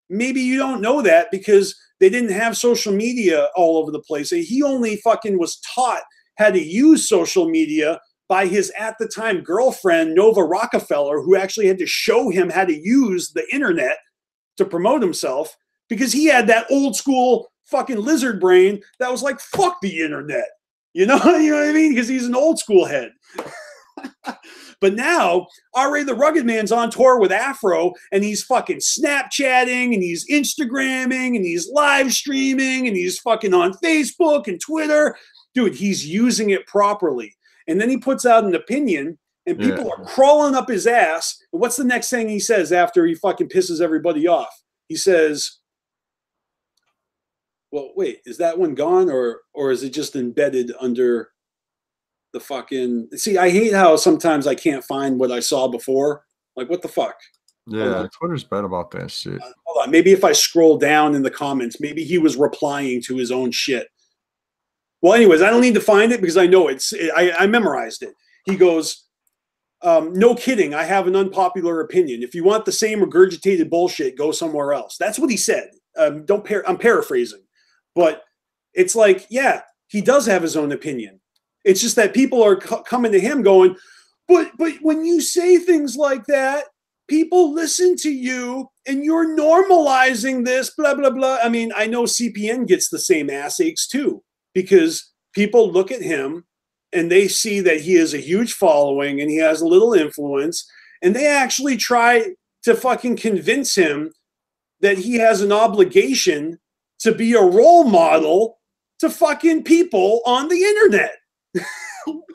Maybe you don't know that because they didn't have social media all over the place. He only fucking was taught how to use social media by his, at the time, girlfriend, Nova Rockefeller, who actually had to show him how to use the internet to promote himself, because he had that old school fucking lizard brain that was like, fuck the internet. You know what I mean? Because he's an old school head. But now, R.A. the Rugged Man's on tour with Afro, and he's fucking Snapchatting, and he's Instagramming, and he's live streaming, and he's fucking on Facebook and Twitter. Dude, he's using it properly. And then he puts out an opinion, and people are crawling up his ass. And what's the next thing he says after he fucking pisses everybody off? He says, well, wait, is that one gone, or is it just embedded under the fucking... See, I hate how sometimes I can't find what I saw before. Like, what the fuck? Yeah, Twitter's bad about that shit. Hold on. Maybe if I scroll down in the comments, maybe he was replying to his own shit. Well, anyways, I don't need to find it because I know I memorized it. He goes, no kidding, I have an unpopular opinion. If you want the same regurgitated bullshit, go somewhere else. That's what he said. I'm paraphrasing. But it's like, yeah, he does have his own opinion. It's just that people are coming to him going, but when you say things like that, people listen to you and you're normalizing this, blah, blah, blah. I mean, I know CPN gets the same ass aches too, because people look at him and they see that he has a huge following and he has a little influence, and they actually try to fucking convince him that he has an obligation to be a role model to fucking people on the internet.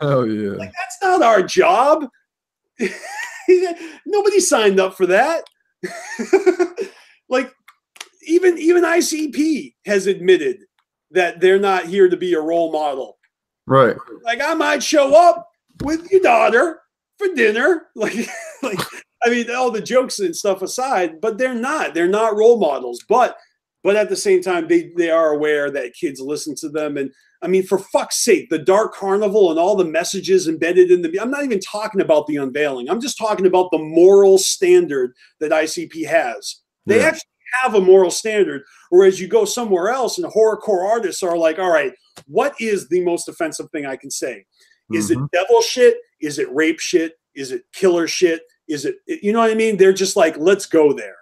Hell yeah. Like, that's not our job. Nobody signed up for that. Like, even ICP has admitted that they're not here to be a role model. Right. Like, I might show up with your daughter for dinner. Like I mean, all the jokes and stuff aside, but they're not role models. But at the same time, they are aware that kids listen to them. And I mean, for fuck's sake, the Dark Carnival and all the messages embedded in I'm not even talking about the unveiling. I'm just talking about the moral standard that ICP has. They actually have a moral standard, whereas you go somewhere else and horrorcore artists are like, all right, what is the most offensive thing I can say? Is it devil shit? Is it rape shit? Is it killer shit? Is it, you know what I mean? They're just like, let's go there.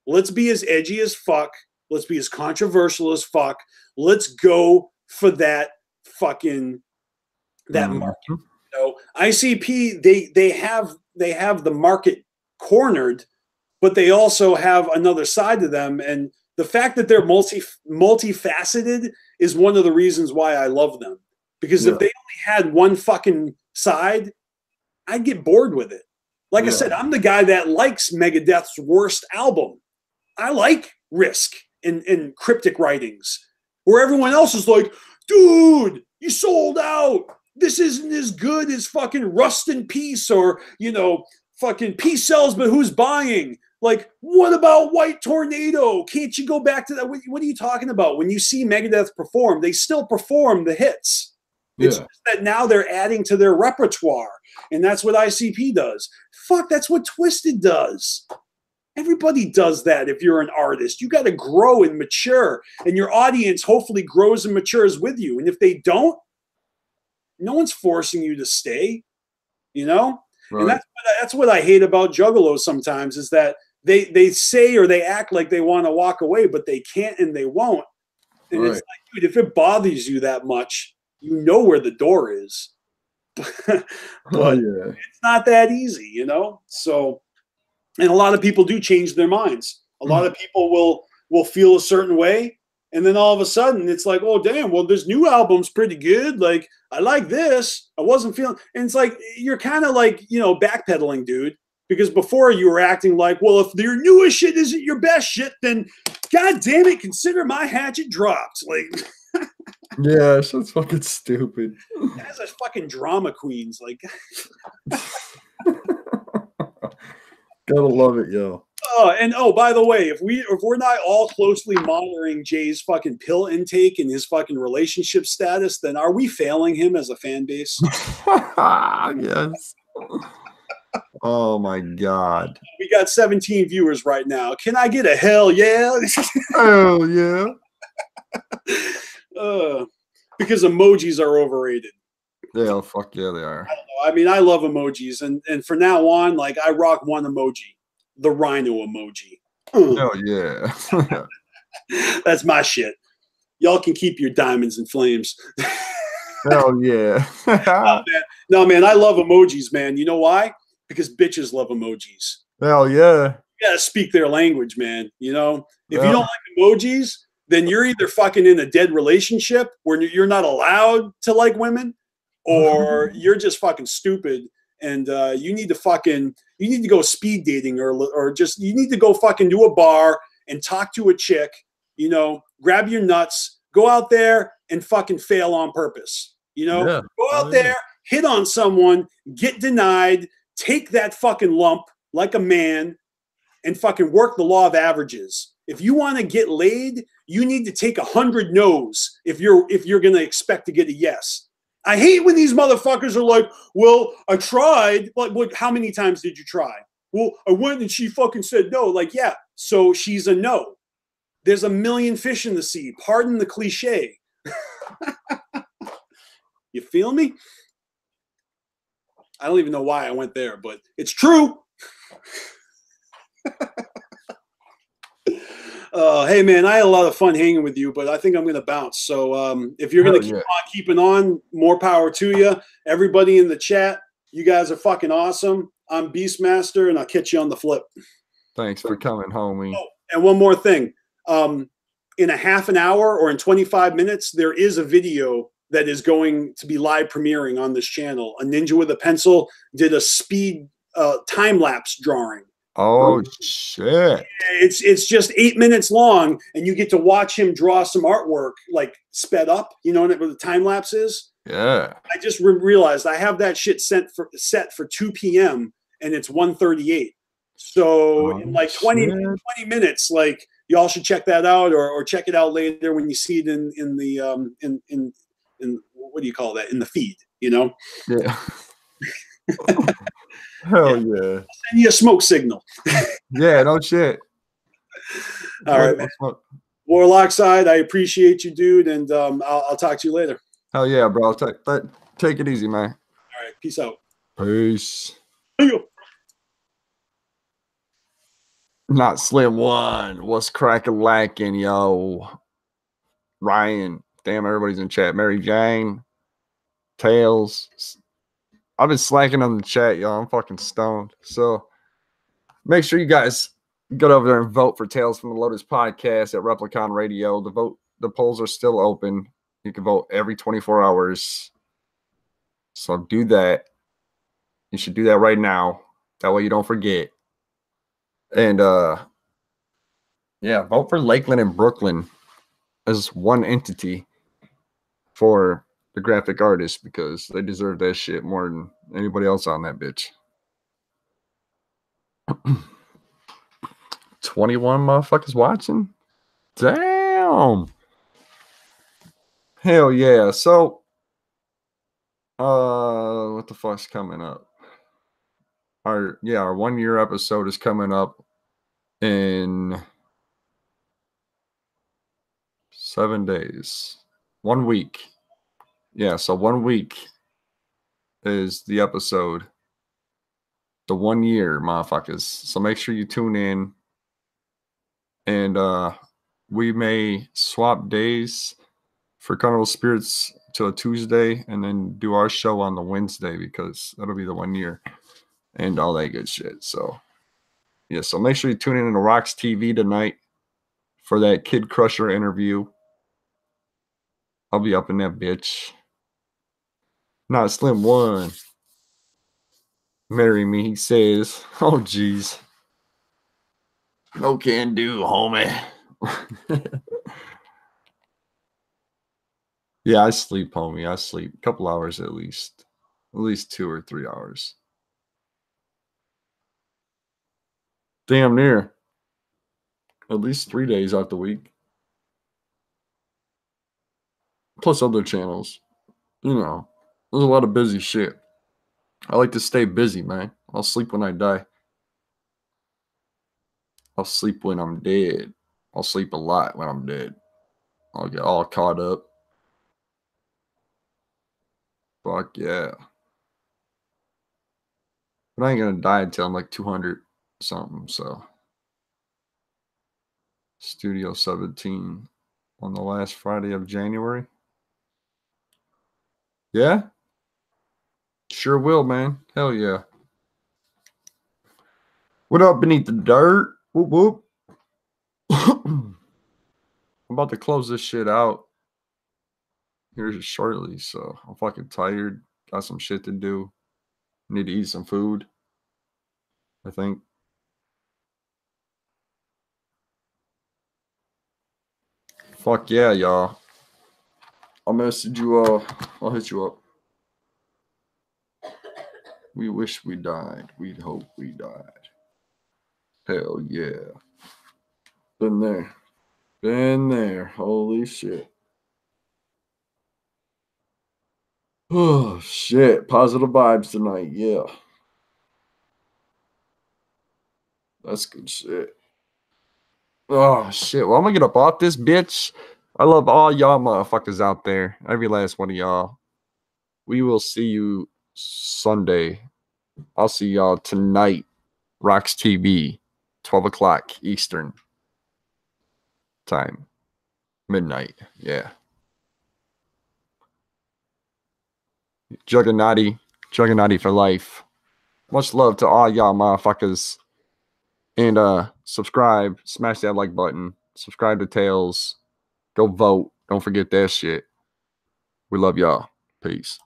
Let's be as edgy as fuck. Let's be as controversial as fuck. Let's go for that fucking, that market. You know, ICP, they have the market cornered, but they also have another side to them. And the fact that they're multifaceted is one of the reasons why I love them. Because if they only had one fucking side, I'd get bored with it. Like I said, I'm the guy that likes Megadeth's worst album. I like Risk and Cryptic Writings, where everyone else is like, dude, you sold out. This isn't as good as fucking Rust in Peace, or, you know, fucking Peace sells, but who's buying? Like, what about White Tornado? Can't you go back to that? What are you talking about? When you see Megadeth perform, they still perform the hits. It's just that now they're adding to their repertoire, and that's what ICP does. Fuck, that's what Twisted does. Everybody does that if you're an artist. You got to grow and mature, and your audience hopefully grows and matures with you. And if they don't, no one's forcing you to stay, you know? Right. And that's what I hate about Juggalos sometimes is that they say or they act like they want to walk away, but they can't and they won't. And Right. it's like, dude, if it bothers you that much, you know where the door is. But it's not that easy, you know? So, and a lot of people do change their minds. A lot of people will feel a certain way, and then all of a sudden it's like, oh damn, well this new album's pretty good. Like I like this. I wasn't feeling, and it's like you're kind of like, you know, backpedaling, dude. Because before you were acting like, well, if your newest shit isn't your best shit, then god damn it, consider my hatchet dropped. Like yeah, shit's fucking stupid. Guys are fucking drama queens. Like gotta love it, yo. And by the way, if we're not all closely monitoring Jay's fucking pill intake and his fucking relationship status, then are we failing him as a fan base? Yes. Oh my god. We got 17 viewers right now. Can I get a hell yeah? Hell yeah. Because emojis are overrated. Yeah, fuck yeah, they are. I don't know. I mean, I love emojis, and for now on, like I rock one emoji, the rhino emoji. Hell yeah. That's my shit. Y'all can keep your diamonds and flames. Hell yeah. No, man, I love emojis, man. You know why? Because bitches love emojis. Hell yeah. You gotta speak their language, man. You know, if you don't like emojis, then you're either fucking in a dead relationship where you're not allowed to like women, or you're just fucking stupid and you need to go speed dating or just you need to go fucking to a bar and talk to a chick, you know, grab your nuts, go out there and fucking fail on purpose. You know, go out there, hit on someone, get denied, take that fucking lump like a man and fucking work the law of averages. If you want to get laid, you need to take 100 no's if you're going to expect to get a yes. I hate when these motherfuckers are like, well, I tried. Like, how many times did you try? Well, I went and she fucking said no. Like, yeah, so she's a no. There's a million fish in the sea. Pardon the cliche. You feel me? I don't even know why I went there, but it's true. Hey man, I had a lot of fun hanging with you, but I think I'm going to bounce. So if you're going to keep on keeping on, more power to you. Everybody in the chat, you guys are fucking awesome. I'm Beastmaster, and I'll catch you on the flip. Thanks for coming, homie. Oh, and one more thing. In a half an hour or in 25 minutes, there is a video that is going to be live premiering on this channel. A ninja with a pencil did a speed time-lapse drawing. Oh shit! It's just 8 minutes long, and you get to watch him draw some artwork like sped up. You know what the time lapse is? Yeah. I just realized I have that shit set for 2 p.m. and it's 1:38. So in like 20 minutes, like y'all should check that out, or check it out later when you see it in the what do you call that, in the feed? You know? Yeah. Hell yeah. I'll send you a smoke signal. Yeah, no shit. All right, man. Warloxide, I appreciate you, dude, and I'll talk to you later. Hell yeah, bro. Take it easy, man. All right, peace out. Peace. There you go. Not Slim One. What's crack-a-lacking, yo? Ryan. Damn, everybody's in chat. Mary Jane. Tails. I've been slacking on the chat, y'all. I'm fucking stoned. So make sure you guys get over there and vote for Tales from the Lotus podcast at Replicon Radio. The polls are still open. You can vote every 24 hours. So do that. You should do that right now. That way you don't forget. And yeah, vote for Lakeland and Brooklyn as one entity for the graphic artists, because they deserve that shit more than anybody else on that bitch. 21 motherfuckers watching? Damn. Hell yeah. So what the fuck's coming up? Our 1 year episode is coming up in 7 days. 1 week. Yeah, so 1 week is the episode. The 1 year, motherfuckers. So make sure you tune in. And we may swap days for Carnival Spirits to a Tuesday and then do our show on the Wednesday because that'll be the 1 year and all that good shit. So, yeah, so make sure you tune in to Rocks TV tonight for that Kid Crusher interview. I'll be up in that bitch. Not Slim One. Marry me, he says. Oh, jeez. No can do, homie. Yeah, I sleep, homie. I sleep a couple hours at least 2 or 3 hours. Damn near. At least 3 days out the week. Plus other channels. You know, there's a lot of busy shit. I like to stay busy, man. I'll sleep when I die. I'll sleep when I'm dead. I'll sleep a lot when I'm dead. I'll get all caught up. Fuck yeah. But I ain't gonna die until I'm like 200 something, so. Studio 17 on the last Friday of January. Yeah? Sure will, man. Hell yeah. What up beneath the dirt? Whoop whoop. I'm about to close this shit out here shortly, so I'm fucking tired. Got some shit to do. Need to eat some food, I think. Fuck yeah, y'all. I'll message you. I'll hit you up. We wish we died. We'd hope we died. Hell yeah. Been there. Been there. Holy shit. Oh, shit. Positive vibes tonight. Yeah. That's good shit. Oh, shit. Well, I'm going to get up off this bitch. I love all y'all motherfuckers out there. Every last one of y'all. We will see you Sunday. I'll see y'all tonight. Rocks TV. 12 o'clock Eastern time. Midnight. Yeah. Jugganati. Jugganati for life. Much love to all y'all motherfuckers. And subscribe. Smash that like button. Subscribe to Tails. Go vote. Don't forget that shit. We love y'all. Peace.